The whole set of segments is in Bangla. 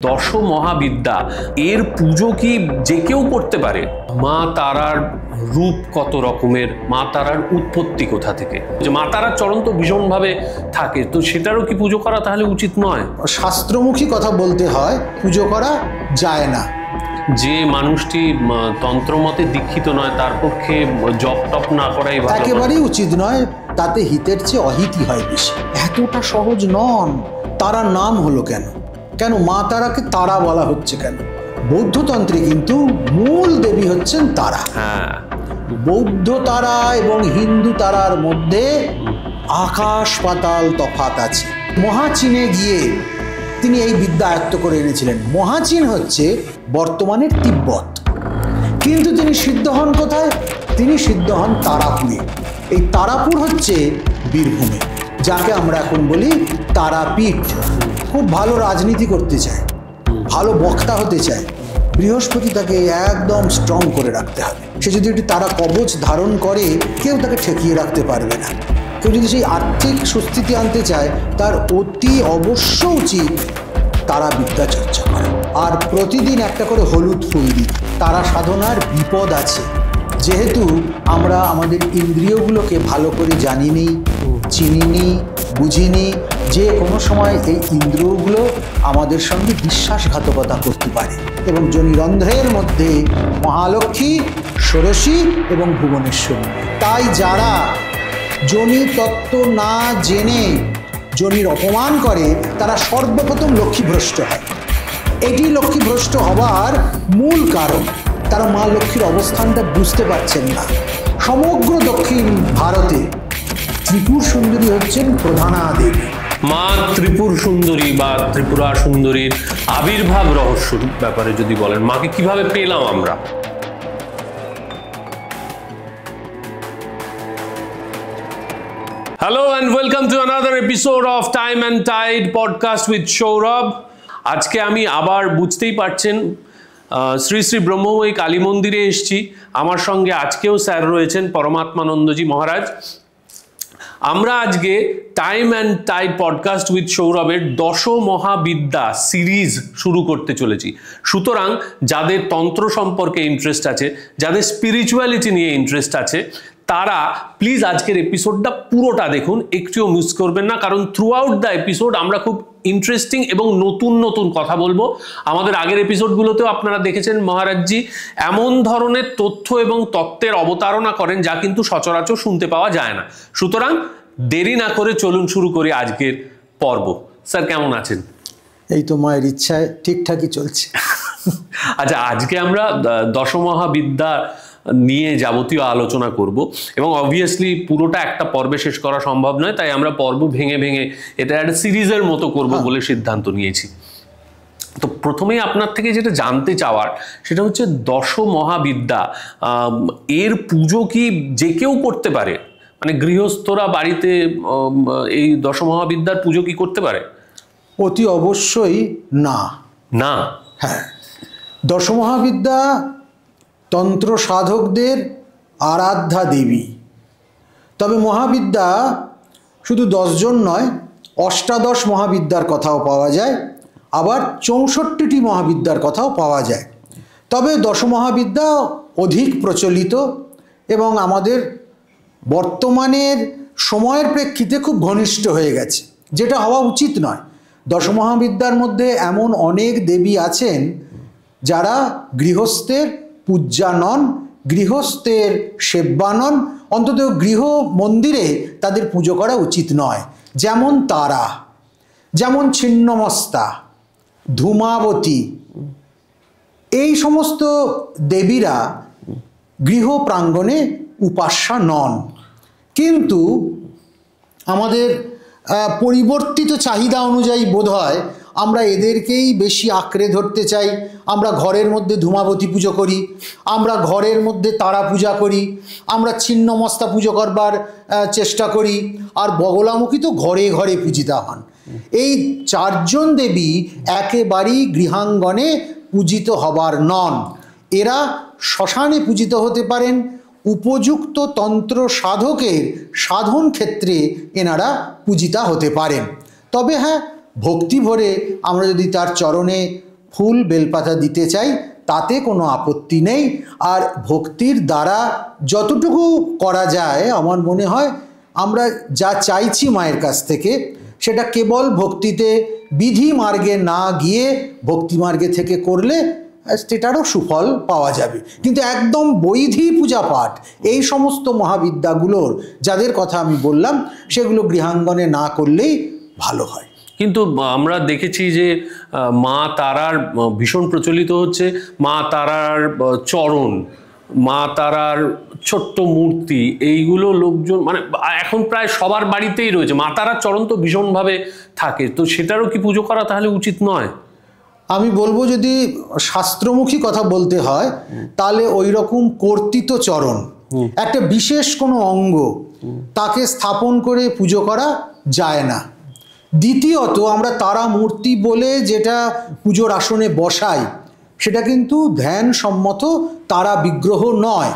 দশ মহাবিদ্যা এর পুজো কি যে কেউ করতে পারে? মা তারার রূপ কত রকমের, মা তারার উৎপত্তি কোথা থেকে, যে মা তারার চরণ তো ভীষণভাবে থাকে, তো সেটারও কি পুজো করা তাহলে উচিত নয়? শাস্ত্রমুখী কথা বলতে হয়, পুজো করা যায় না। যে মানুষটি তন্ত্রমতে দীক্ষিত নয় তার পক্ষে জপ টপ না করাই ভালো? একেবারেই উচিত নয়, তাতে হিতের চেয়ে অহিতই হয় বেশি। এতটা সহজ নন। তারার নাম হলো কেন? কেন মা তারাকে তারা বলা হচ্ছে কেন? বৌদ্ধতন্ত্রে কিন্তু মূল দেবী হচ্ছেন তারা। হ্যাঁ, বৌদ্ধ তারা এবং হিন্দু তারার মধ্যে আকাশ পাতাল তফাৎ আছে। মহাচীনে গিয়ে তিনি এই বিদ্যা আয়ত্ত করে এনেছিলেন। মহাচীন হচ্ছে বর্তমানের তিব্বত, কিন্তু তিনি সিদ্ধ হন কোথায়? তিনি সিদ্ধ হন তারাপুরে। এই তারাপুর হচ্ছে বীরভূমে, যাকে আমরা এখন বলি তারাপীঠ। খুব ভালো রাজনীতি করতে চায়, ভালো বক্তা হতে চায়, বৃহস্পতি তাকে একদম স্ট্রং করে রাখতে হবে। সে যদি একটি তারা কবচ ধারণ করে, কেউ তাকে ঠেকিয়ে রাখতে পারবে না। কেউ যদি সেই আর্থিক সুস্থিতি আনতে চায়, তার অতি অবশ্য উচিত তারা বিদ্যা চর্চা করা। আর প্রতিদিন একটা করে হলুদ ফুল দিই। তারা সাধনার বিপদ আছে, যেহেতু আমরা আমাদের ইন্দ্রিয়গুলোকে ভালো করে জানিনি, চিনিনি, বুঝিনি, যে কোনো সময় এই ইন্দ্রিয়গুলো আমাদের সঙ্গে বিশ্বাসঘাতকতা করতে পারে। এবং যোনিরন্ধ্রের মধ্যে মহালক্ষ্মী, ষোড়শী এবং ভুবনেশ্বরী। তাই যারা যোনি তত্ত্ব না জেনে যোনির অপমান করে, তারা সর্বপ্রথম লক্ষ্মীভ্রষ্ট হয়। এটি লক্ষ্মীভ্রষ্ট হবার মূল কারণ, তারা মা লক্ষ্মীর অবস্থানটা বুঝতে পারছেন না। সমগ্র দক্ষিণ ভারতে ত্রিপুর সুন্দরী হচ্ছেন প্রধানা দেবী। মা ত্রিপুর সুন্দরী বা ত্রিপুরা সুন্দরীর আবির্ভাব রহস্য ব্যাপারে যদি বলেন, মাকে কিভাবে পেলাম আমরা? Hello and welcome to another episode of Time and Tide podcast with Sourav. আজকে আমি আবার বুঝতেই পারছেন শ্রী শ্রী ব্রহ্মময়ী কালী মন্দিরে এসেছি। আমার সঙ্গে আজকেও স্যার রয়েছেন পরমাত্মানন্দজি মহারাজ। আমরা আজকে time and tide podcast with সৌরভের দশ মহাবিদ্যা সিরিজ শুরু করতে চলেছি। সুতরাং যাদের তন্ত্র সম্পর্কে ইন্টারেস্ট আছে, যাদের স্পিরিচুয়ালিটি নিয়ে ইন্টারেস্ট আছে, তারা প্লিজ আজকের এপিসোডটা পুরোটা দেখুন, একটুও মিস করবেন না। কারণ থ্রু আউট দ্য এপিসোড আমরা খুব ইন্টারেস্টিং এবং নতুন নতুন কথা বলবো। আমাদের আগের এপিসোডগুলোতেও আপনারা দেখেছেন মহারাজজি এমন ধরনের তথ্য এবং তত্ত্বের অবতারণা করেন যা কিন্তু সচরাচর শুনতে পাওয়া যায় না। সুতরাং দেরি না করে চলুন শুরু করি আজকের পর্ব। স্যার কেমন আছেন? এই তো মায়ের ইচ্ছায় ঠিকঠাকই চলছে। আচ্ছা, আজকে আমরা দশমহাবিদ্যা নিয়ে যাবতীয় আলোচনা করব এবং অবভিয়াসলি পুরোটা একটা পর্বে শেষ করা সম্ভব নয়, তাই আমরা পর্ব ভেঙে ভেঙে এটা একটা সিরিজের মতো করব বলে সিদ্ধান্ত নিয়েছি। তো প্রথমেই আপনার থেকে যেটা জানতে চাওয়ার সেটা হচ্ছে দশ মহাবিদ্যা এর পুজো কি যে কেউ করতে পারে? মানে গৃহস্থরা বাড়িতে এই দশ মহাবিদ্যার পুজো কি করতে পারে? অতি অবশ্যই না। না? হ্যাঁ, দশ মহাবিদ্যা তন্ত্র সাধকদের আরাধ্যা দেবী। তবে মহাবিদ্যা শুধু 10 জন নয়, অষ্টাদশ মহাবিদ্যার কথাও পাওয়া যায়, আবার 64টি মহাবিদ্যার কথাও পাওয়া যায়। তবে দশ মহাবিদ্যা অধিক প্রচলিত এবং আমাদের বর্তমানের সময়ের প্রেক্ষিতে খুব ঘনিষ্ঠ হয়ে গেছে, যেটা হওয়া উচিত নয়। দশ মহাবিদ্যার মধ্যে এমন অনেক দেবী আছেন যারা গৃহস্থের পূজ্যা নন, গৃহস্থের সেব্যা নন, অন্তত গৃহ মন্দিরে তাদের পুজো করা উচিত নয়। যেমন তারা, যেমন ছিন্নমস্তা, ধূমাবতী, এই সমস্ত দেবীরা গৃহ প্রাঙ্গণে উপাস্যা নন। কিন্তু আমাদের পরিবর্তিত চাহিদা অনুযায়ী বোধহয় আমরা এদেরকেই বেশি আঁকড়ে ধরতে চাই। আমরা ঘরের মধ্যে ধূমাবতী পুজো করি, আমরা ঘরের মধ্যে তারা পূজা করি, আমরা ছিন্নমস্তা পুজো করবার চেষ্টা করি, আর বগলামুখী তো ঘরে ঘরে পূজিতা হন। এই 4 জন দেবী একেবারেই গৃহাঙ্গনে পূজিত হবার নন। এরা শ্মশানে পূজিত হতে পারেন, উপযুক্ত তন্ত্র সাধকের সাধন ক্ষেত্রে এনারা পূজিতা হতে পারেন। তবে হ্যাঁ, ভক্তি ভরে আমরা যদি তার চরণে ফুল বেলপাতা দিতে চাই, তাতে কোনো আপত্তি নেই। আর ভক্তির দ্বারা যতটুকু করা যায়, আমার মনে হয় আমরা যা চাইছি মায়ের কাছ থেকে, সেটা কেবল ভক্তিতে বিধি মার্গে না গিয়ে ভক্তি মার্গে থেকে করলে সেটারও সুফল পাওয়া যাবে। কিন্তু একদম বৈধি পূজা পাঠ, এই সমস্ত মহাবিদ্যাগুলোর যাদের কথা আমি বললাম, সেগুলো গৃহাঙ্গনে না করলেই ভালো হয়। কিন্তু আমরা দেখেছি যে মা তারার ভীষণ প্রচলিত হচ্ছে মা তারার চরণ, মা তারার ছোট্ট মূর্তি, এইগুলো লোকজন মানে এখন প্রায় সবার বাড়িতেই রয়েছে। মা তারার চরণ তো ভীষণভাবে থাকে, তো সেটারও কি পুজো করা তাহলে উচিত নয়? আমি বলবো, যদি শাস্ত্রমুখী কথা বলতে হয়, তাহলে ওই রকম কর্তৃত চরণ, একটা বিশেষ কোনো অঙ্গ, তাকে স্থাপন করে পুজো করা যায় না। দ্বিতীয়ত, আমরা তারা মূর্তি বলে যেটা পুজোর আসনে বসাই, সেটা কিন্তু ধ্যানসম্মত তারা বিগ্রহ নয়।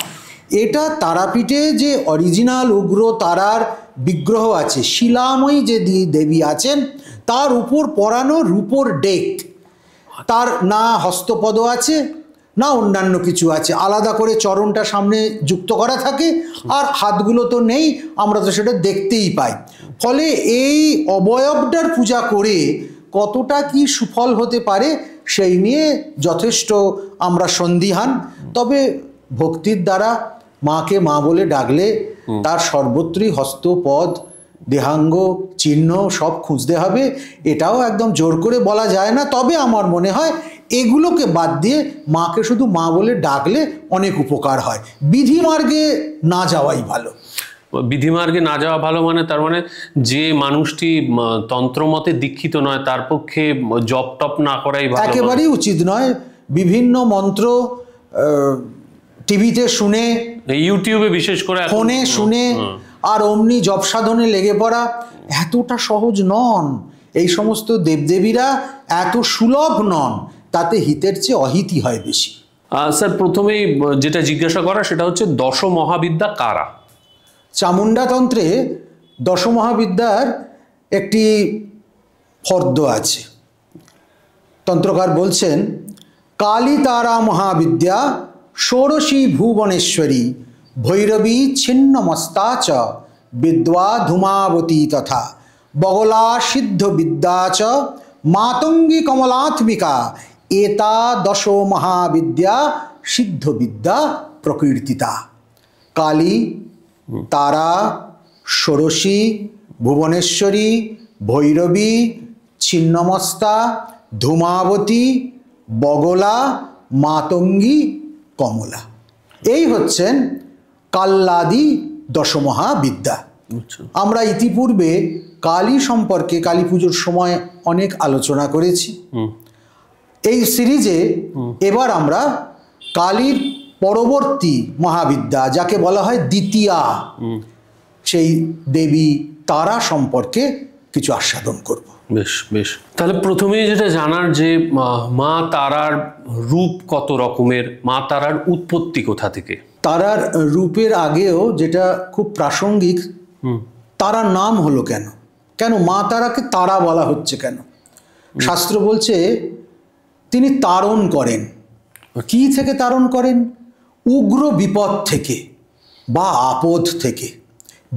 এটা তারাপীঠে যে অরিজিনাল উগ্র তারার বিগ্রহ আছে, শিলাময়ী যে দেবী আছেন, তার উপর পরানো রূপোর ডেক, তার না হস্তপদ আছে না অন্যান্য কিছু আছে, আলাদা করে চরণটা সামনে যুক্ত করা থাকে, আর হাতগুলো তো নেই, আমরা তো সেটা দেখতেই পাই। ফলে এই অবয়বটার পূজা করে কতটা কি সুফল হতে পারে সেই নিয়ে যথেষ্ট আমরা সন্দিহান। তবে ভক্তির দ্বারা মাকে মা বলে ডাকলে তার সর্বত্রই হস্তপদ দেহাঙ্গ চিহ্ন সব খুঁজতে হবে, এটাও একদম জোর করে বলা যায় না। তবে আমার মনে হয় এগুলোকে বাদ দিয়ে মাকে শুধু মা বলে ডাকলে অনেক উপকার হয়। বিধি মার্গে না যাওয়াই ভালো। বিধিমার্গে না যাওয়া ভালো মানে, তার মানে যে মানুষটি তন্ত্রমতে দীক্ষিত নয় তার পক্ষে জপ টপ না করাই ভালো? একেবারেই উচিত নয়। বিভিন্ন মন্ত্র টিভিতে শুনে, ইউটিউবে বিশেষ করে ফোনে শুনে আর অমনি জপ সাধনে লেগে পড়া এতটা সহজ নন। এই সমস্ত দেবদেবীরা এত সুলভ নন, তাতে হিতের চেয়ে অহিতই হয় বেশি। স্যার, প্রথমেই যেটা জিজ্ঞাসা করা সেটা হচ্ছে দশ মহাবিদ্যা কারা? চামুণ্ডাতন্ত্রে দশমহাবিদ্যার একটি ফর্দ আছে। তন্ত্রকার বলছেন, কালী তারা মহাবিদ্যা ষোড়শী ভুবনেশ্বরী ভৈরবী ছিন্নমস্তা চ বিদ্যা ধূমাবতী তথা বগলা সিদ্ধ বিদ্যা চ মাতঙ্গী কমলাত্মিকা এতা দশ মহাবিদ্যা সিদ্ধ বিদ্যা প্রকীর্তিতা। কালী, তারা, ষোড়শী, ভুবনেশ্বরী, ভৈরবী, ছিন্নমস্তা, ধূমাবতী, বগলা, মাতঙ্গী, কমলা, এই হচ্ছেন কাল্লাদি দশমহাবিদ্যা। আমরা ইতিপূর্বে কালী সম্পর্কে কালী পুজোর সময় অনেক আলোচনা করেছি। এই সিরিজে এবার আমরা কালীর পরবর্তী মহাবিদ্যা, যাকে বলা হয় দ্বিতীয়া, সেই দেবী তারা সম্পর্কে কিছু আস্বাদন করব। বেশ বেশ, তাহলে প্রথমেই যেটা জানার যে মা তারার রূপ কত রকমের, মা তারার উৎপত্তি কোথা থেকে? তারার রূপের আগেও যেটা খুব প্রাসঙ্গিক, তারার নাম হলো কেন, কেন মা তারাকে তারা বলা হচ্ছে কেন? শাস্ত্র বলছে তিনি তারণ করেন। কি থেকে তারণ করেন? উগ্র বিপদ থেকে বা আপদ থেকে।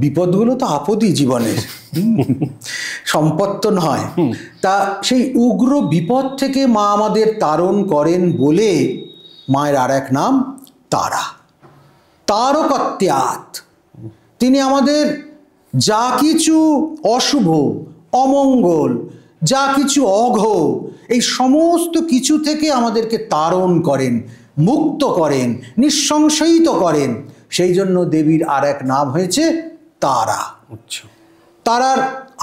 বিপদগুলো তো আপদই জীবনের, সম্পদ তো নয়। তা সেই উগ্র বিপদ থেকে মা আমাদের তারণ করেন বলে মায়ের আর এক নাম তারা। তারকত্যাৎ, তিনি আমাদের যা কিছু অশুভ অমঙ্গল, যা কিছু অঘ, এই সমস্ত কিছু থেকে আমাদেরকে তারণ করেন, মুক্ত করেন, নিঃসংশয়িত করেন। সেই জন্য দেবীর আর এক নাম হয়েছে তারা। তারার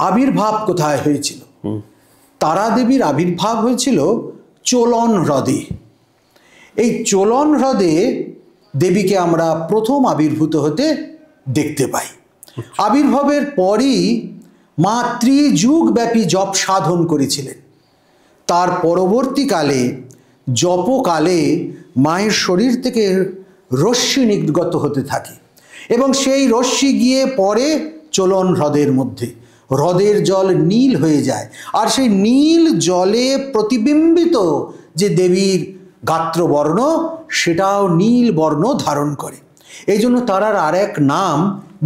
আবির্ভাব কোথায় হয়েছিল? তারা দেবীর আবির্ভাব হয়েছিল চোলন হ্রদে। এই চোলন হ্রদে দেবীকে আমরা প্রথম আবির্ভূত হতে দেখতে পাই। আবির্ভাবের পরই মা ত্রিযুগব্যাপী জপ সাধন করেছিলেন। তার পরবর্তীকালে জপকালে মায়ের শরীর থেকে রশ্মি নির্গত হতে থাকে এবং সেই রশ্মি গিয়ে পড়ে চোলন হ্রদের মধ্যে। হ্রদের জল নীল হয়ে যায়, আর সেই নীল জলে প্রতিবিম্বিত যে দেবীর গাত্রবর্ণ সেটাও নীল বর্ণ ধারণ করে। এই জন্য তারার আর এক নাম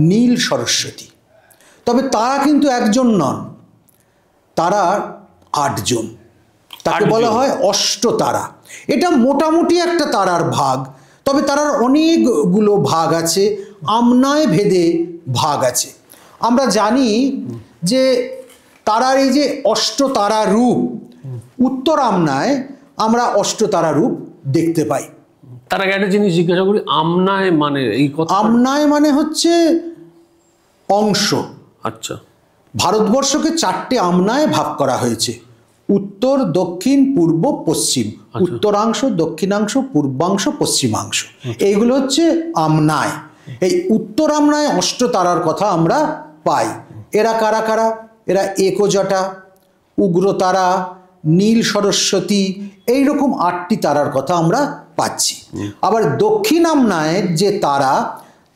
নীল সরস্বতী। তবে তারা কিন্তু একজন নন, তারা 8 জন। তাকে বলা হয় অষ্টতারা। এটা মোটামুটি একটা তারার ভাগ, তবে তারার অনেকগুলো ভাগ আছে, আমনায় ভেদে ভাগ আছে। আমরা জানি যে তারার এই যে অষ্টতারা রূপ, উত্তর আমনায় আমরা অষ্টতারা রূপ দেখতে পাই। তার আগে একটা জিনিস জিজ্ঞাসা করি, আমনায় মানে এই কথা? আমনায় মানে হচ্ছে অংশ। আচ্ছা। ভারতবর্ষকে 4টে আমনায় ভাগ করা হয়েছে, উত্তর, দক্ষিণ, পূর্ব, পশ্চিম। উত্তরাংশ, দক্ষিণাংশ, পূর্বাংশ, পশ্চিমাংশ, এইগুলো হচ্ছে আমনায়। এই উত্তর আমনায় অষ্টতারার কথা আমরা পাই। এরা কারা কারা? এরা একজটা, উগ্রতারা, নীল সরস্বতী, এইরকম 8টি তারার কথা আমরা পাচ্ছি। আবার দক্ষিণ আমনায় যে তারা,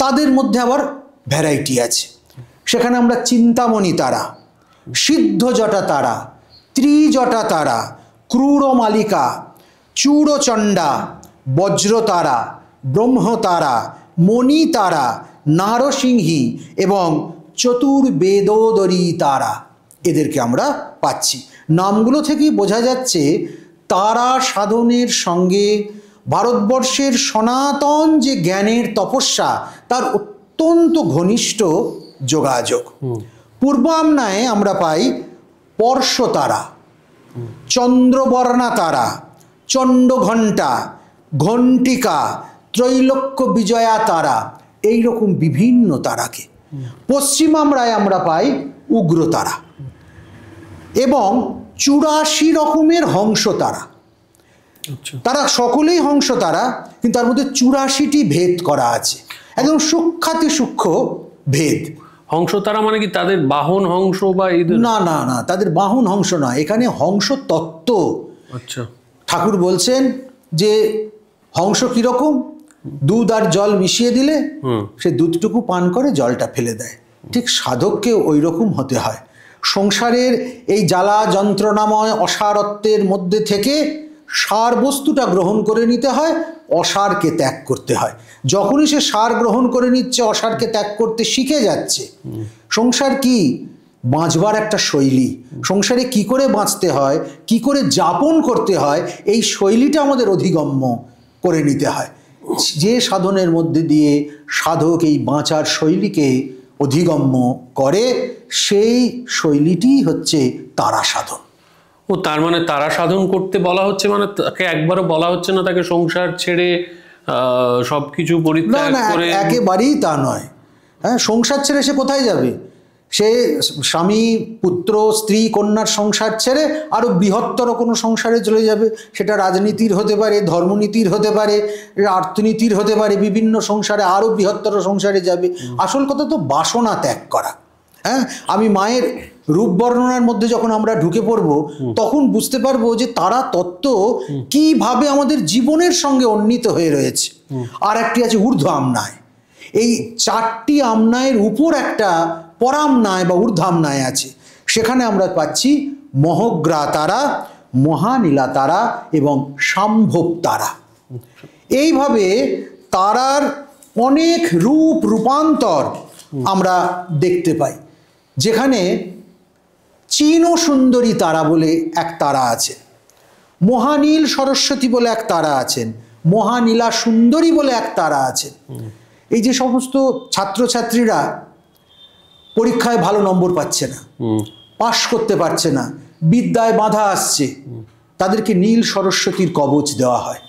তাদের মধ্যে আবার ভ্যারাইটি আছে। সেখানে আমরা চিন্তামণি তারা, সিদ্ধজটা তারা, ত্রিজটা তারা, ক্রূরমালিকা, চূড়চণ্ডা, বজ্রতারা, ব্রহ্মতারা, মণিতারা, নারসিংহী এবং চতুর্বেদোদরী তারা, এদেরকে আমরা পাচ্ছি। নামগুলো থেকেই বোঝা যাচ্ছে তারা সাধনের সঙ্গে ভারতবর্ষের সনাতন যে জ্ঞানের তপস্যা, তার অত্যন্ত ঘনিষ্ঠ যোগাযোগ। পূর্ব আমনায় আমরা পাই পর্শতারা, চন্দ্রবর্ণা তারা, চণ্ডঘণ্টা, ঘণ্টিকা, ত্রৈলোক্য বিজয়া তারা, এইরকম বিভিন্ন তারাকে। পশ্চিম আমরায় আমরা পাই উগ্রতারা এবং 84 রকমের হংস তারা। তারা সকলেই হংস তারা, কিন্তু তার মধ্যে 84টি ভেদ করা আছে, একদম সূক্ষ্মাতি সূক্ষ্ম ভেদ। হংস তারা মানে কি তাদের বাহন হংস বা এদের? না না না, তাদের বাহন হংস নয়, এখানে হংস তত্ত্ব। আচ্ছা। ঠাকুর বলছেন যে হংস কিরকম, দুধ আর জল মিশিয়ে দিলে সে দুধটুকু পান করে জলটা ফেলে দেয়, ঠিক সাধককে ওই রকম হতে হয়। সংসারের এই জ্বালা যন্ত্রণাময় অসারত্বের মধ্যে থেকে সার বস্তুটা গ্রহণ করে নিতে হয়, অসারকে ত্যাগ করতে হয়। যখনই সে সার গ্রহণ করে নিচ্ছে, অসারকে ত্যাগ করতে শিখে যাচ্ছে। সংসার কি? বাঁচবার একটা শৈলী। সংসারে কি করে বাঁচতে হয়, কি করে যাপন করতে হয়, এই শৈলীটা আমাদের অধিগম্য করে নিতে হয়। যে সাধনের মধ্যে দিয়ে সাধক এই বাঁচার শৈলীকে অধিগম্য করে, সেই শৈলীটি হচ্ছে তারা সাধন। ও তার মানে তারা সাধন করতে বলা হচ্ছে, মানে তাকে একবারও বলা হচ্ছে না তাকে সংসার ছেড়ে সবকিছু পরিত্যাগ করে? একেবারেই তা নয়। হ্যাঁ, সংসার ছেড়ে সে কোথায় যাবে? সে স্বামী, পুত্র, স্ত্রী, কন্যার সংসার ছেড়ে আরো বৃহত্তর কোনো সংসারে চলে যাবে। সেটা রাজনীতির হতে পারে, ধর্মনীতির হতে পারে, অর্থনীতির হতে পারে, বিভিন্ন সংসারে আরো বৃহত্তর সংসারে যাবে। আসল কথা তো বাসনা ত্যাগ করা। হ্যাঁ, আমি মায়ের রূপ বর্ণনার মধ্যে যখন আমরা ঢুকে পড়ব, তখন বুঝতে পারবো যে তারা তত্ত্ব কিভাবে আমাদের জীবনের সঙ্গে উন্নীত হয়ে রয়েছে। আর একটি আছে ঊর্ধ্ব আমনায়। এই 4টি আমনায়ের উপর একটা পরামনায় বা ঊর্ধ্বামনায় আছে। সেখানে আমরা পাচ্ছি মহগ্রা তারা, মহানীলা তারা এবং সম্ভব তারা। এইভাবে তারার অনেক রূপ রূপান্তর আমরা দেখতে পাই। যেখানে চীন সুন্দরী তারা বলে এক তারা আছে, মহানীল সরস্বতী বলে এক তারা আছেন, মহানীলা সুন্দরী বলে এক তারা আছেন। এই যে সমস্ত ছাত্রছাত্রীরা পরীক্ষায় ভালো নম্বর পাচ্ছে না, পাশ করতে পারছে না, বিদ্যায় বাধা আসছে, তাদেরকে নীল সরস্বতীর কবচ দেওয়া হয়,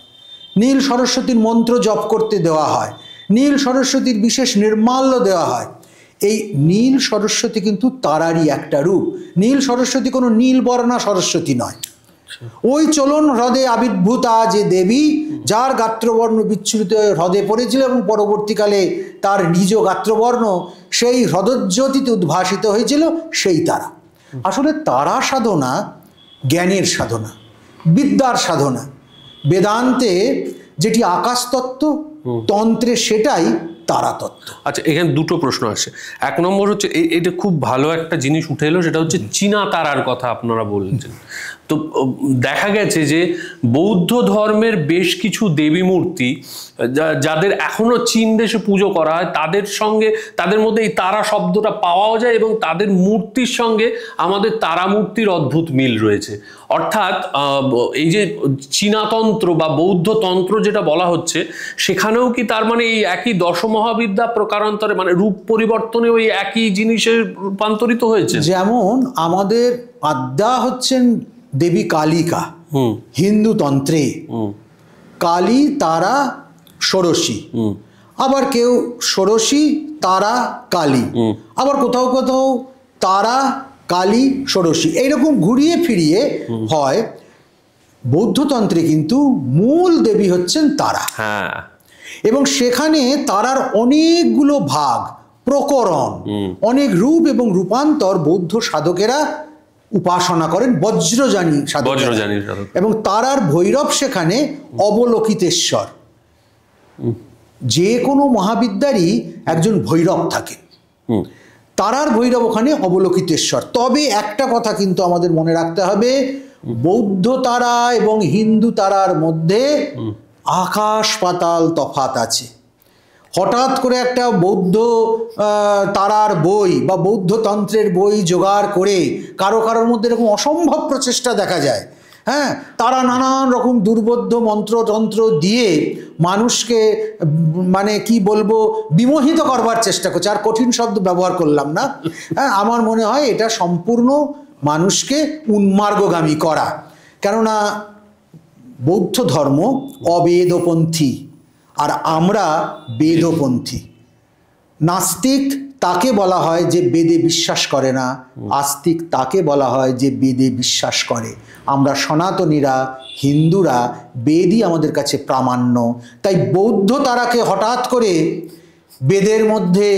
নীল সরস্বতীর মন্ত্র জপ করতে দেওয়া হয়, নীল সরস্বতীর বিশেষ নির্মাল্য দেওয়া হয়। এই নীল সরস্বতী কিন্তু তারারই একটা রূপ। নীল সরস্বতী কোনো নীলবর্ণা সরস্বতী নয়। ওই চলন হ্রদে আবির্ভূতা যে দেবী, যার গাত্রবর্ণ বিচ্ছুরিত হ্রদে পড়েছিল এবং পরবর্তীকালে তার নিজ গাত্রবর্ণ সেই হ্রদজ্যোতিতে উদ্ভাসিত হয়েছিল, সেই তারা। আসলে তারা সাধনা জ্ঞানের সাধনা, বিদ্যার সাধনা। বেদান্তে যেটি আকাশতত্ত্ব, তন্ত্রে সেটাই তারাতত্ত্ব। আচ্ছা, এখানে দুটো প্রশ্ন আসে। এক নম্বর হচ্ছে, এটা খুব ভালো একটা জিনিস উঠে এলো, সেটা হচ্ছে চীনা তারার কথা আপনারা বলছেন। তো দেখা গেছে যে বৌদ্ধ ধর্মের বেশ কিছু দেবী মূর্তি যাদের এখনো চীন দেশে পুজো করা হয়, তাদের মধ্যে এই তারা শব্দটা পাওয়াও যায়, এবং তাদের মূর্তির সঙ্গে আমাদের তারা মূর্তির অদ্ভুত মিল রয়েছে। অর্থাৎ এই যে চীনাতন্ত্র বা বৌদ্ধ তন্ত্র যেটা বলা হচ্ছে, সেখানেও কি তার মানে এই একই দশমহাবিদ্যা প্রকারান্তরে মানে রূপ পরিবর্তনে ওই একই জিনিসের রূপান্তরিত হয়েছে? যেমন আমাদের আদ্যা হচ্ছেন দেবী কালিকা হিন্দু তন্ত্রে, কালী তারা ষোড়শী, আবার কেউ ষোড়শী তারা কালী, আবার কোথাও কোথাও তারা কালী ষোড়শী, এইরকম ঘুরিয়ে ফিরিয়ে হয়। বৌদ্ধতন্ত্রে কিন্তু মূল দেবী হচ্ছেন তারা, এবং সেখানে তারার অনেকগুলো ভাগ, প্রকরণ, অনেক রূপ এবং রূপান্তর বৌদ্ধ সাধকেরা উপাসনা করেন, বজ্রযানী সাধক, এবং তারার ভৈরব সেখানে অবলোকিতেশ্বর। যে কোনো মহাবিদ্যারই একজন ভৈরব থাকে, তারার ভৈরব ওখানে অবলোকিতেশ্বর। তবে একটা কথা কিন্তু আমাদের মনে রাখতে হবে, বৌদ্ধ তারা এবং হিন্দু তারার মধ্যে আকাশ পাতাল তফাৎ আছে। হঠাৎ করে একটা বৌদ্ধ তারার বই বা বৌদ্ধ তন্ত্রের বই জোগাড় করে কারোর মধ্যে এরকম অসম্ভব প্রচেষ্টা দেখা যায়। হ্যাঁ, তারা নানান রকম দুর্বোধ্য মন্ত্রতন্ত্র দিয়ে মানুষকে মানে কি বলবো বিমোহিত করবার চেষ্টা করছে। আর কঠিন শব্দ ব্যবহার করলাম না। হ্যাঁ, আমার মনে হয় এটা সম্পূর্ণ মানুষকে উন্মার্গগামী করা। কেননা বৌদ্ধ ধর্ম অবেদপন্থী, আর আমরা বেদপন্থী। নাস্তিক তাকে বলা হয় যে বেদে বিশ্বাস করে না, আস্তিক তাকে বলা হয় যে বেদে বিশ্বাস করে। আমরা সনাতনীরা, হিন্দুরা বেদই আমাদের কাছে প্রামাণ্য। তাই বৌদ্ধ তারাকে হঠাৎ করে বেদের মধ্যে,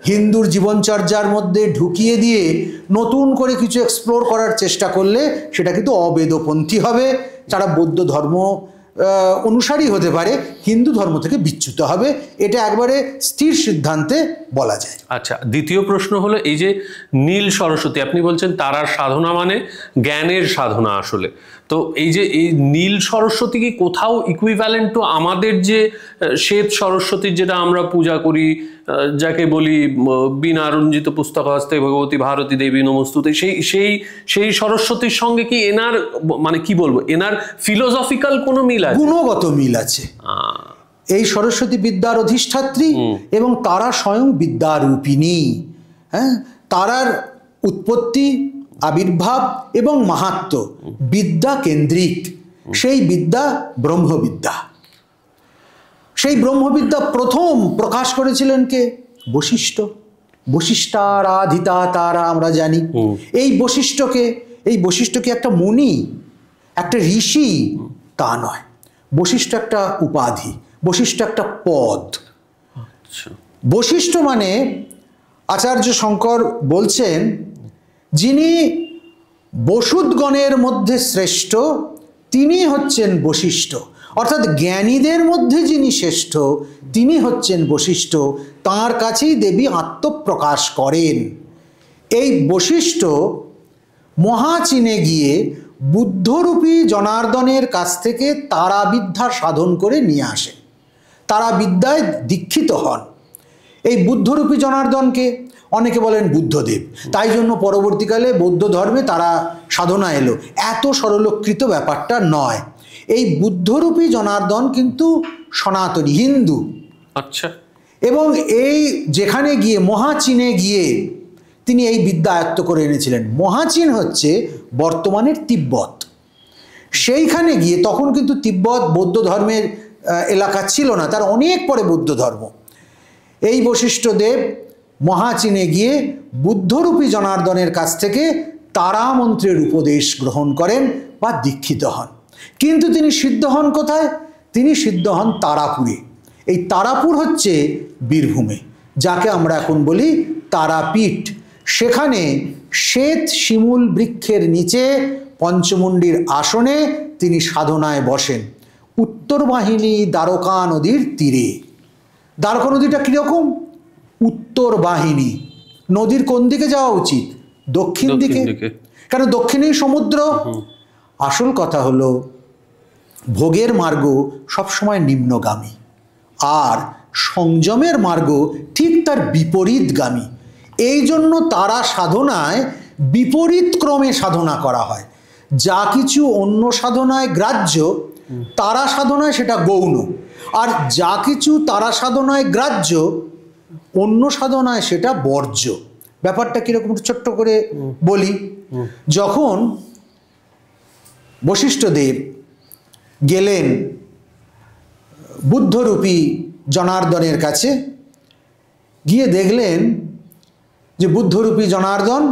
হিন্দুর জীবনচর্যার মধ্যে ঢুকিয়ে দিয়ে নতুন করে কিছু এক্সপ্লোর করার চেষ্টা করলে সেটা কিন্তু অবেদপন্থী হবে। তারা বৌদ্ধ ধর্ম অনুসারী হতে পারে, হিন্দু ধর্ম থেকে বিচ্যুত হবে, এটা একবারে স্থির সিদ্ধান্তে বলা যায়। আচ্ছা, দ্বিতীয় প্রশ্ন হলো এই যে নীল সরস্বতী, আপনি বলছেন তারার সাধনা মানে জ্ঞানের সাধনা আসলে, তো এই যে এই নীল সরস্বতী কি কোথাও ইকুইভ্যালেন্ট টু আমাদের যে শ্বেত সরস্বতীর যেটা আমরা পূজা করি, যাকে বলি বিনা রঞ্জিত পুস্তক হস্তে ভগবতী ভারতী দেবী নমস্তুতে, সেই সরস্বতীর সঙ্গে কি এনার মানে কি বলবো এনার ফিলোসফিক্যাল কোনো মিল আছে? গুণগত মিল আছে। এই সরস্বতী বিদ্যার অধিষ্ঠাত্রী এবং তারা স্বয়ং বিদ্যারূপিণী। হ্যাঁ, তারার উৎপত্তি, আবির্ভাব এবং মাহাত্ম্য বিদ্যা কেন্দ্রিক। সেই বিদ্যা ব্রহ্মবিদ্যা। সেই ব্রহ্মবিদ্যা প্রথম প্রকাশ করেছিলেন কে? বশিষ্ঠ। বশিষ্ঠারাধিতা তারা আমরা জানি। এই বশিষ্ঠকে একটা মুনি, একটা ঋষি তা নয়। বশিষ্ঠ একটা উপাধি, বশিষ্ঠ একটা পদ। বশিষ্ঠ মানে আচার্য শঙ্কর বলছেন, যিনি বসুদগণের মধ্যে শ্রেষ্ঠ তিনি হচ্ছেন বশিষ্ঠ। অর্থাৎ জ্ঞানীদের মধ্যে যিনি শ্রেষ্ঠ তিনি হচ্ছেন বশিষ্ঠ। তাঁর কাছেই দেবী আত্মপ্রকাশ করেন। এই বশিষ্ঠ মহাচীনে গিয়ে বুদ্ধরূপী জনার্দনের কাছ থেকে তারাবিদ্যা সাধন করে নিয়ে আসেন, তারাবিদ্যায় দীক্ষিত হন। এই বুদ্ধরূপী জনার্দনকে অনেকে বলেন বুদ্ধদেব, তাই জন্য পরবর্তীকালে বৌদ্ধ ধর্মে তারা সাধনা এলো। এত সরলীকৃত ব্যাপারটা নয়। এই বুদ্ধরূপী জনার্দন কিন্তু সনাতনী হিন্দু। আচ্ছা। এবং এই যেখানে গিয়ে মহাচীনে গিয়ে তিনি এই বিদ্যা আয়ত্ত করে এনেছিলেন। মহাচীন হচ্ছে বর্তমানের তিব্বত। সেইখানে গিয়ে, তখন কিন্তু তিব্বত বৌদ্ধ ধর্মের এলাকা ছিল না, তার অনেক পরে বৌদ্ধ ধর্ম। এই বশিষ্ঠদেব মহাচীনে গিয়ে বুদ্ধরূপী জনার্দনের কাছ থেকে তারামন্ত্রের উপদেশ গ্রহণ করেন বা দীক্ষিত হন। কিন্তু তিনি সিদ্ধ হন কোথায়? তিনি সিদ্ধ হন তারাপুরে। এই তারাপুর হচ্ছে বীরভূমে, যাকে আমরা এখন বলি তারাপীঠ। সেখানে শ্বেত শিমুল বৃক্ষের নিচে পঞ্চমুণ্ডির আসনে তিনি সাধনায় বসেন, উত্তর বাহিনী দ্বারকা নদীর তীরে। দ্বারকা নদীটা কীরকম? উত্তর বাহিনী। নদীর কোন দিকে যাওয়া উচিত? দক্ষিণ দিকে, কারণ দক্ষিণেই সমুদ্র। আসল কথা হলো ভোগের মার্গ সবসময় নিম্নগামী, আর সংযমের মার্গ ঠিক তার বিপরীতগামী। এই জন্য তারা সাধনায় বিপরীত ক্রমে সাধনা করা হয়। যা কিছু অন্য সাধনায় গ্রাহ্য, তারা সাধনায় সেটা গৌণ, আর যা কিছু তারা সাধনায় গ্রাহ্য, অন্য সাধনায় সেটা বর্জ্য। ব্যাপারটা কীরকম ছোট্ট করে বলি। যখন বশিষ্ঠদেব গেলেন বুদ্ধরূপী জনার্দনের কাছে, গিয়ে দেখলেন যে বুদ্ধরূপী জনার্দন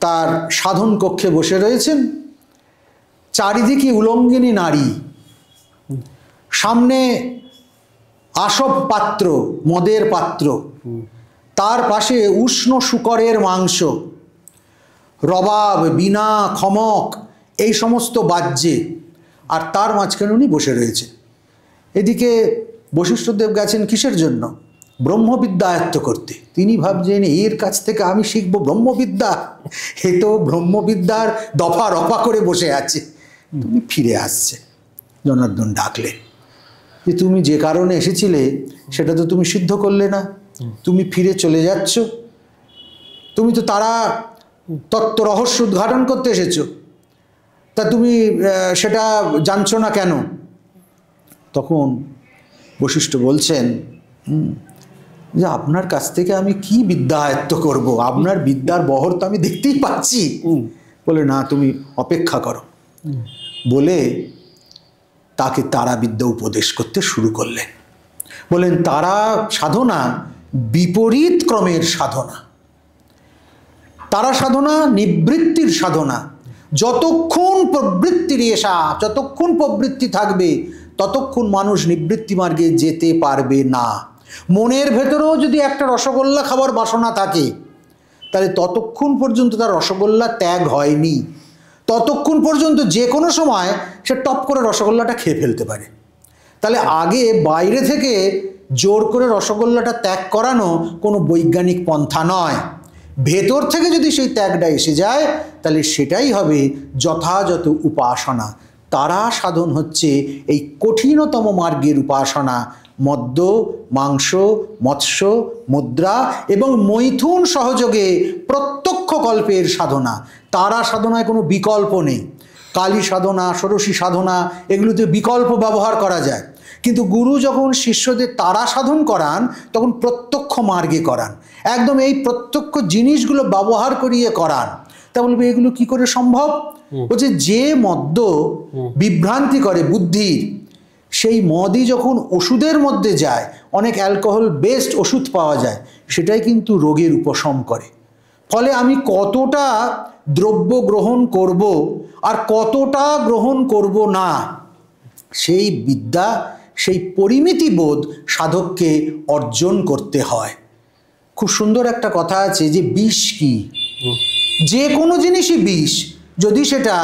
তার সাধন কক্ষে বসে রয়েছেন, চারিদিকে উলঙ্গিনী নারী, সামনে আসব পাত্র, মদের পাত্র, তার পাশে উষ্ণ শূকরের মাংস, রবাব, বীণা, খমক, এই সমস্ত বাজ্যে, আর তার মাঝখানে উনি বসে রয়েছে। এদিকে বশিষ্ঠদেব গেছেন কিসের জন্য? ব্রহ্মবিদ্যা আয়ত্ত করতে। তিনি ভাবছেন এর কাছ থেকে আমি শিখব ব্রহ্মবিদ্যা, এ তো ব্রহ্মবিদ্যার দফা রফা করে বসে আছে। তুমি ফিরে আসছে। জনার্দন ডাকলেন যে তুমি যে কারণে এসেছিলে সেটা তো তুমি সিদ্ধ করলে না, তুমি ফিরে চলে যাচ্ছ, তুমি তো তারা তত্ত্ব রহস্য উদ্ঘাটন করতে এসেছো, তা তুমি সেটা জানছো না কেন? তখন বশিষ্ঠ বলছেন যে আপনার কাছ থেকে আমি কি বিদ্যা আয়ত্ত করব, আপনার বিদ্যার বহর তো আমি দেখতেই পাচ্ছি। বলে না, তুমি অপেক্ষা করো, বলে তাকে তারা বিদ্যা উপদেশ করতে শুরু করলেন। বলেন তারা সাধনা বিপরীত ক্রমের সাধনা, তারা সাধনা নিবৃত্তির সাধনা। যতক্ষণ প্রবৃত্তির এসা, যতক্ষণ প্রবৃত্তি থাকবে ততক্ষণ মানুষ নিবৃত্তি মার্গে যেতে পারবে না। মনের ভেতরেও যদি একটা রসগোল্লা খাবার বাসনা থাকে, তাহলে ততক্ষণ পর্যন্ত তার রসগোল্লা ত্যাগ হয়নি, ততক্ষণ পর্যন্ত যে কোনো সময় সে টপ করে রসগোল্লাটা খেয়ে ফেলতে পারে। তাহলে আগে বাইরে থেকে জোর করে রসগোল্লাটা ত্যাগ করানো কোনো বৈজ্ঞানিক পন্থা নয়। ভেতর থেকে যদি সেই ত্যাগটা এসে যায় তাহলে সেটাই হবে যথাযথ উপাসনা। তারা সাধন হচ্ছে এই কঠিনতম মার্গের উপাসনা। মদ্য, মাংস, মৎস্য, মুদ্রা এবং মৈথুন সহযোগে প্রত্যক্ষ কল্পের সাধনা। তারা সাধনায় কোনো বিকল্প নেই। কালী সাধনা, ষোড়শী সাধনা, এগুলোতে বিকল্প ব্যবহার করা যায়, কিন্তু গুরু যখন শিষ্যদের তারা সাধন করান তখন প্রত্যক্ষ মার্গে করান, একদম এই প্রত্যক্ষ জিনিসগুলো ব্যবহার করিয়ে করান। তা বলবে এগুলো কি করে সম্ভব? বলছে যে মদ্য বিভ্রান্তি করে বুদ্ধির, সেই মদই যখন ওষুধের মধ্যে যায়, অনেক অ্যালকোহল বেসড ওষুধ পাওয়া যায়, সেটাই কিন্তু রোগের উপশম করে। ফলে আমি কতটা দ্রব্য গ্রহণ করব আর কতটা গ্রহণ করব না, সেই বিদ্যা, সেই পরিমিতি বোধ সাধককে অর্জন করতে হয়। খুব সুন্দর একটা কথা আছে যে বিষ কি? যে কোনো জিনিসই বিষ যদি সেটা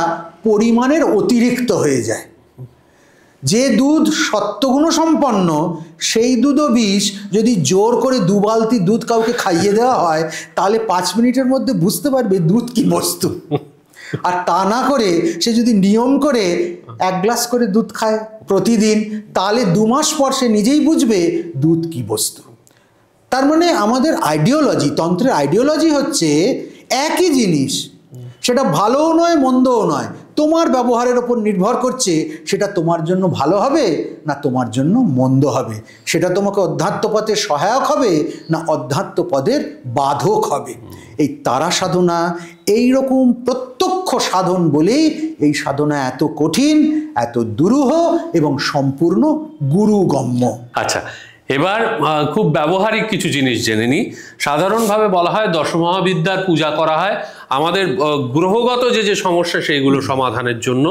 পরিমাণের অতিরিক্ত হয়ে যায়। যে দুধ সত্ত্বগুণ সম্পন্ন সেই দুধও বিষ যদি জোর করে 2 বালতি দুধ কাউকে খাইয়ে দেওয়া হয়, তাহলে 5 মিনিটের মধ্যে বুঝতে পারবে দুধ কি বস্তু। আর তা না করে সে যদি নিয়ম করে 1 গ্লাস করে দুধ খায় প্রতিদিন, তাহলে 2 মাস পর সে নিজেই বুঝবে দুধ কি বস্তু। তার মানে আমাদের আইডিওলজি, তন্ত্রের আইডিওলজি হচ্ছে একই জিনিস, সেটা ভালোও নয় মন্দও নয়, তোমার ব্যবহারের ওপর নির্ভর করছে সেটা তোমার জন্য ভালো হবে না তোমার জন্য মন্দ হবে, সেটা তোমাকে অধ্যাত্ম পথে সহায়ক হবে না অধ্যাত্ম পদের বাধক হবে। এই তারা সাধনা এই রকম প্রত্যক্ষ সাধন বলেই এই সাধনা এত কঠিন, এত দুরূহ এবং সম্পূর্ণ গুরুগম্য। আচ্ছা, এবার খুব ব্যবহারিক কিছু জিনিস জেনে নিই। সাধারণভাবে বলা হয় দশমহাবিদ্যার পূজা করা হয় আমাদের গ্রহগত যে সমস্যা সেইগুলো সমাধানের জন্য।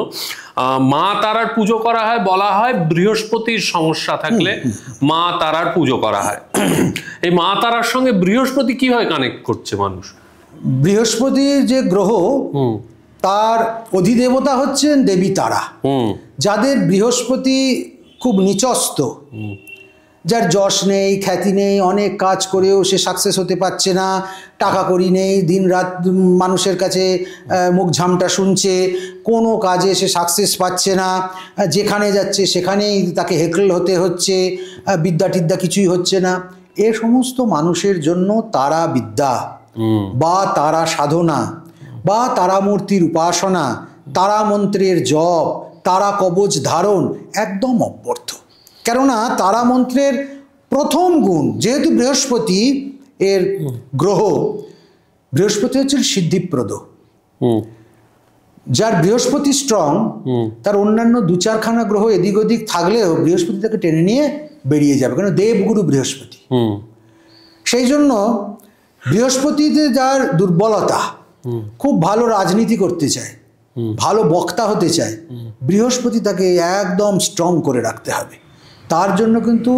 মা তারার পুজো করা হয়, বলা হয় বৃহস্পতির সমস্যা থাকলে মা তারার পুজো করা হয়। এই মা তারার সঙ্গে বৃহস্পতি কিভাবে কানেক্ট করছে মানুষ? বৃহস্পতির যে গ্রহ, তার অধিদেবতা হচ্ছেন দেবী তারা। যাদের বৃহস্পতি খুব নিচস্ত, যার যশ নেই, খ্যাতি নেই, অনেক কাজ করেও সে সাকসেস হতে পারছে না, টাকা কড়ি নেই, দিন রাত মানুষের কাছে মুখ ঝামটা শুনছে, কোনো কাজে সে সাকসেস পাচ্ছে না, যেখানে যাচ্ছে সেখানেই তাকে হেকল হতে হচ্ছে, বিদ্যা টিদ্যা কিছুই হচ্ছে না। এ সমস্ত মানুষের জন্য তারা বিদ্যা বা তারা সাধনা বা তারা মূর্তির উপাসনা, তারা মন্ত্রের জপ, তারা কবচ ধারণ একদম অব্যর্থ। কেননা তারা মন্ত্রের প্রথম গুণ, যেহেতু বৃহস্পতি এর গ্রহ, বৃহস্পতি হচ্ছে সিদ্ধিপ্রদ। যার বৃহস্পতি স্ট্রং, তার অন্যান্য 2-4খানা গ্রহ এদিক ওদিক থাকলেও বৃহস্পতি তাকে টেনে নিয়ে বেরিয়ে যাবে, কারণ দেবগুরু বৃহস্পতি। সেই জন্য বৃহস্পতিতে যার দুর্বলতা, খুব ভালো রাজনীতি করতে চায়, ভালো বক্তা হতে চায়, বৃহস্পতি তাকে একদম স্ট্রং করে রাখতে হবে। তার জন্য কিন্তু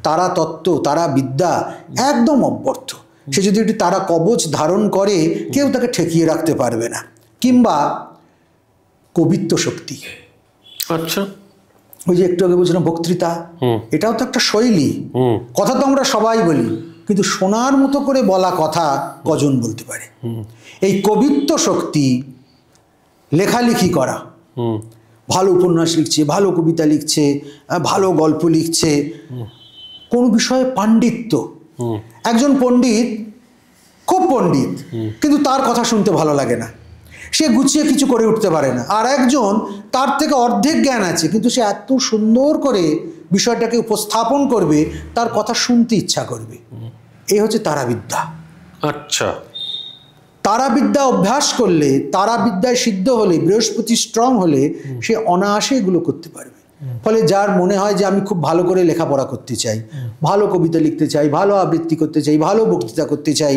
তারা তত্ত্ব, তারা বিদ্যা একদম অব্যর্থ। সে যদি একটি তারা কবচ ধারণ করে, কেউ তাকে ঠেকিয়ে রাখতে পারবে না। কিংবা কবিত্ব শক্তি, আচ্ছা, ওই যে একটু আগে বলছিলাম বক্তৃতা, এটাও তো একটা শৈলী। কথা তো আমরা সবাই বলি, কিন্তু শোনার মতো করে বলা কথা কজন বলতে পারে? এই কবিত্ব শক্তি, লেখালেখি করা, ভালো উপন্যাস লিখছে, ভালো কবিতা লিখছে, ভালো গল্প লিখছে, কোন বিষয়ে পাণ্ডিত্য। একজন পণ্ডিত, খুব পণ্ডিত, কিন্তু তার কথা শুনতে ভালো লাগে না, সে গুছিয়ে কিছু করে উঠতে পারে না। আর একজন তার থেকে অর্ধেক জ্ঞান আছে, কিন্তু সে এত সুন্দর করে বিষয়টাকে উপস্থাপন করবে, তার কথা শুনতে ইচ্ছা করবে। এই হচ্ছে তারাবিদ্যা। আচ্ছা, তারাবিদ্যা অভ্যাস করলে, তারাবিদ্যায় সিদ্ধ হলে, বৃহস্পতি স্ট্রং হলে সে অনায়াসে এগুলো করতে পারবে। ফলে যার মনে হয় যে আমি খুব ভালো করে লেখাপড়া করতে চাই, ভালো কবিতা লিখতে চাই, ভালো আবৃত্তি করতে চাই, ভালো বক্তৃতা করতে চাই,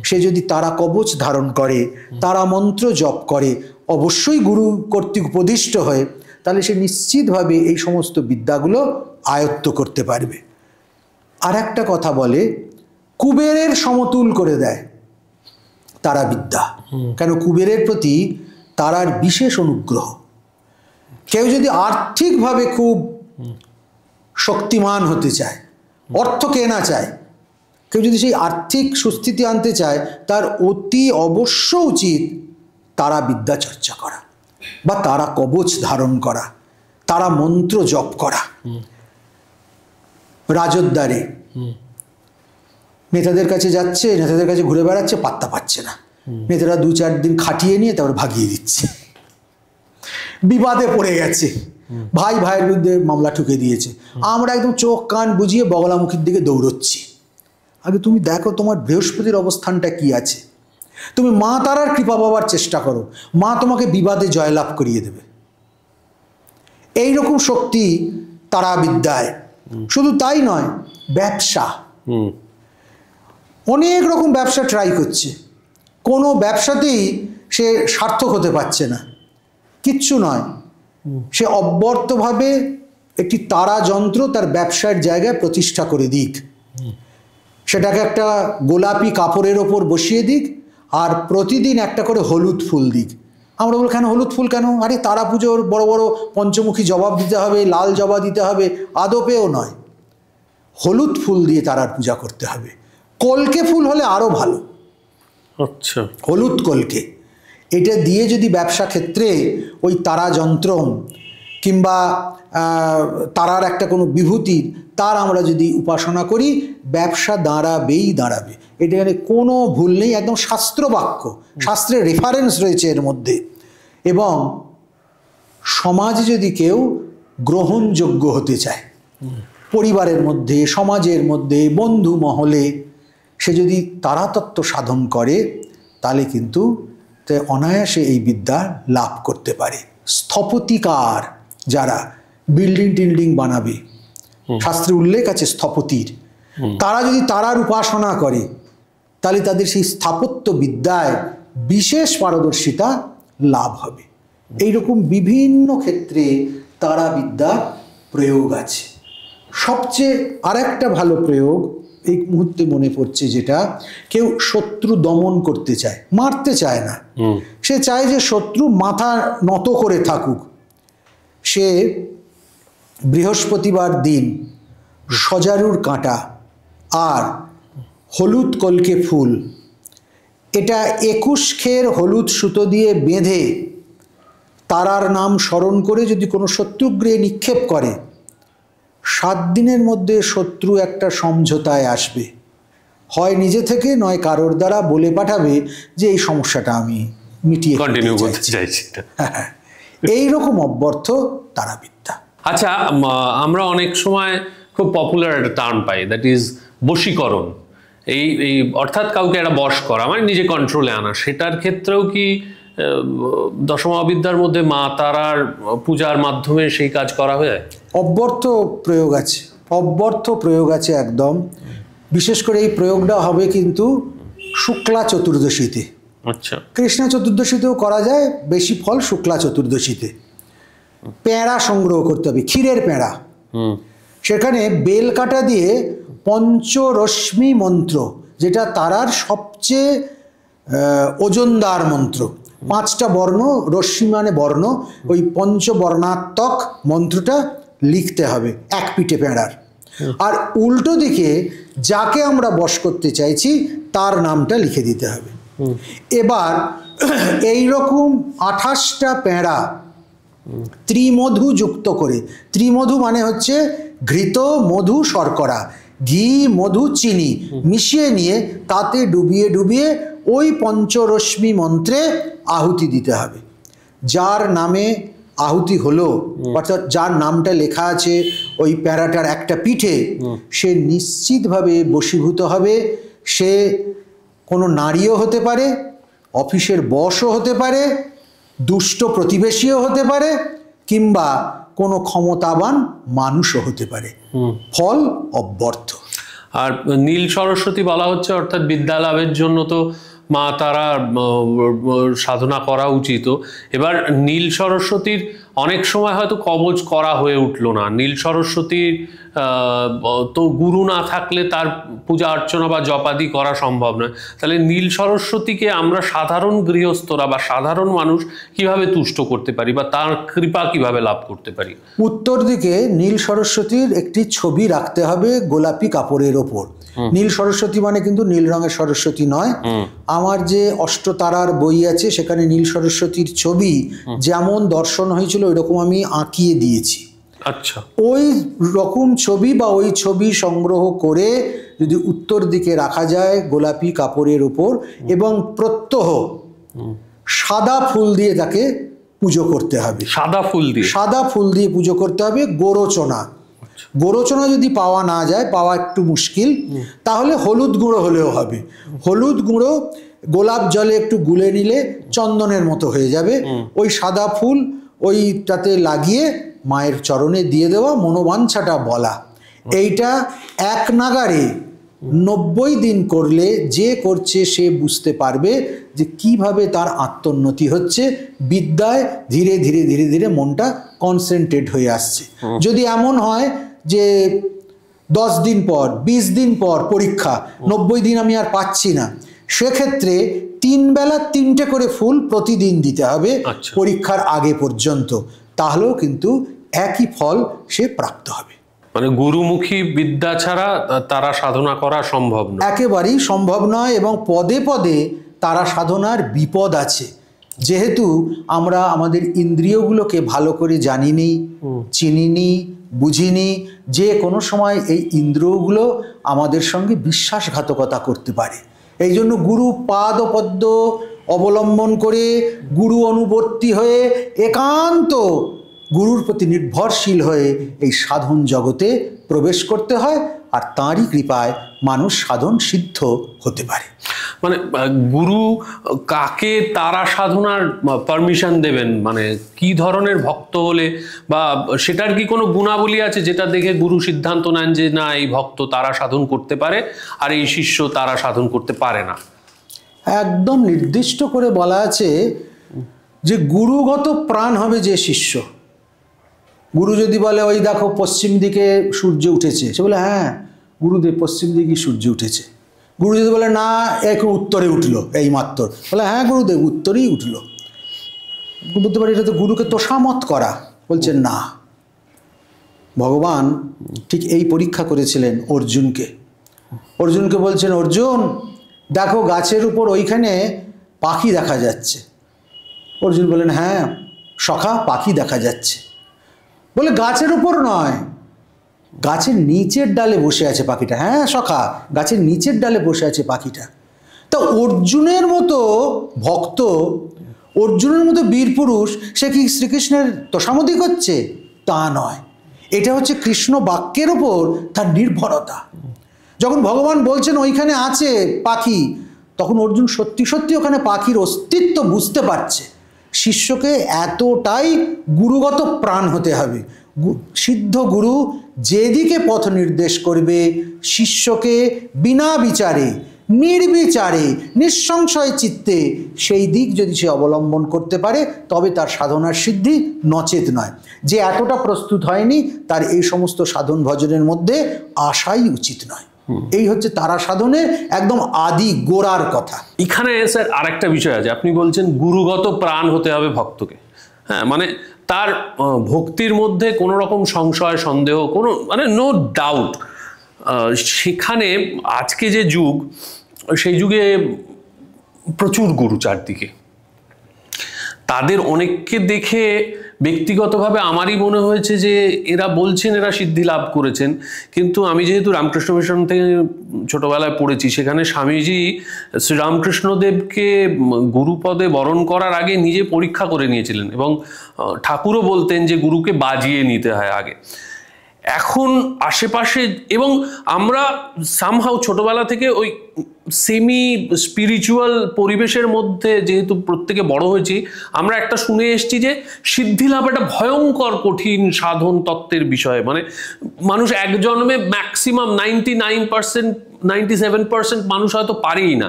সে যদি তারা কবচ ধারণ করে, তারা মন্ত্র জপ করে, অবশ্যই গুরু কর্তৃক উপদিষ্ট হয়ে, তাহলে সে নিশ্চিতভাবে এই সমস্ত বিদ্যাগুলো আয়ত্ত করতে পারবে। আর একটা কথা বলে, কুবেরের সমতুল করে দেয় তারা বিদ্যা। কেন? কুবেরের প্রতি তারার বিশেষ অনুগ্রহ। কেউ যদি আর্থিকভাবে খুব শক্তিমান হতে চায়, অর্থ কেনা চায়, কেউ যদি সেই আর্থিক সুস্থিতি আনতে চায়, তার অতি অবশ্য উচিত তারা বিদ্যা চর্চা করা বা তারা কবচ ধারণ করা, তারা মন্ত্র জপ করা। রাজদ্বারে নেতাদের কাছে যাচ্ছে, নেতাদের কাছে ঘুরে বেড়াচ্ছে, পাত্তা পাচ্ছে না, নেতারা 2-4 দিন খাটিয়ে নিয়ে তারপর ভাগিয়ে দিচ্ছে। বিবাদে পড়ে গেছে, ভাই ভাইয়ের বিরুদ্ধে মামলা ঠুকে দিয়েছে, আমরা একদম চোখ কান বুঝিয়ে বগলামুখীর দিকে দৌড়চ্ছি। আগে তুমি দেখো তোমার বৃহস্পতির অবস্থানটা কি আছে, তুমি মা তারার কৃপা পাবার চেষ্টা করো, মা তোমাকে বিবাদে জয়লাভ করিয়ে দেবে। এইরকম শক্তি তারা বিদ্যায়। শুধু তাই নয়, ব্যবসা, অনেক রকম ব্যবসা ট্রাই করছে, কোনো ব্যবসাতেই সে সার্থক হতে পারছে না, কিচ্ছু নয়। সে অব্যর্থভাবে একটি তারা যন্ত্র তার ব্যবসার জায়গায় প্রতিষ্ঠা করে দিক, সেটাকে একটা গোলাপি কাপড়ের ওপর বসিয়ে দিক, আর প্রতিদিন একটা করে হলুদ ফুল দিক। আমরা বলি কেন হলুদ ফুল কেন? আরে তারা পুজোর বড় বড় পঞ্চমুখী জবাব দিতে হবে, লাল জবা দিতে হবে, আদপেও নয়, হলুদ ফুল দিয়ে তারার পূজা করতে হবে। কলকে ফুল হলে আরও ভালো। আচ্ছা, হলুদ কলকে, এটা দিয়ে যদি ব্যবসা ক্ষেত্রে ওই তারা যন্ত্র কিংবা তারার একটা কোনো বিভূতির তার আমরা যদি উপাসনা করি, ব্যবসা দাঁড়াবেই দাঁড়াবে। এটা এখানে কোনো ভুল নেই, একদম শাস্ত্র বাক্য, শাস্ত্রের রেফারেন্স রয়েছে এর মধ্যে। এবং সমাজে যদি কেউ গ্রহণযোগ্য হতে চায়, পরিবারের মধ্যে, সমাজের মধ্যে, বন্ধু মহলে, সে যদি তারাতত্ত্ব সাধন করে, তাহলে কিন্তু অনায়াসে এই বিদ্যা লাভ করতে পারে। স্থপতিকার যারা বিল্ডিং টিল্ডিং বানাবে, শাস্ত্রে উল্লেখ আছে স্থপতির, তারা যদি তারার উপাসনা করে, তাহলে তাদের সেই স্থাপত্য বিদ্যায় বিশেষ পারদর্শিতা লাভ হবে। এইরকম বিভিন্ন ক্ষেত্রে তারা বিদ্যার প্রয়োগ আছে। সবচেয়ে আরেকটা ভালো প্রয়োগ এই মুহূর্তে মনে পড়ছে, যেটা কেউ শত্রু দমন করতে চায়, মারতে চায় না, সে চায় যে শত্রু মাথা নত করে থাকুক। সে বৃহস্পতিবার দিন সজারুর কাঁটা আর হলুদ কলকে ফুল, এটা 21 খের হলুদ সুতো দিয়ে বেঁধে তারার নাম স্মরণ করে যদি কোনো শত্রুগৃহে নিক্ষেপ করে, 7 দিনের মধ্যে শত্রু একটা সমঝোতায় আসবে, হয় নিজে থেকে নয় কারোর দ্বারা বলে পাঠাবে যে এই সমস্যাটা আমি মিটিয়ে কন্টিনিউ করতে চাইছি। এইরকম অব্যর্থ তারাবিদ্যা। আচ্ছা, আমরা অনেক সময় খুব পপুলার একটা টার্ম পাই, দ্যাট ইজ বশীকরণ। এই এই অর্থাৎ কাউকে একটা বশ করা, মানে নিজে কন্ট্রোলে আনা। সেটার ক্ষেত্রেও কি দশমহাবিদ্যার মধ্যে মা তারার পূজার মাধ্যমে সেই কাজ করা হয়? অব্যর্থ প্রয়োগ আছে, অব্যর্থ প্রয়োগ আছে একদম। বিশেষ করে এই প্রয়োগটা হবে কিন্তু শুক্লা চতুর্দশীতে। আচ্ছা, কৃষ্ণা চতুর্দশীতেও করা যায়, বেশি ফল শুক্লা চতুর্দশীতে। পেঁড়া সংগ্রহ করতে হবে, ক্ষীরের পেঁড়া। সেখানে বেল কাটা দিয়ে পঞ্চরশ্মি মন্ত্র, যেটা তারার সবচেয়ে ওজনদার মন্ত্র, 5টা বর্ণ, রশ্মি মানে বর্ণ, ওই পঞ্চবর্ণাত্মক মন্ত্রটা লিখতে হবে এক পিঠে পেঁড়ার। আর উল্টো দিকে যাকে আমরা বশ করতে চাইছি তার নামটা লিখে দিতে হবে। এবার এই রকম 28টা পেঁড়া ত্রিমধু যুক্ত করে, ত্রিমধু মানে হচ্ছে ঘৃত, মধু, শর্করা, ঘি, মধু, চিনি মিশিয়ে নিয়ে তাতে ডুবিয়ে ডুবিয়ে ওই পঞ্চরশ্মি মন্ত্রে আহুতি দিতে হবে। যার নামে আহুতি হলো, অর্থাৎ যার নামটা লেখা আছে ওই প্যারাটার একটা পিঠে, সে নিশ্চিতভাবে বশীভূত হবে। সে কোনো নারীও হতে পারে, অফিসের বসও হতে পারে, দুষ্ট প্রতিবেশীও হতে পারে, কিংবা কোনো ক্ষমতাবান মানুষও হতে পারে। ফল অব্যর্থ। আর নীল সরস্বতী বলা হচ্ছে, অর্থাৎ বিদ্যা লাভের জন্য তো মা তারা সাধনা করা উচিত। এবার নীল সরস্বতীর অনেক সময় হয়তো কবচ করা হয়ে উঠলো না। নীল সরস্বতীর তো গুরু না থাকলে তার পূজা অর্চনা বা জপাদি করা সম্ভব নয়। তাহলে নীল সরস্বতীকে আমরা সাধারণ গৃহস্থরা বা সাধারণ মানুষ কিভাবে তুষ্ট করতে পারি, বা তার কৃপা কিভাবে লাভ করতে পারি? উত্তর দিকে নীল সরস্বতীর একটি ছবি রাখতে হবে গোলাপি কাপড়ের ওপর। নীল সরস্বতী মানে কিন্তু নীল রঙের সরস্বতী নয়। আমার যে অষ্টতারার বই আছে সেখানে নীল সরস্বতীর ছবি যেমন দর্শন হয়েছিল ওই রকম আমি আঁকিয়ে দিয়েছি। আচ্ছা, ওই রকম ছবি বা ওই ছবি সংগ্রহ করে যদি উত্তর দিকে রাখা যায় গোলাপি কাপড়ের উপর, এবং প্রত্যহ সাদা ফুল দিয়ে তাকে পুজো করতে হবে। সাদা ফুল দিয়ে? সাদা ফুল দিয়ে পুজো করতে হবে। গোরচনা, গোরচনা যদি পাওয়া না যায়, পাওয়া একটু মুশকিল, তাহলে হলুদ গুঁড়ো হলেও হবে। হলুদ গুঁড়ো গোলাপ জলে একটু গুলে নিলে চন্দনের মতো হয়ে যাবে। ওই সাদা ফুল ওইটাতে লাগিয়ে মায়ের চরণে দিয়ে দেওয়া, মনোবাঞ্ছাটা বলা। এইটা এক নাগাড়ে 90 দিন করলে যে করছে সে বুঝতে পারবে যে কিভাবে তার আত্মোন্নতি হচ্ছে, বিদ্যায় ধীরে ধীরে ধীরে ধীরে মনটা কনসেন্ট্রেট হয়ে আসছে। যদি এমন হয় যে 10 দিন পর 20 দিন পর পরীক্ষা, 90 দিন আমি আর পাচ্ছি না, সেক্ষেত্রে 3 বেলা 3টে করে ফুল প্রতিদিন দিতে হবে পরীক্ষার আগে পর্যন্ত। তাহলেও কিন্তু একই ফল সে প্রাপ্ত হবে। মানে গুরুমুখী বিদ্যা ছাড়া তারা সাধনা করা সম্ভব নয়, একেবারেই সম্ভব নয়। এবং পদে পদে তারা সাধনার বিপদ আছে, যেহেতু আমরা আমাদের ইন্দ্রিয়গুলোকে ভালো করে জানিনি, চিনিনি, বুঝিনি। যে কোনো সময় এই ইন্দ্রিয়গুলো আমাদের সঙ্গে বিশ্বাসঘাতকতা করতে পারে। এই জন্য গুরু পাদ পদ্ম অবলম্বন করে গুরু অনুবর্তী হয়ে একান্ত গুরুর প্রতি নির্ভরশীল হয়ে এই সাধন জগতে প্রবেশ করতে হয়, আর তাঁরই কৃপায় মানুষ সাধন সিদ্ধ হতে পারে। মানে গুরু কাকে তারা সাধনার পারমিশন দেবেন, মানে কি ধরনের ভক্ত হলে, বা সেটার কি কোনো গুণাবলী আছে যেটা দেখে গুরু সিদ্ধান্ত নেন যে না এই ভক্ত তারা সাধন করতে পারে আর এই শিষ্য তারা সাধন করতে পারে না? একদম নির্দিষ্ট করে বলা আছে যে গুরুগত প্রাণ হবে যে শিষ্য। গুরু যদি বলে ওই দেখো পশ্চিম দিকে সূর্য উঠেছে, সে বলে হ্যাঁ গুরুদেব পশ্চিম দিকে সূর্য উঠেছে। গুরু যদি বলে না এখন উত্তরে উঠলো এই মাত্র, বলে হ্যাঁ গুরুদেব উত্তরেই উঠলো। বলতে পারে এটা তো গুরুকে তোষামত করা। বলছেন না, ভগবান ঠিক এই পরীক্ষা করেছিলেন অর্জুনকে। অর্জুনকে বলছেন, অর্জুন দেখো গাছের উপর ওইখানে পাখি দেখা যাচ্ছে। অর্জুন বললেন, হ্যাঁ সখা পাখি দেখা যাচ্ছে। বলে গাছের উপর নয়, গাছের নিচের ডালে বসে আছে পাখিটা। হ্যাঁ সখা, গাছের নিচের ডালে বসে আছে পাখিটা। তা অর্জুনের মতো ভক্ত, অর্জুনের মতো বীর পুরুষ, সে কি শ্রীকৃষ্ণের তোষামোদী করছে? তা নয়, এটা হচ্ছে কৃষ্ণ বাক্যের ওপর তার নির্ভরতা। যখন ভগবান বলছেন ওইখানে আছে পাখি, তখন অর্জুন সত্যি সত্যি ওখানে পাখির অস্তিত্ব বুঝতে পারছে। শিষ্যকে এতটাই গুরুগত প্রাণ হতে হবে। সিদ্ধ গুরু যেদিকে পথ নির্দেশ করবে, শিষ্যকে বিনা বিচারে, নির্বিচারে, নিঃসংশয় চিত্তে সেই দিক যদি সে অবলম্বন করতে পারে, তবে তার সাধনার সিদ্ধি, নচেত নয়। যে এতটা প্রস্তুত হয়নি, তার এই সমস্ত সাধন ভজনের মধ্যে আসাই উচিত নয়। এই হচ্ছে তারা সাধনের একদম আদি গোড়ার কথা। এখানে স্যার আরেকটা বিষয় আছে, আপনি বলছেন গুরুগত প্রাণ হতে হবে ভক্তকে। হ্যাঁ, মানে তার ভক্তির মধ্যে কোনো রকম সংশয়, সন্দেহ, কোনো মানে নো ডাউট। সেখানে আজকে যে যুগ, সেই যুগে প্রচুর গুরু চারদিকে। তাদের অনেককে দেখে ব্যক্তিগতভাবে আমারই মনে হয়েছে যে এরা বলছেন এরা সিদ্ধি লাভ করেছেন, কিন্তু আমি যেহেতু রামকৃষ্ণ মিশন থেকে ছোটবেলায় পড়েছি, সেখানে স্বামীজি শ্রীরামকৃষ্ণদেবকে গুরুপদে বরণ করার আগে নিজে পরীক্ষা করে নিয়েছিলেন, এবং ঠাকুরও বলতেন যে গুরুকে বাজিয়ে নিতে হয় আগে। এখন আশেপাশে, এবং আমরা সামহাউ ছোটবেলা থেকে ওই সেমি স্পিরিচুয়াল পরিবেশের মধ্যে যেহেতু প্রত্যেকে বড় হয়েছি, আমরা একটা শুনে এসেছি যে সিদ্ধি লাভ একটা ভয়ঙ্কর কঠিন সাধন তত্ত্বের বিষয়। মানে মানুষ এক জন্মে ম্যাক্সিমাম 99%, 97% মানুষ হয়তো পারেই না।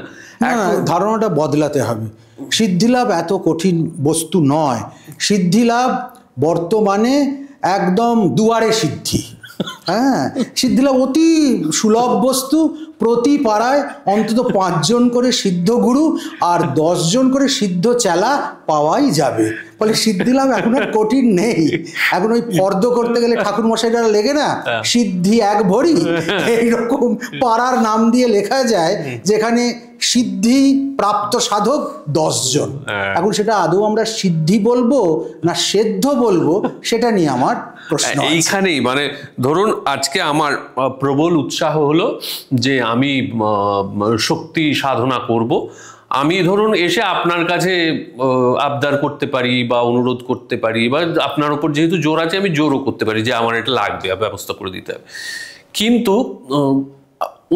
ধারণাটা বদলাতে হবে। সিদ্ধিলাভ এত কঠিন বস্তু নয়। সিদ্ধিলাভ বর্তমানে একদম দুয়ারে সিদ্ধি। হ্যাঁ, সিদ্ধিলাভ অতি সুলভ বস্তু। প্রতি পাড়ায় অন্তত 5 জন করে সিদ্ধ গুরু আর 10 জন করে সিদ্ধ চেলা পাওয়াই যাবে। ফলে সিদ্ধিলাভ এখন আর কঠিন নেই। এখন ওই ফর্দ করতে গেলে ঠাকুর মশাইরা লেগে না, সিদ্ধি 1 ভরি, এইরকম পাড়ার নাম দিয়ে লেখা যায়, যেখানে সিদ্ধি প্রাপ্ত সাধক 10 জন। এখন সেটা আদৌ আমরা সিদ্ধি বলবো না সেদ্ধ বলবো, সেটা নিয়ে আমার প্রশ্ন। এইখানেই মানে ধরুন আজকে আমার প্রবল উৎসাহ হলো যে আমি শক্তি সাধনা করব, আমি ধরুন এসে আপনার কাছে আবদার করতে পারি বা অনুরোধ করতে পারি, বা আপনার উপর যেহেতু জোর আছে আমি জোরও করতে পারি যে আমার এটা লাগবে, ব্যবস্থা করে দিতে হবে। কিন্তু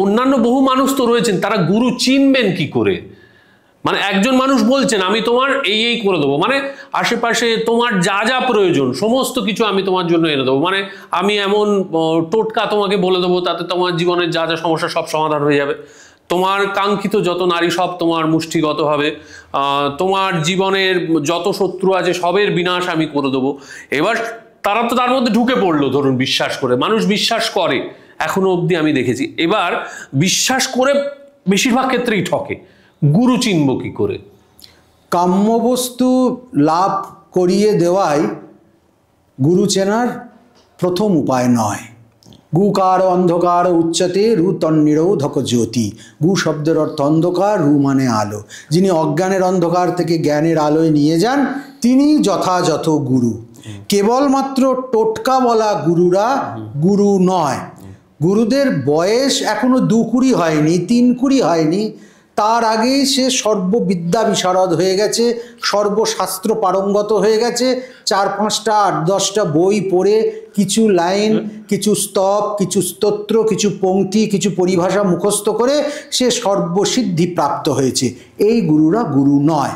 অন্যান্য বহু মানুষ তো রয়েছেন, তারা গুরু চিনবেন কি করে? মানে একজন মানুষ বলছেন আমি তোমার এই করে দেবো, মানে আশেপাশে তোমার যা যা প্রয়োজন সমস্ত কিছু আমি তোমার জন্য এনে দেবো, মানে আমি এমন টোটকা তোমাকে বলে দেবো তাতে তোমার জীবনের যা যা সমস্যা সব সমাধান হয়ে যাবে, তোমার কাঙ্ক্ষিত যত নারী সব তোমার মুষ্টিগত হবে, তোমার জীবনের যত শত্রু আছে সবের বিনাশ আমি করে দেবো। এবার তারা তো তার মধ্যে ঢুকে পড়লো, ধরুন বিশ্বাস করে, মানুষ বিশ্বাস করে এখনো অবধি আমি দেখেছি। এবার বিশ্বাস করে বেশিরভাগ ক্ষেত্রেই ঠকে। গুরু চিনব কি করে? কাম্যবস্তু লাভ করিয়ে দেওয়াই গুরু চেনার প্রথম উপায় নয়। গুকার অন্ধকার উচ্চতে রু তন্নিরোধক জ্যোতি। গু শব্দের অর্থ অন্ধকার, রু মানে আলো। যিনি অজ্ঞানের অন্ধকার থেকে জ্ঞানের আলোয় নিয়ে যান, তিনি যথাযথ গুরু। কেবলমাত্র টোটকা বলা গুরুরা গুরু নয়। গুরুদের বয়স এখনো 2 কুড়ি হয়নি, 3 কুড়ি হয়নি, তার আগেই সে সর্ববিদ্যা বিশারদ হয়ে গেছে, সর্বশাস্ত্র পারঙ্গত হয়ে গেছে। 4-5টা 8-10টা বই পড়ে কিছু লাইন, কিছু স্তব, কিছু স্তোত্র, কিছু পংক্তি, কিছু পরিভাষা মুখস্থ করে সে সর্বসিদ্ধি প্রাপ্ত হয়েছে। এই গুরুরা গুরু নয়।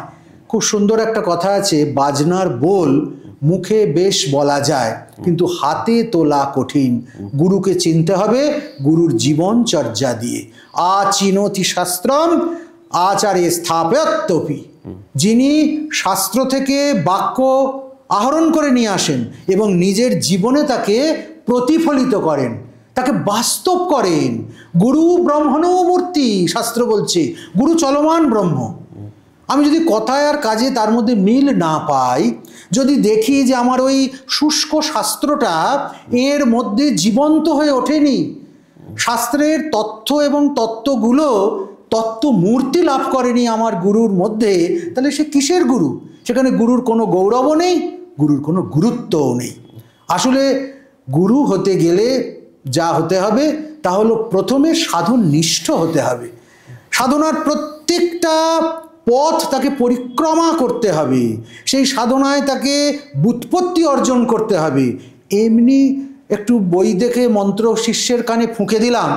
খুব সুন্দর একটা কথা আছে, বাজনার বোল মুখে বেশ বলা যায়, কিন্তু হাতে তোলা কঠিন। গুরুকে চিনতে হবে গুরুর জীবনচর্যা দিয়ে। আচিনতি শাস্ত্রম আচারে স্থাপত্যপি। যিনি শাস্ত্র থেকে বাক্য আহরণ করে নিয়ে আসেন এবং নিজের জীবনে তাকে প্রতিফলিত করেন, তাকে বাস্তব করেন। গুরু ব্রহ্মণো মূর্তি, শাস্ত্র বলছে গুরু চলমান ব্রহ্ম। আমি যদি কথায় আর কাজে তার মধ্যে মিল না পাই, যদি দেখি যে আমার ওই শুষ্ক শাস্ত্রটা এর মধ্যে জীবন্ত হয়ে ওঠেনি, শাস্ত্রের তথ্য এবং তত্ত্বগুলো তত্ত্ব মূর্তি লাভ করেনি আমার গুরুর মধ্যে, তাহলে সে কিসের গুরু? সেখানে গুরুর কোনো গৌরবও নেই, গুরুর কোনো গুরুত্বও নেই। আসলে গুরু হতে গেলে যা হতে হবে তা হলো প্রথমে সাধন নিষ্ঠ হতে হবে। সাধনার প্রত্যেকটা পথ তাকে পরিক্রমা করতে হবে, সেই সাধনায় তাকে ব্যুৎপত্তি অর্জন করতে হবে। এমনি একটু বই দেখে মন্ত্র শিষ্যের কানে ফুঁকে দিলাম,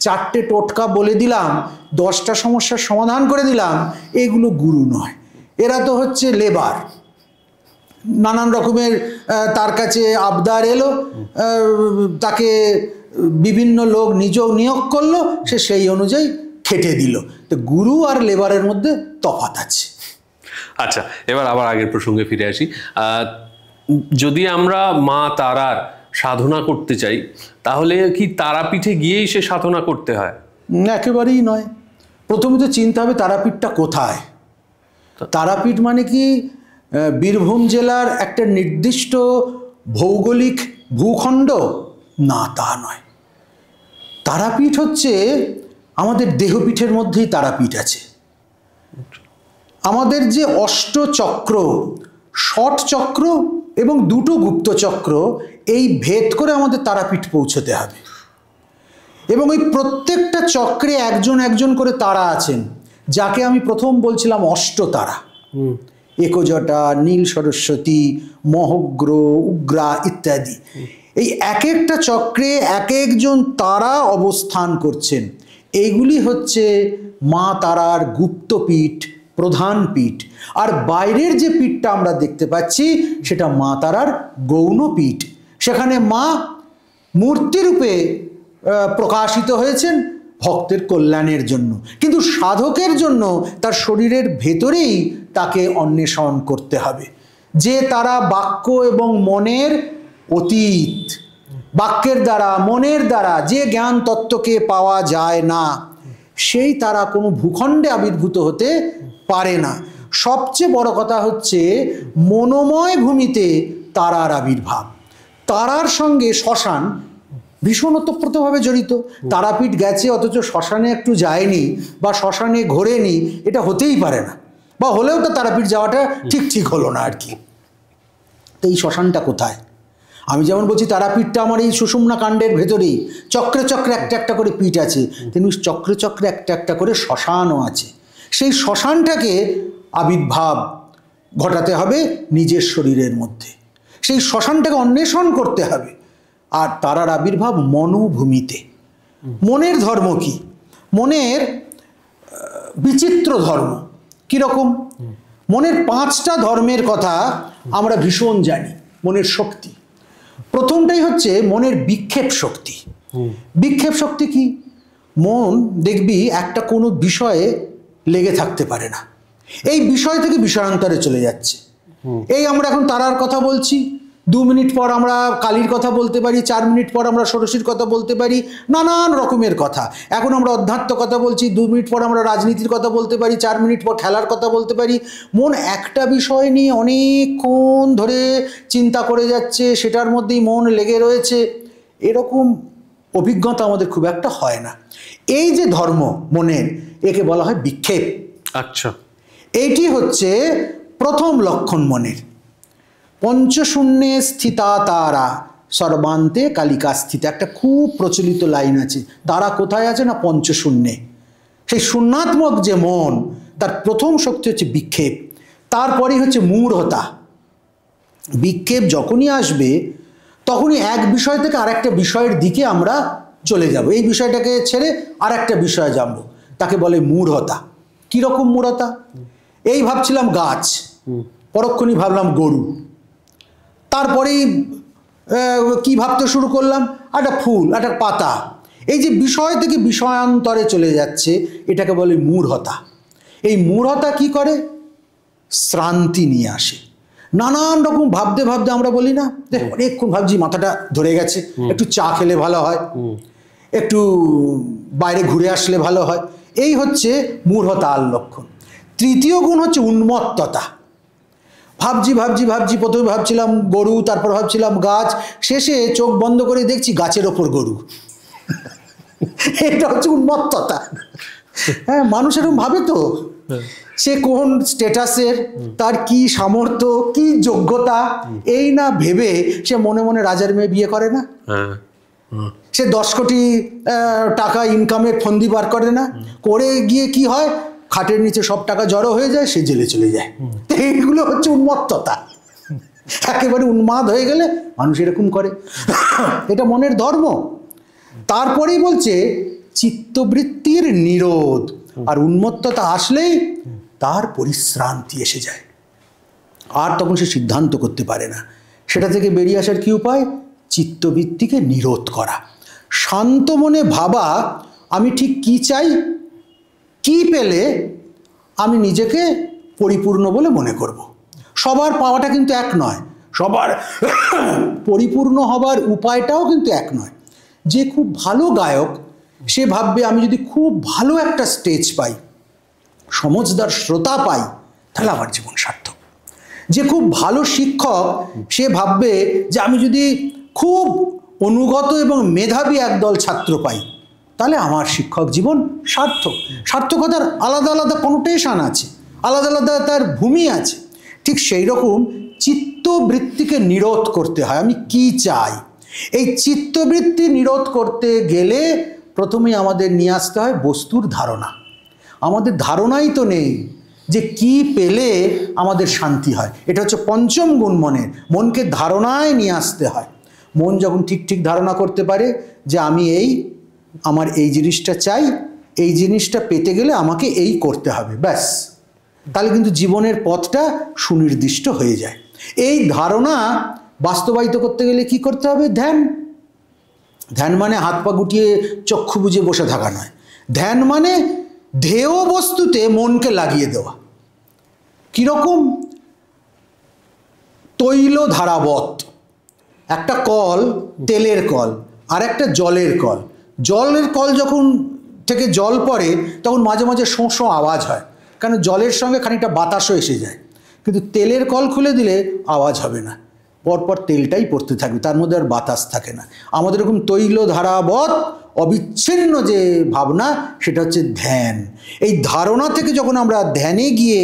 4টে টোটকা বলে দিলাম, 10টা সমস্যার সমাধান করে দিলাম, এগুলো গুরু নয়। এরা তো হচ্ছে লেবার। নানান রকমের তার কাছে আবদার এলো, তাকে বিভিন্ন লোক নিয়োগ করলো, সে সেই অনুযায়ী খেটে দিল। তো গুরু আর লেবারের মধ্যে তফাৎ আছে। আচ্ছা, এবার আবার আগের প্রসঙ্গে ফিরে আসি। যদি আমরা মা তারার সাধনা করতে চাই, তাহলে কি তারাপীঠে গিয়েই সে সাধনা করতে হয়? একেবারেই নয়। প্রথমে তো চিন্তা হবে তারাপীঠটা কোথায়। তারাপীঠ মানে কি বীরভূম জেলার একটা নির্দিষ্ট ভৌগোলিক ভূখণ্ড? না, তা নয়। তারাপীঠ হচ্ছে আমাদের দেহপীঠের মধ্যেই তারাপীঠ আছে। আমাদের যে অষ্টচক্র, ষট চক্র এবং 2টো গুপ্ত চক্র, এই ভেদ করে আমাদের তারাপীঠ পৌঁছতে হবে। এবং ওই প্রত্যেকটা চক্রে একজন একজন করে তারা আছেন, যাকে আমি প্রথম বলছিলাম অষ্টতারা। একজটা, নীল সরস্বতী, মহগ্র, উগ্রা ইত্যাদি। এই এক একটা চক্রে এক একজন তারা অবস্থান করছেন। এইগুলি হচ্ছে মা তারার গুপ্তপীঠ, প্রধান পীঠ। আর বাইরের যে পীঠটা আমরা দেখতে পাচ্ছি সেটা মা তারার গৌণ পীঠ। সেখানে মা মূর্তিরূপে প্রকাশিত হয়েছেন ভক্তের কল্যাণের জন্য, কিন্তু সাধকের জন্য তার শরীরের ভেতরেই তাকে অন্বেষণ করতে হবে। যে তারা বাক্য এবং মনের অতীত, বাক্যের দ্বারা মনের দ্বারা যে জ্ঞান তত্ত্বকে পাওয়া যায় না, সেই তারা কোনো ভূখণ্ডে আবির্ভূত হতে পারে না। সবচেয়ে বড় কথা হচ্ছে মনোময় ভূমিতে তারার আবির্ভাব। তারার সঙ্গে শ্মশান ভীষণ ওতপ্রোতভাবে জড়িত। তারাপীঠ গেছে অথচ শ্মশানে একটু যায়নি বা শ্মশানে ঘোরেনি, এটা হতেই পারে না। বা হলেও তো তারাপীঠ যাওয়াটা ঠিক হলো না আর কি। তো এই শ্মশানটা কোথায়? আমি যেমন বলছি তারাপীঠটা আমার এই সুষুম্না কাণ্ডের ভেতরেই, চক্রে চক্রে একটা একটা করে পীঠ আছে, তেমনি চক্রে চক্রে একটা একটা করে শ্মশানও আছে। সেই শ্মশানটাকে আবির্ভাব ঘটাতে হবে নিজের শরীরের মধ্যে, সেই শ্মশানটাকে অন্বেষণ করতে হবে। আর তারার আবির্ভাব মনোভূমিতে। মনের ধর্ম কি? মনের বিচিত্র ধর্ম কীরকম? মনের 5টা ধর্মের কথা আমরা ভীষণ জানি। মনের শক্তি প্রথমটাই হচ্ছে মনের বিক্ষেপ শক্তি। বিক্ষেপ শক্তি কি? মন দেখবি একটা কোনো বিষয়ে লেগে থাকতে পারে না, এই বিষয় থেকে বিষয়ান্তরে চলে যাচ্ছে। এই আমরা এখন তারার কথা বলছি, 2 মিনিট পর আমরা কালীর কথা বলতে পারি, 4 মিনিট পর আমরা ষোড়শীর কথা বলতে পারি, নানান রকমের কথা। এখন আমরা অধ্যাত্ম কথা বলছি, 2 মিনিট পর আমরা রাজনীতির কথা বলতে পারি, 4 মিনিট পর খেলার কথা বলতে পারি। মন একটা বিষয় নিয়ে অনেকক্ষণ ধরে চিন্তা করে যাচ্ছে, সেটার মধ্যেই মন লেগে রয়েছে, এরকম অভিজ্ঞতা আমাদের খুব একটা হয় না। এই যে ধর্ম মনের, একে বলা হয় বিক্ষেপ। আচ্ছা, এইটি হচ্ছে প্রথম লক্ষণ মনের। পঞ্চশূন্যে স্থিতা তারা সর্বান্তে কালিকা স্থিতা, একটা খুব প্রচলিত লাইন আছে। তারা কোথায় আছে না? পঞ্চশূন্যে। সেই শূন্যাত্মক যে মন, তার প্রথম শক্তি হচ্ছে বিক্ষেপ, তারপরেই হচ্ছে মূঢ়তা। বিক্ষেপ যখনই আসবে তখনই এক বিষয় থেকে আরেকটা বিষয়ের দিকে আমরা চলে যাব, এই বিষয়টাকে ছেড়ে আর একটা বিষয়ে যাব, তাকে বলে মূঢ়তা। কীরকম মূঢ়তা? এই ভাবছিলাম গাছ, পরক্ষণই ভাবলাম গরু, তারপরেই কি ভাবতে শুরু করলাম? একটা ফুল, একটা পাতা। এই যে বিষয় থেকে বিষয়ান্তরে চলে যাচ্ছে, এটাকে বলে মূঢ়তা। এই মূঢ়তা কি করে? শ্রান্তি নিয়ে আসে। নানান রকম ভাবতে ভাবতে আমরা বলি না, অনেকক্ষণ ভাবছি, মাথাটা ধরে গেছে, একটু চা খেলে ভালো হয়, একটু বাইরে ঘুরে আসলে ভালো হয়। এই হচ্ছে মূঢ়তার লক্ষণ। তৃতীয় গুণ হচ্ছে উন্মত্ততা। ভাবছি প্রথমে ভাবছিলাম গরু, তারপর ভাবছিলাম গাছ, শেষে চোখ বন্ধ করে দেখছি গাছের ওপর গরু। এটা হচ্ছে উন্মত্ততা। হ্যাঁ, মানুষ এরকম ভাবে তো, সে কোন স্ট্যাটাসের, তার কি সামর্থ্য, কি যোগ্যতা, এই না ভেবে সে মনে মনে রাজার মেয়ে বিয়ে করে না, সে 10 কোটি টাকা ইনকামের ফন্দি বার করে না, করে গিয়ে কি হয়, খাটের নিচে সব টাকা জড়ো হয়ে যায়, সে জেলে চলে যায়। এইগুলো হচ্ছে উন্মত্ততা। একেবারে উন্মাদ হয়ে গেলে মানুষ এরকম করে, এটা মনের ধর্ম। তারপরেই বলছে চিত্তবৃত্তির নিরোধ, আর উন্মত্ততা আসলেই তার পরিশ্রান্তি এসে যায়, আর তখন সে সিদ্ধান্ত করতে পারে না। সেটা থেকে বেরিয়ে আসার কি উপায়? চিত্তবৃত্তিকে নিরোধ করা, শান্ত মনে ভাবা আমি ঠিক কি চাই, কি পেলে আমি নিজেকে পরিপূর্ণ বলে মনে করব। সবার পাওয়াটা কিন্তু এক নয়, সবার পরিপূর্ণ হবার উপায়টাও কিন্তু এক নয়। যে খুব ভালো গায়ক, সে ভাববে আমি যদি খুব ভালো একটা স্টেজ পাই, সমঝদার শ্রোতা পাই, তাহলে আমার জীবন সার্থক। যে খুব ভালো শিক্ষক, সে ভাববে যে আমি যদি খুব অনুগত এবং মেধাবী একদল ছাত্র পাই, তাহলে আমার শিক্ষক জীবন সার্থক। সার্থকতার আলাদা আলাদা কনোটেশন আছে, আলাদা আলাদা তার ভূমি আছে। ঠিক সেই রকম চিত্তবৃত্তিকে নিরোধ করতে হয়। আমি কি চাই, এই চিত্তবৃত্তি নিরোধ করতে গেলে প্রথমেই আমাদের নিয়ে আসতে হয় বস্তুর ধারণা। আমাদের ধারণাই তো নেই যে কি পেলে আমাদের শান্তি হয়। এটা হচ্ছে পঞ্চম গুণ মনের, মনকে ধারণায় নিয়ে আসতে হয়। মন যখন ঠিক ঠিক ধারণা করতে পারে যে আমি আমার এই জিনিসটা চাই, এই জিনিসটা পেতে গেলে আমাকে এই করতে হবে, ব্যাস, তাহলে কিন্তু জীবনের পথটা সুনির্দিষ্ট হয়ে যায়। এই ধারণা বাস্তবায়িত করতে গেলে কি করতে হবে? ধ্যান। ধ্যান মানে হাত পা গুটিয়ে চক্ষু বুজে বসে থাকা নয়। ধ্যান মানে ধ্যেয় বস্তুতে মনকে লাগিয়ে দেওয়া। কীরকম? তৈল ধারাবত, একটা কল তেলের কল আর একটা জলের কল। জলের কল যখন থেকে জল পড়ে তখন মাঝে মাঝে শোঁ শোঁ আওয়াজ হয়, কারণ জলের সঙ্গে খানিকটা বাতাসও এসে যায়। কিন্তু তেলের কল খুলে দিলে আওয়াজ হবে না, পরপর তেলটাই পড়তে থাকবে, তার মধ্যে আর বাতাস থাকে না। আমাদের এরকম তৈল ধারাবত অবিচ্ছিন্ন যে ভাবনা, সেটা হচ্ছে ধ্যান। এই ধারণা থেকে যখন আমরা ধ্যানে গিয়ে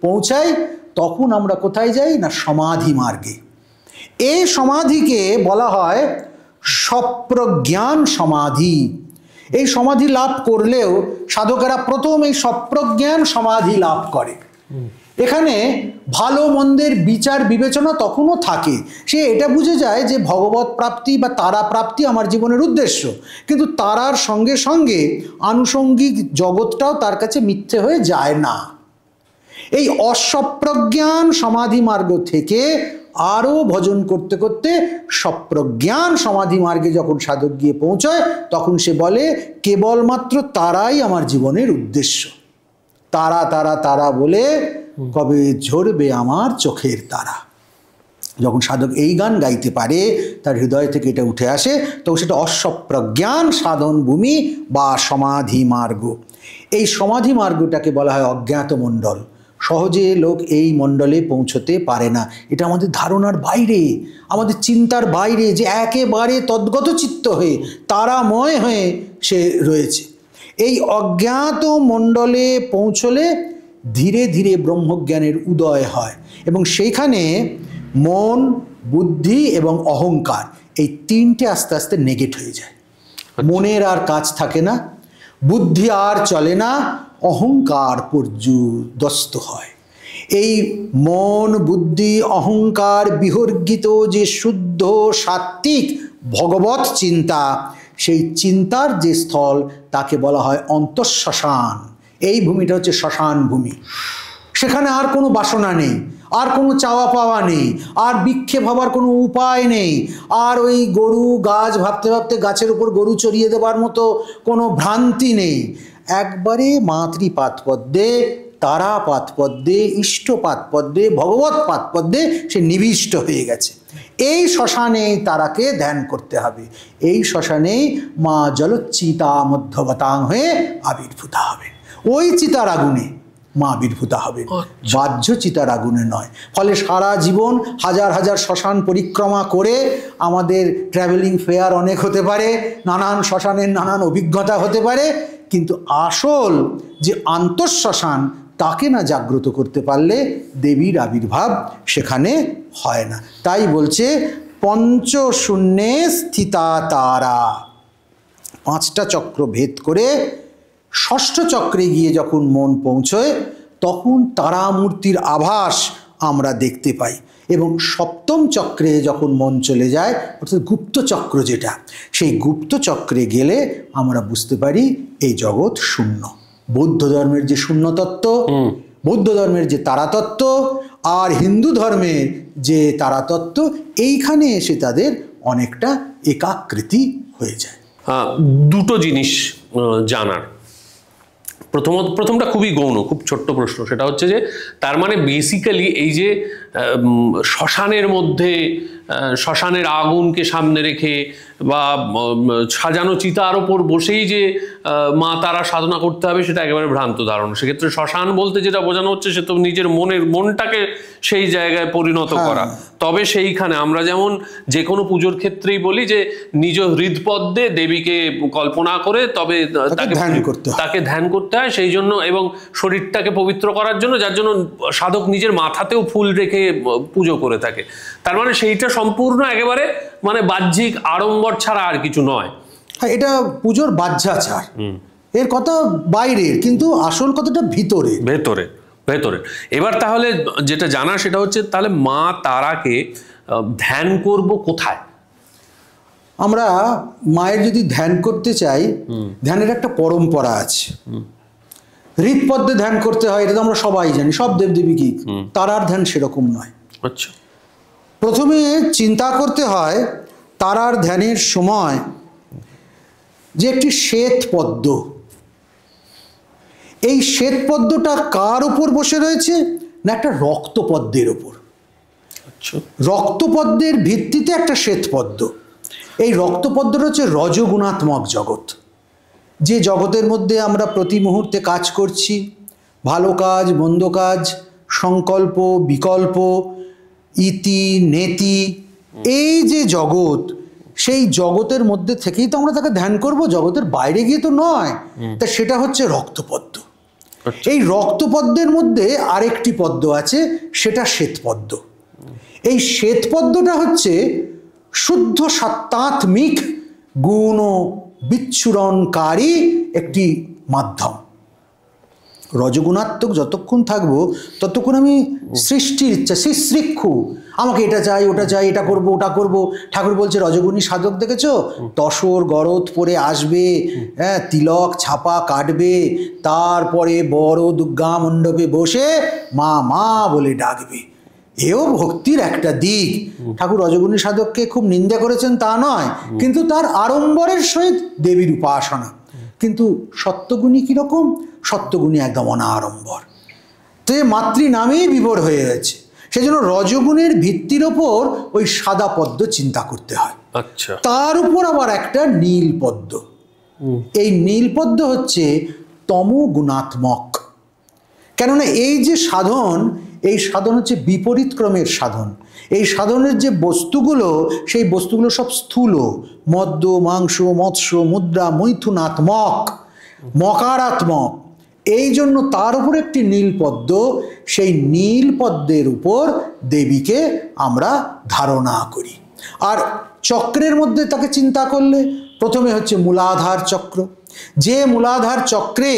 পৌঁছাই, তখন আমরা কোথায় যাই না? সমাধি মার্গে। এই সমাধিকে বলা হয় সপ্রজ্ঞান সমাধি। এই সমাধি লাভ করলেও সাধকেরা প্রথম এই সপ্রজ্ঞান সমাধি লাভ করে। এখানে ভালো মন্দের বিচার বিবেচনা তখনও থাকে, সে এটা বুঝে যায় যে ভগবত প্রাপ্তি বা তারা প্রাপ্তি আমার জীবনের উদ্দেশ্য, কিন্তু তারার সঙ্গে সঙ্গে আনুষঙ্গিক জগৎটাও তার কাছে মিথ্যে হয়ে যায় না। এই অসপ্রজ্ঞান সমাধি মার্গ থেকে আরও ভজন করতে করতে সপ্রজ্ঞান সমাধি মার্গে যখন সাধক গিয়ে পৌঁছায়, তখন সে বলে কেবলমাত্র তারাই আমার জীবনের উদ্দেশ্য। তারা তারা তারা বলে কবে ঝরবে আমার চোখের তারা। যখন সাধক এই গান গাইতে পারে, তার হৃদয় থেকে এটা উঠে আসে, তখন সেটা অসপ্রজ্ঞান সাধন ভূমি বা সমাধি মার্গ। এই সমাধি মার্গটাকে বলা হয় অজ্ঞাত মণ্ডল। সহজে লোক এই মণ্ডলে পৌঁছতে পারে না, এটা আমাদের ধারণার বাইরে, আমাদের চিন্তার বাইরে, যে একেবারে তদ্গত চিত্ত হয়ে তারাময় হয়ে সে রয়েছে। এই অজ্ঞাত মণ্ডলে পৌঁছলে ধীরে ধীরে ব্রহ্মজ্ঞানের উদয় হয়, এবং সেইখানে মন, বুদ্ধি এবং অহংকার এই তিনটে আস্তে আস্তে নেগেট হয়ে যায়। মনের আর কাজ থাকে না, বুদ্ধি আর চলে না, অহংকার পর্যুদস্ত হয়। এই মন, বুদ্ধি, অহংকার বিহর্গিত যে শুদ্ধ সাত্ত্বিক ভগবত চিন্তা, সেই চিন্তার যে স্থল তাকে বলা হয় অন্তঃশ্মশান। এই ভূমিটা হচ্ছে শ্মশান ভূমি। সেখানে আর কোনো বাসনা নেই, আর কোনো চাওয়া পাওয়া নেই, আর বিক্ষেপ হবার কোনো উপায় নেই, আর ওই গরু গাছ ভাবতে ভাবতে গাছের উপর গরু চড়িয়ে দেবার মতো কোনো ভ্রান্তি নেই। একবারে মাতৃপাদ পদ্মে, তারাপাদ পদ্মে, ইষ্টপাদ পদ্মে, ভগবত পাদ পদ্মে সে নিবিষ্ট হয়ে গেছে। এই শ্মশানেই তারাকে ধ্যান করতে হবে। এই শ্মশানেই মা জলচ্চিতা মধ্যবতাং হয়ে আবির্ভূতা হবে। ওই চিতার আগুনে মা আবির্ভূতা হবেন, বাহ্য চিতার আগুনে নয়। ফলে সারা জীবন হাজার হাজার শ্মশান পরিক্রমা করে আমাদের ট্রাভেলিং ফেয়ার অনেক হতে পারে, নানান শ্মশানের নানান অভিজ্ঞতা হতে পারে, কিন্তু আসল যে আন্তঃশ্মশান তাকে না জাগ্রত করতে পারলে দেবীর আবির্ভাব সেখানে হয় না। তাই বলছে পঞ্চশূন্যে স্থিতা তারা, 5টা চক্র ভেদ করে 6ষ্ঠ চক্রে গিয়ে যখন মন পৌঁছয় তখন তারামূর্তির আভাস আমরা দেখতে পাই। এবং 7ম চক্রে যখন মন চলে যায়, অর্থাৎ গুপ্ত চক্র যেটা, সেই গুপ্ত চক্রে গেলে আমরা বুঝতে পারি এই জগৎ শূন্য। বৌদ্ধ ধর্মের যে শূন্যতত্ত্ব, বৌদ্ধ ধর্মের যে তারাতত্ত্ব, আর হিন্দু ধর্মের যে তারাতত্ত্ব, এইখানে এসে তাদের অনেকটা একাকৃতি হয়ে যায়। দুটো জিনিস জানার, প্রথমটা খুবই গৌণ, খুব ছোট্ট প্রশ্ন, সেটা হচ্ছে যে তার মানে বেসিক্যালি এই যে শ্মশানের মধ্যে শ্মশানের আগুনকে সামনে রেখে বা সাজানো চিতার ওপর বসেই যে মা তারা সাধনা করতে হবে সেটা একেবারে ভ্রান্ত ধারণা। সেক্ষেত্রে শ্মশান বলতে যেটা বোঝানো হচ্ছে সে তো নিজের মনটাকে সেই জায়গায় পরিণত করা। তবে সেইখানে আমরা যেমন যে কোনো পুজোর ক্ষেত্রেই বলি যে নিজ হৃদপদ্মে দেবীকে কল্পনা করে তবে তাকে ধ্যান করতে হয়, সেই জন্য, এবং শরীরটাকে পবিত্র করার জন্য, যার জন্য সাধক নিজের মাথাতেও ফুল রেখে পুজো করে থাকে। তার মানে সেইটা সম্পূর্ণ একেবারে মানে বাহ্যিক আড়ম্বর ছাড়া আর কিছু নয়। হ্যাঁ, এটা পুজোর বাহ্যাচার, এর কথা বাইরের, কিন্তু আসল কথাটা ভেতরে। এবার তাহলে যেটা জানা সেটা হচ্ছে তাহলে মা তারাকে ধ্যান করব কোথায়? আমরা মায়ের যদি ধ্যান করতে চাই, ধ্যানের একটা পরম্পরা আছে। হৃদপদ্মে ধ্যান করতে হয়, এটা তো আমরা সবাই জানি, সব দেবদেবী কি। তারার ধ্যান সেরকম নয়। আচ্ছা, প্রথমে চিন্তা করতে হয় তারার ধ্যানের সময় যে একটি শ্বেত পদ্ম, এই শ্বেত পদ্মটা কার উপর বসে রয়েছে না একটা রক্তপদ্মের ওপর। রক্তপদ্মের ভিত্তিতে একটা শ্বেত পদ্ম। এই রক্তপদ্মটা হচ্ছে রজগুণাত্মক জগৎ, যে জগতের মধ্যে আমরা প্রতি মুহূর্তে কাজ করছি, ভালো কাজ মন্দ কাজ, সংকল্প বিকল্প, ইতি নেতি, এই যে জগৎ, সেই জগতের মধ্যে থেকেই তো আমরা তাকে ধ্যান করব, জগতের বাইরে গিয়ে তো নয়। তা সেটা হচ্ছে রক্তপদ্ম। এই রক্তপদ্মের মধ্যে আরেকটি পদ্ম আছে, সেটা শ্বেতপদ্ম। এই শ্বেতপদ্মটা হচ্ছে শুদ্ধ সত্তাত্মিক গুণ বিচ্ছুরণকারী একটি মাধ্যম। রজগুণাত্মক যতক্ষণ থাকবো ততক্ষণ আমি সৃষ্টির ইচ্ছা, সৃষ্টিক্ষু, আমাকে এটা চাই ওটা চাই, এটা করব ওটা করব। ঠাকুর বলছে রজগুণী সাধক দেখেছো, তসর গরদ পরে আসবে, হ্যাঁ, তিলক ছাপা কাটবে, তারপরে বড় দুর্গা মণ্ডপে বসে মা মা বলে ডাকবে। এও ভক্তির একটা দিক। ঠাকুর রজগুণী সাধককে খুব নিন্দা করেছেন তা নয়, কিন্তু তার আড়ম্বরের সহিত দেবীর উপাসনা। কিন্তু সত্যগুণী কীরকম? সত্যগুণী একদম অনাড়ম্বর, তো মাতৃ নামেই বিভোর হয়ে গেছে। সেজন্য রজগুণের ভিত্তির ওপর ওই সাদা পদ্ম চিন্তা করতে হয়। আচ্ছা, তার উপর আবার একটা নীল পদ্ম। এই নীল পদ্ম হচ্ছে তমগুণাত্মক। কেননা এই যে সাধন, এই সাধন হচ্ছে বিপরীত ক্রমের সাধন। এই সাধনের যে বস্তুগুলো, সেই বস্তুগুলো সব স্থূল, মদ্য মাংস মৎস্য মুদ্রা মৈথুনাত্মক, মকারাত্মক। এই জন্য তার উপর একটি নীল পদ্ম, সেই নীল পদ্মের উপর দেবীকে আমরা ধারণা করি। আর চক্রের মধ্যে তাকে চিন্তা করলে প্রথমে হচ্ছে মূলাধার চক্র। যে মূলাধার চক্রে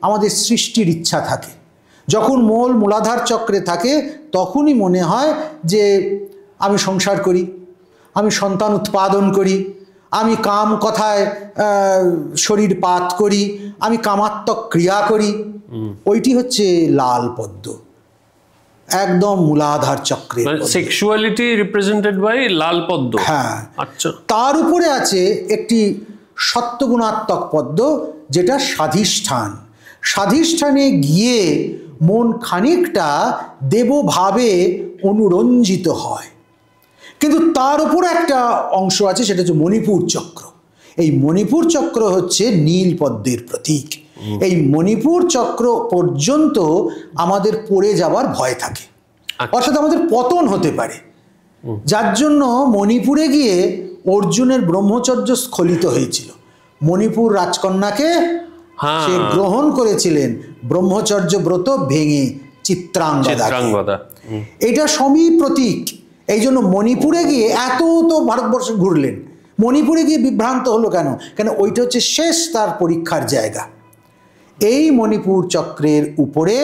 আমাদের সৃষ্টির ইচ্ছা থাকে, যখন মূলাধার চক্রে থাকে তখনই মনে হয় যে আমি সংসার করি, আমি সন্তান উৎপাদন করি, আমি কাম কথায় শরীর পাত করি, আমি কামাত্মক ক্রিয়া করি। ওইটি হচ্ছে লাল পদ্ম, একদম মূলাধার চক্রে, সেক্সুয়ালিটি রিপ্রেজেন্টেড বাই লাল পদ্ম। হ্যাঁ, আচ্ছা। তার উপরে আছে একটি সত্যগুণাত্মক পদ্ম, যেটা স্বাধিষ্ঠান। স্বাধিষ্ঠানে গিয়ে মন খানিকটা দেবভাবে অনুরঞ্জিত হয়। কিন্তু তার উপর একটা অংশ আছে, সেটা হচ্ছে মণিপুর চক্র। এই মণিপুর চক্র হচ্ছে নীল পদ্মের প্রতীক। এই মণিপুর চক্র পর্যন্ত আমাদের পড়ে যাবার ভয় থাকে, অর্থাৎ আমাদের পতন হতে পারে, যার জন্য মণিপুরে গিয়ে অর্জুনের ব্রহ্মচর্য স্খলিত হয়েছিল। মণিপুর রাজকন্যাকে সে গ্রহণ করেছিলেন ব্রহ্মচর্য ব্রত ভেঙে চিত্রাঙ্গদা। এটা সমী প্রতীক। এই জন্য মণিপুরে গিয়ে এত তো ভারতবর্ষে ঘুরলেন, মণিপুরে গিয়ে বিভ্রান্ত হলো কেন? কেন ওইটা হচ্ছে শেষ তার পরীক্ষার জায়গা। এই মণিপুর চক্রের উপরে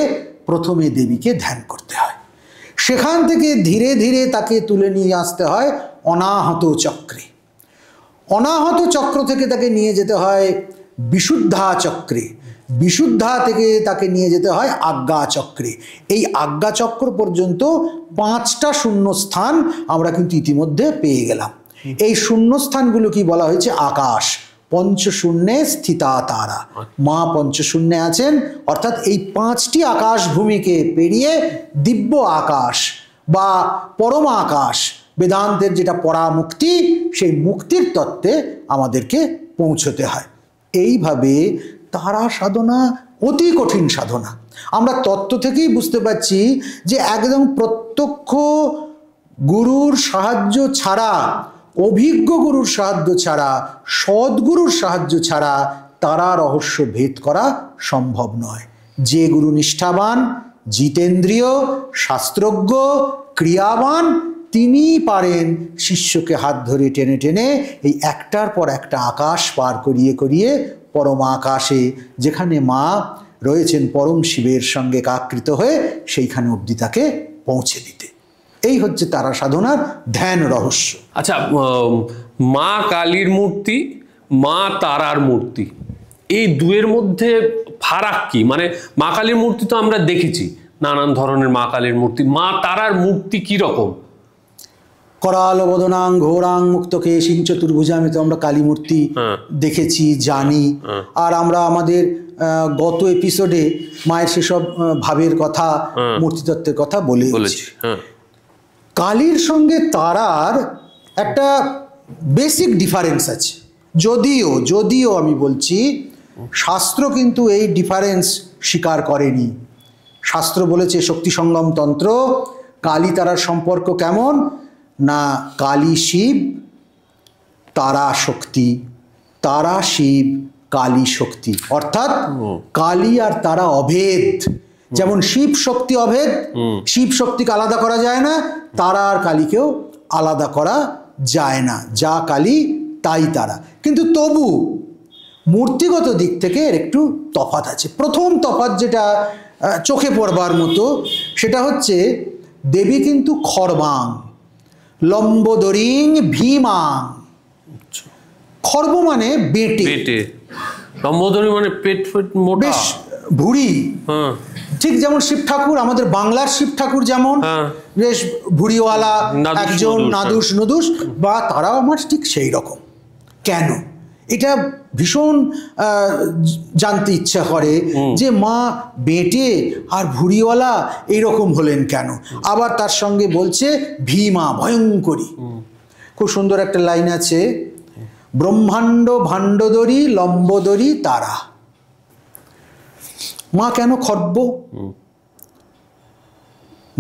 প্রথমে দেবীকে ধ্যান করতে হয়, সেখান থেকে ধীরে ধীরে তাকে তুলে নিয়ে আসতে হয় অনাহত চক্রে। অনাহত চক্র থেকে তাকে নিয়ে যেতে হয় বিশুদ্ধা চক্রে, বিশুদ্ধা থেকে তাকে নিয়ে যেতে হয় আজ্ঞা চক্রে। এই আজ্ঞা চক্র পর্যন্ত 5টা শূন্য স্থান আমরা কিন্তু ইতিমধ্যে পেয়ে গেলাম। এই শূন্য স্থানগুলো কি বলা হয়েছে? আকাশ। পঞ্চশূন্যে স্থিতা তারা, মা পঞ্চশূন্যে আছেন, অর্থাৎ এই 5টি আকাশ ভূমিকে পেরিয়ে দিব্য আকাশ বা পরম আকাশ, বেদান্তের যেটা পরামুক্তি, সেই মুক্তির তত্ত্বে আমাদেরকে পৌঁছতে হয়। এইভাবে তারা সাধনা অতি কঠিন সাধনা। আমরা তত্ত্ব থেকেই বুঝতে পারছি যে একদম প্রত্যক্ষ গুরুর সাহায্য ছাড়া, অভিজ্ঞ গুরুর সাহায্য ছাড়া, সদ্গুরুর সাহায্য ছাড়া তারা রহস্য ভেদ করা সম্ভব নয়। যে গুরু নিষ্ঠাবান, জিতেন্দ্রিয়, শাস্ত্রজ্ঞ, ক্রিয়াবান, তিনি পারেন শিষ্যকে হাত ধরে টেনে টেনে এই একটার পর একটা আকাশ পার করিয়ে করিয়ে পরম আকাশে, যেখানে মা রয়েছেন পরম শিবের সঙ্গে একাকৃত হয়ে, সেইখানে অবধি তাকে পৌঁছে দিতে। এই হচ্ছে তারা সাধনার ধ্যান রহস্য। আচ্ছা, মা কালীর মূর্তি, মা তারার মূর্তি, এই দুয়ের মধ্যে ফারাক কি? মানে মা কালীর মূর্তি তো আমরা দেখেছি, নানান ধরনের মা কালীর মূর্তি, মা তারার মূর্তি কি রকম? कराल बदनां घोरां मुक्तकेशिं चतुर्भुजां तो আমরা কালী মূর্তি দেখেছি জানি আর আমরা আমাদের গত এপিসোডে মায়ের সেসব ভাবের কথা মূর্তিতত্ত্বের কথা বলেছি কালীর সঙ্গে তারার একটা বেসিক ডিফারেন্স আছে যদিও আমি বলছি শাস্ত্র কিন্তু এই ডিফারেন্স স্বীকার করেনি শাস্ত্র বলেছে শক্তি সঙ্গম তন্ত্র কালী তারার সম্পর্ক কেমন না কালী শিব তারা শক্তি তারা শিব কালী শক্তি অর্থাৎ কালী আর তারা অভেদ যেমন শিব শক্তি অভেদ শিব শক্তিকে আলাদা করা যায় না তারা আর কালীকেও আলাদা করা যায় না যা কালী তাই তারা কিন্তু তবু মূর্তিগত দিক থেকে এর একটু তফাৎ আছে প্রথম তফাৎ যেটা চোখে পড়বার মতো সেটা হচ্ছে দেবী কিন্তু খর্বাং লম্বোদরিং ভীমাং খর্ব মানে বেটে লম্বোদরি মানে পেট মোটা বেশ ভুঁড়ি ঠিক যেমন শিব ঠাকুর আমাদের বাংলার শিব ঠাকুর যেমন বেশ ভুঁড়িওয়ালা একজন নাদুস নুদুস বা তারাও আমার ঠিক সেই রকম কেন এটা ভীষণ জানতে ইচ্ছা করে যে মা বেটে আর ভুঁড়িওয়ালা এইরকম হলেন কেন আবার তার সঙ্গে বলছে ভীমা ভয়ঙ্করী খুব সুন্দর একটা লাইন আছে ব্রহ্মাণ্ড ভাণ্ডদরি লম্বোদরি তারা মা কেন খর্ব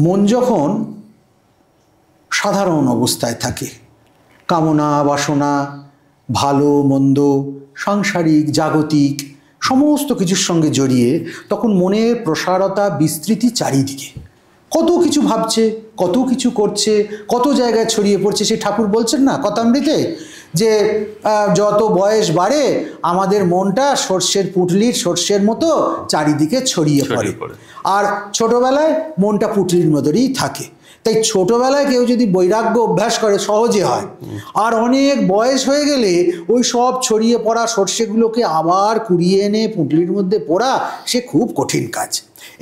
মন যখন সাধারণ অবস্থায় থাকে কামনা বাসনা ভালো মন্দ সাংসারিক জাগতিক সমস্ত কিছুর সঙ্গে জড়িয়ে তখন মনের প্রসারতা বিস্তৃতি চারিদিকে কত কিছু ভাবছে কত কিছু করছে কত জায়গায় ছড়িয়ে পড়ছে সে ঠাকুর বলছেন না কথামৃতে যে যত বয়স বাড়ে আমাদের মনটা সর্ষের পুঁটলির সর্ষের মতো চারিদিকে ছড়িয়ে পড়ে আর ছোটবেলায় মনটা পুঁটলির মতোই থাকে তাই ছোটবেলায় কেউ যদি বৈরাগ্য অভ্যাস করে সহজে হয় আর অনেক বয়স হয়ে গেলে ওই সব ছড়িয়ে পড়া সর্ষেগুলোকে আবার কুড়িয়ে এনে পুঁটলির মধ্যে পড়া সে খুব কঠিন কাজ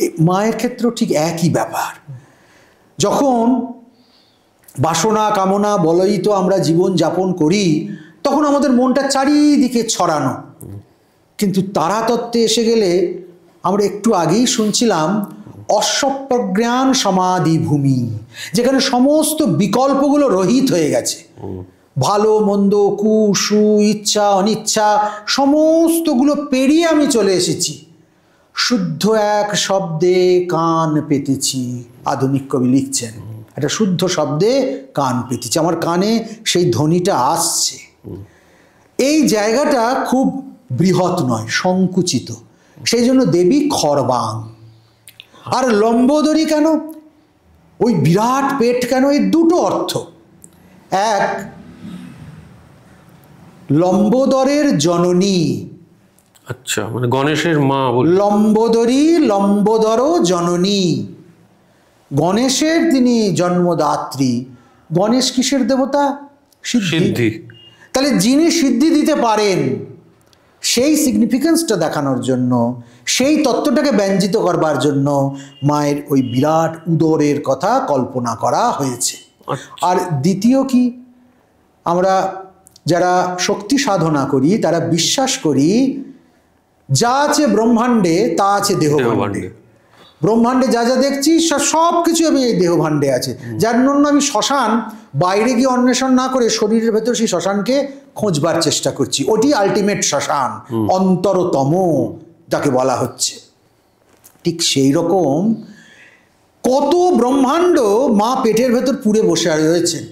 এই মায়ের ক্ষেত্রেও ঠিক একই ব্যাপার যখন বাসনা কামনা বলয়িত আমরা জীবন যাপন করি তখন আমাদের মনটা চারিদিকে ছড়ানো কিন্তু তারাতত্ত্বে এসে গেলে আমরা একটু আগেই শুনছিলাম অস্বপ্রজ্ঞান সমাধি ভূমি যেখানে সমস্ত বিকল্পগুলো রহিত হয়ে গেছে ভালো মন্দ কু সু ইচ্ছা অনিচ্ছা সমস্তগুলো পেরিয়ে আমি চলে এসেছি শুদ্ধ এক শব্দে কান পেতেছি। আধুনিক কবি লিখছেন একটা শুদ্ধ শব্দে কান পেতেছি, আমার কানে সেই ধ্বনিটা আসছে। এই জায়গাটা খুব বৃহৎ নয়, সংকুচিত, সেই জন্য দেবী খরবাং। আর লম্বোদরী কেন, ওই বিরাট পেট কেন? এই দুটো অর্থ। এক, লম্বোদরের জননী। আচ্ছা, মানে গণেশের মা। লম্বোদরী, লম্বোদর জননী, গণেশের তিনি জন্মদাত্রী। গণেশ কিসের দেবতা? সিদ্ধি। তাহলে যিনি সিদ্ধি দিতে পারেন, সেই সিগনিফিকেন্সটা দেখানোর জন্য, সেই তত্ত্বটাকে ব্যঞ্জিত করবার জন্য মায়ের ওই বিরাট উদরের কথা কল্পনা করা হয়েছে। আর দ্বিতীয় কি, আমরা যারা শক্তি সাধনা করি তারা বিশ্বাস করি যা আছে ব্রহ্মাণ্ডে তা আছে দেহভাণ্ডে। ব্রহ্মাণ্ডে যা যা দেখছি সব কিছু আমি এই দেহভাণ্ডে আছে, যার জন্য আমি শ্মশান বাইরে গিয়ে অন্বেষণ না করে শরীরের ভেতর সেই শ্মশানকে খোঁজবার চেষ্টা করছি। ওটি আলটিমেট শ্মশান, অন্তরতম যাকে বলা হচ্ছে। ঠিক সেই রকম কত ব্রহ্মাণ্ড মা পেটের ভেতর পুড়ে বসে রয়েছেন,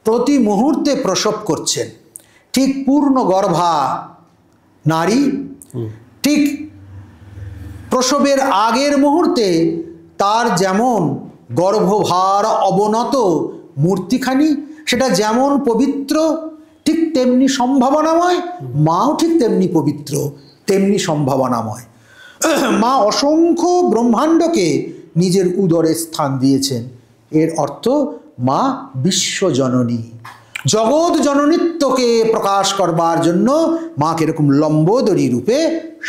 প্রতি মুহূর্তে প্রসব করছেন। ঠিক পূর্ণ গর্ভা নারী, ঠিক প্রসবের আগের মুহূর্তে তার যেমন গর্ভভার অবনত মূর্তিখানি, সেটা যেমন পবিত্র ঠিক তেমনি সম্ভাবনাময়, মাও ঠিক তেমনি পবিত্র তেমনি সম্ভাবনাময়। মা অসংখ্য ব্রহ্মাণ্ডকে নিজের উদরে স্থান দিয়েছেন। এর অর্থ মা বিশ্বজননী, জগৎ জননীত্বকে প্রকাশ করবার জন্য মাকে এরকম লম্বোদরী রূপে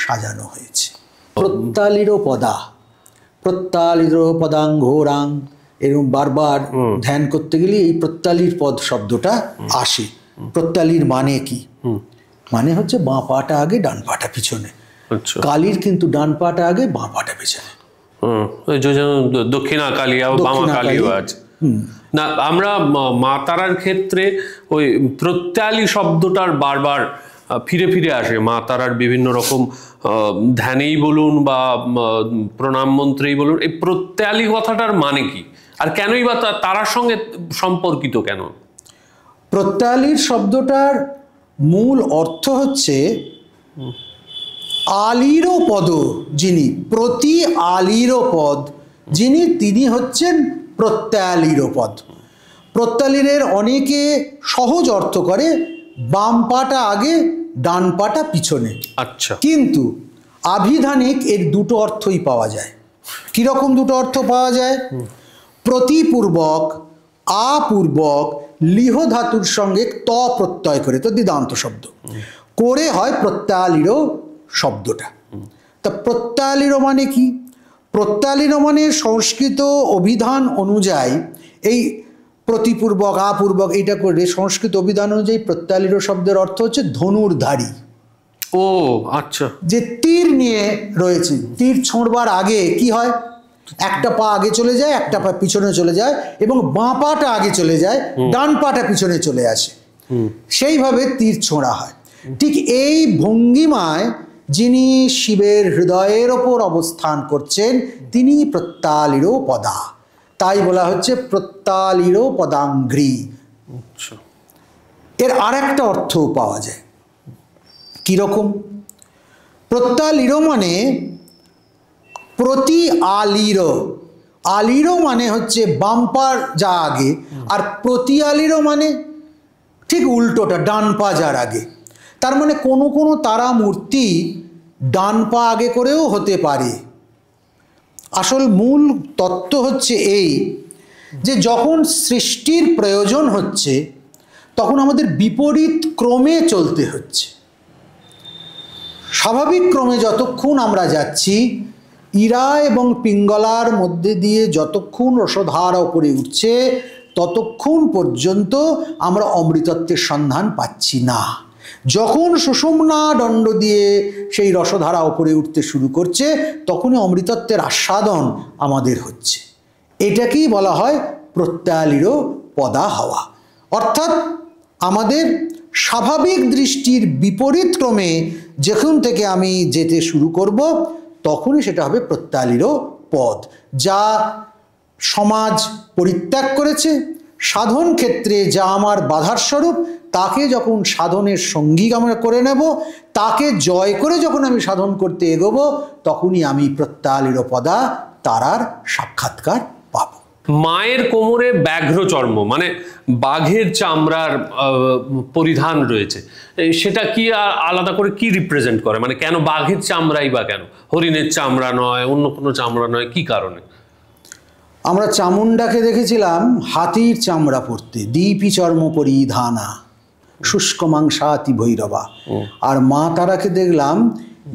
সাজানো হয়েছে। প্রত্যালিরো পদা, প্রত্যালিরো পদাঙ্ঘোরাং, এরকম বারবার ধ্যান করতে গেলে এই প্রত্যালির পদ শব্দটা আসে। প্রত্যালির মানে কি? মানে হচ্ছে বাঁ পাটা আগে ডান পাটা পিছনে। কালীর কিন্তু ডান পাটা আগে বাঁ পাটা পিছনে। দক্ষিণা কালী, বামা কালীও আছে না। আমরা মা তারার ক্ষেত্রে ওই প্রত্যালি শব্দটার বারবার ফিরে ফিরে আসে। মা তারার বিভিন্ন রকম ধ্যানেই বলুন বা প্রণাম মন্ত্রেই বলুন, এই প্রত্যালি কথাটার মানে কি, আর কেনই বা তারার সঙ্গে সম্পর্কিত কেন? প্রত্যালির শব্দটার মূল অর্থ হচ্ছে আলিরো পদ, যিনি প্রতি আলিরো পদ যিনি, তিনি হচ্ছেন প্রত্যালিরো পদ। প্রত্যালিরের অনেকে সহজ অর্থ করে বাম পাটা আগে ডান পাটা পিছনে। আচ্ছা, কিন্তু আভিধানিক এর দুটো অর্থই পাওয়া যায়। কিরকম দুটো অর্থ পাওয়া যায়? প্রতিপূর্বক, আপূর্বক, লিহ ধাতুর সঙ্গে ত প্রত্যয় করে, তো দিদান্ত শব্দ করে হয় প্রত্যালিরো শব্দটা। তা প্রত্যালিরো মানে কি? প্রত্যালিরো মানে সংস্কৃত অভিধান অনুযায়ী এই প্রতিপূর্বক আপূর্বক এইটা করে সংস্কৃত অভিধান অনুযায়ী প্রত্যালিরো শব্দের অর্থ হচ্ছে ধনুর্ধারী। ও আচ্ছা, যে তীর নিয়ে রয়েছে, তীর ছোঁড়বার আগে কি হয়? একটা পা আগে চলে যায়, একটা পা পিছনে চলে যায়, এবং বাঁ পাটা আগে চলে যায়, ডান পাটা পিছনে চলে আসে, সেইভাবে তীর ছোঁড়া হয়। ঠিক এই ভঙ্গিমায় যিনি শিবের হৃদয়ের ওপর অবস্থান করছেন তিনি প্রত্যালিরো পদা, তাই বলা হচ্ছে প্রত্যালিরো পদাঙ্ঘ্রি। এর আর একটা অর্থও পাওয়া যায়। কিরকম? প্রত্যালিরো মানে প্রতি আলিরো। আলিরো মানে হচ্ছে বাম্পার যা আগে, আর প্রতি আলিরো মানে ঠিক উল্টোটা, ডান পা যার আগে। তার মানে কোনো কোনো তারা মূর্তি ডান পা আগে করেও হতে পারে। আসল মূল তত্ত্ব হচ্ছে এই যে যখন সৃষ্টির প্রয়োজন হচ্ছে তখন আমাদের বিপরীত ক্রমে চলতে হচ্ছে। স্বাভাবিক ক্রমে যতক্ষণ আমরা যাচ্ছি, ইরা এবং পিঙ্গলার মধ্যে দিয়ে যতক্ষণ রসধারা উপরে উঠছে ততক্ষণ পর্যন্ত আমরা অমৃতত্বের সন্ধান পাচ্ছি না। যখন সুষুম্না দণ্ড দিয়ে সেই রসধারা উপরে উঠতে শুরু করছে তখনই অমৃতত্বের আস্বাদন আমাদের হচ্ছে। এটাকেই বলা হয় প্রত্যালিরো পদা হওয়া। অর্থাৎ আমাদের স্বাভাবিক দৃষ্টির বিপরীত ক্রমে যখন থেকে আমি যেতে শুরু করব তখনই সেটা হবে প্রত্যালীরও পদ, যা সমাজ পরিত্যাগ করেছে, সাধন ক্ষেত্রে যা আমার বাধার স্বরূপ, তাকে যখন সাধনের সঙ্গী আমরা করে নেব, তাকে জয় করে যখন আমি সাধন করতে এগোবো, তখনই আমি প্রত্যালীরও পদা তারার সাক্ষাৎকার পাব। মায়ের কোমরে ব্যাঘ্র চর্ম মানে বাঘের চামড়ার পরিধান রয়েছে, সেটা কি আলাদা করে কি রিপ্রেজেন্ট করে? মানে কেন বাঘের চামড়াই বা কেন, হরিণের চামড়া নয়, অন্য কোনো চামড়া নয়, কি কারণে? আমরা চামুন্ডাকে দেখেছিলাম হাতির চামড়া পরতে, দীপি চর্ম পরিধানা শুষ্ক মাংসাতি ভৈরবা, আর মা তারাকে দেখলাম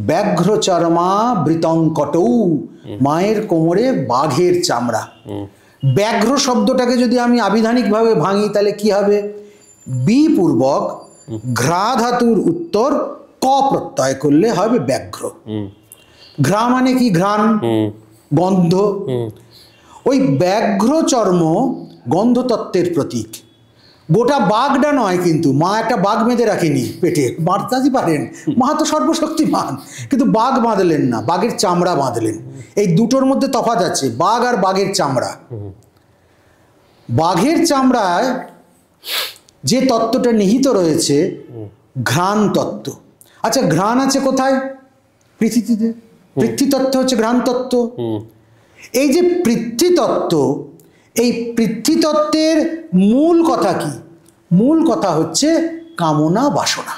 ব্যাঘ্র চর্মা বৃতঙ্কটৌ, মায়ের কোমরে বাঘের চামড়া। ব্যাঘ্র শব্দটাকে যদি আমি আবিধানিকভাবে ভাঙি তাহলে কি হবে? বি পূর্বক ঘ্রা ধাতুর উত্তর ক প্রত্যয় করলে হবে ব্যাঘ্র। ঘ্রা মানে কি? ঘ্রাণ, গন্ধ। ওই ব্যাঘ্র চর্ম গন্ধতত্ত্বের প্রতীক। গোটা বাঘটা নয়, কিন্তু মা একটা বাঘ বেঁধে রাখেনি পেটে, মারতে পারেন, মা তো সর্বশক্তিমান, কিন্তু বাঘ বাঁধলেন না, বাঘের চামড়া বাঁধলেন। এই দুটোর মধ্যে তফাৎ আছে, বাঘ আর বাঘের চামড়া। বাঘের চামড়ায় যে তত্ত্বটা নিহিত রয়েছে ঘ্রাণ তত্ত্ব। আচ্ছা, ঘ্রাণ আছে কোথায়? পৃথিবীতে। পৃথ্বীতত্ত্ব হচ্ছে ঘ্রাণ তত্ত্ব। এই যে পৃথ্বীতত্ত্ব, এই পৃথ্বীতত্ত্বের মূল কথা কি? মূল কথা হচ্ছে কামনা বাসনা।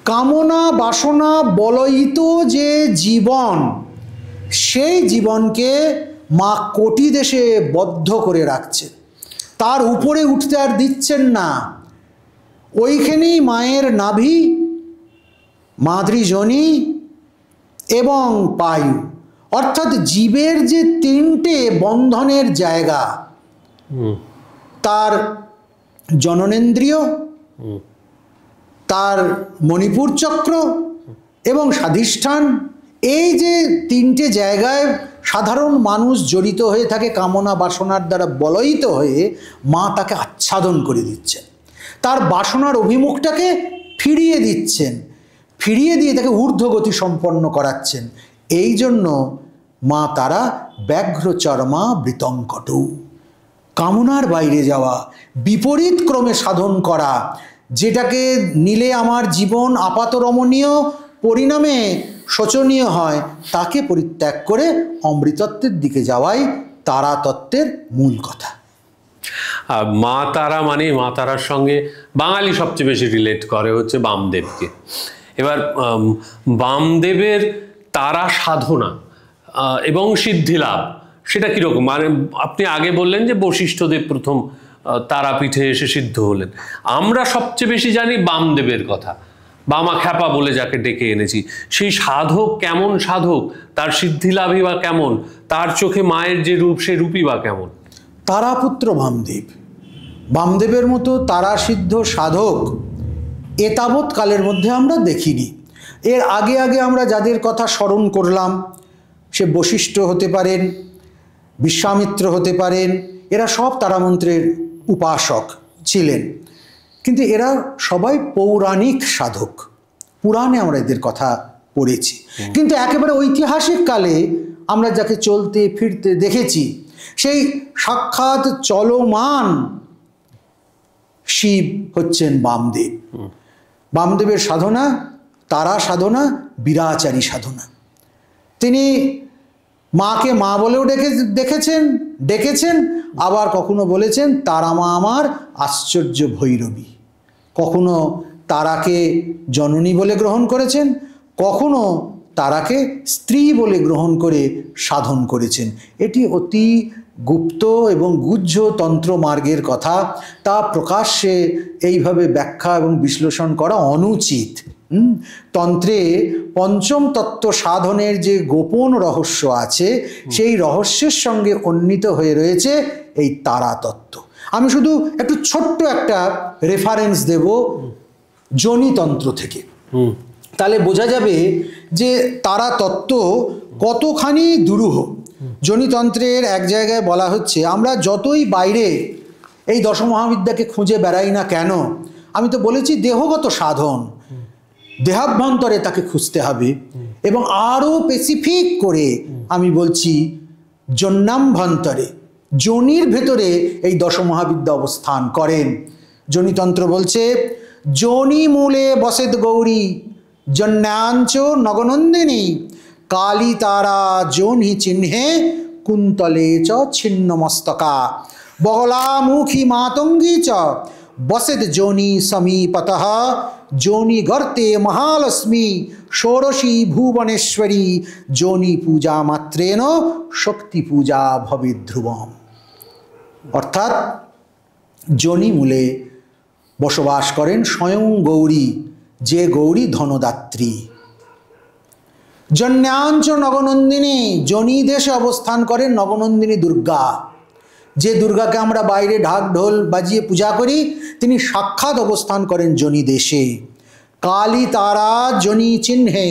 কামনা বাসনা বলয়িত যে জীবন, সেই জীবনকে মা কোটি দেশে বদ্ধ করে রাখছে, তার উপরে উঠতে আর দিচ্ছেন না। ওইখানেই মায়ের নাভি, মাতৃজনী এবং পায়ু, অর্থাৎ জীবের যে তিনটে বন্ধনের জায়গা, তার জননেন্দ্রিয়, তার মণিপুর চক্র এবং স্বাধিষ্ঠান, এই যে তিনটে জায়গায় সাধারণ মানুষ জড়িত হয়ে থাকে কামনা বাসনার দ্বারা বলয়িত হয়ে, মা তাকে আচ্ছাদন করে দিচ্ছেন, তার বাসনার অভিমুখটাকে ফিরিয়ে দিচ্ছেন, ফিরিয়ে দিয়ে তাকে ঊর্ধ্বগতি সম্পন্ন করাচ্ছেন। এই জন্য মা তারা ব্যাঘ্র চর্মা বৃতঙ্কটৌ, কামনার বাইরে যাওয়া, বিপরীত ক্রমে সাধন করা, যেটাকে নিলে আমার জীবন আপাত রমণীয়, পরিণামে শোচনীয় হয়, তাকে পরিত্যাগ করে অমৃতত্বের দিকে যাওয়াই তারা তত্ত্বের মূল কথা। মা তারা মানে, মা তারার সঙ্গে বাঙালি সবচেয়ে বেশি রিলেট করে হচ্ছে বামদেবকে। এবার বামদেবের তারা সাধনা এবং সিদ্ধিলাভ সেটা কীরকম? মানে আপনি আগে বললেন যে বশিষ্ঠদেব প্রথম তারাপীঠে এসে সিদ্ধ হলেন, আমরা সবচেয়ে বেশি জানি বামদেবের কথা, বামা খ্যাপা বলে যাকে ডেকে এনেছি। সেই সাধক কেমন সাধক, তার সিদ্ধিলাভই বা কেমন, তার চোখে মায়ের যে রূপ সে রূপই বা কেমন? তারাপুত্র বামদেব, বামদেবের মতো তারা সিদ্ধ সাধক এতাবৎ কালের মধ্যে আমরা দেখিনি। এর আগে আগে আমরা যাদের কথা স্মরণ করলাম, সে বশিষ্ঠ হতে পারেন, বিশ্বামিত্র হতে পারেন, এরা সব তারামন্ত্রের উপাসক ছিলেন, কিন্তু এরা সবাই পৌরাণিক সাধক, পুরাণে আমরা এদের কথা পড়েছি। কিন্তু একেবারে ঐতিহাসিক কালে আমরা যাকে চলতে ফিরতে দেখেছি, সেই সাক্ষাৎ চলমান শিব হচ্ছেন বামদেব। বামদেবের সাধনা তারা সাধনা, বীরাচারী সাধনা। তিনি মাকে মা বলেও ডেকেছেন, আবার কখনো বলেছেন তারা মা আমার আশ্চর্য ভৈরবী। কখনো তারাকে জননী বলে গ্রহণ করেছেন, কখনো তারাকে স্ত্রী বলে গ্রহণ করে সাধন করেছেন। এটি অতি গুপ্ত এবং গুহ্য তন্ত্র মার্গের কথা, তা প্রকাশ্যে এইভাবে ব্যাখ্যা এবং বিশ্লেষণ করা অনুচিত। তন্ত্রে পঞ্চম তত্ত্ব সাধনের যে গোপন রহস্য আছে, সেই রহস্যের সঙ্গে উন্নীত হয়ে রয়েছে এই তারা তত্ত্ব। আমি শুধু একটু ছোট্ট একটা রেফারেন্স দেব যোনিতন্ত্র থেকে, তাহলে বোঝা যাবে যে তারা তত্ত্ব কতখানি দুরূহ। যোনিতন্ত্রের এক জায়গায় বলা হচ্ছে, আমরা যতই বাইরে এই দশমহাবিদ্যাকে খুঁজে বেড়াই না কেন, আমি তো বলেছি দেহগত সাধন, দেহাভ্যন্তরে তাকে খুঁজতে হবে। এবং আরও স্পেসিফিক করে আমি বলছি জন্যাভ্যন্তরে, যোনির ভেতরে এই দশ মহাবিদ্যা অবস্থান করেন। যোনিতন্ত্র বলছে যোনি মূলে বসেত গৌরী জন্যাঞ্চ নগনন্দিনী কালী তারা যোনি চিহ্নে কুন্তলে চ ছিন্নমস্তকা বগলামুখী মাতঙ্গী চ বসেত যোনি সমীপতঃ যোনি গর্তে মহালক্ষ্মী ষোড়শী ভুবনেশ্বরী যোনি পূজা মাত্রেন শক্তি পূজা ভবেৎ ধ্রুবম। অর্থাৎ যোনি মূলে বসবাস করেন স্বয়ং গৌরী, যে গৌরী ধনদাত্রী। জন্যাঞ্চ নগনন্দিনী, যোনি দেশে অবস্থান করেন নগনন্দিনী দুর্গা, যে দুর্গাকে আমরা বাইরে ঢাক ঢোল বাজিয়ে পূজা করি, তিনি সাক্ষাৎ অবস্থান করেন যোনি দেশে। কালী তারা যোনি চিহ্নে,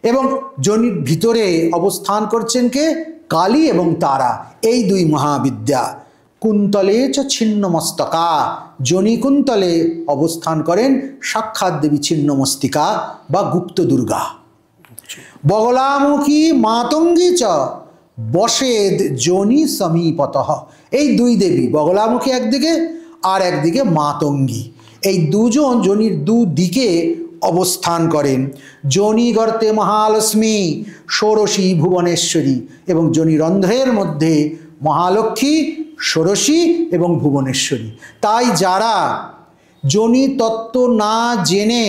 এবং যোনির ভিতরে অবস্থান করছেন কে? কালী এবং তারা, এই দুই মহাবিদ্যা। কুন্তলে চ ছিন্নমস্তকা, যোনি কুন্তলে অবস্থান করেন সাক্ষাৎ দেবী ছিন্নমস্তিকা বা গুপ্ত দুর্গা। বগলামুখী মাতঙ্গী চ বসেদ যোনি সমীপতঃ, এই দুই দেবী, বগলামুখী একদিকে আর একদিকে মাতঙ্গী, এই দুজন যোনির দুদিকে অবস্থান করেন। যোনি গর্তে মহালক্ষ্মী ষোড়শী ভুবনেশ্বরী, এবং যোনি রন্ধ্রের মধ্যে মহালক্ষ্মী, ষোড়শী এবং ভুবনেশ্বরী। তাই যারা যোনি তত্ত্ব না জেনে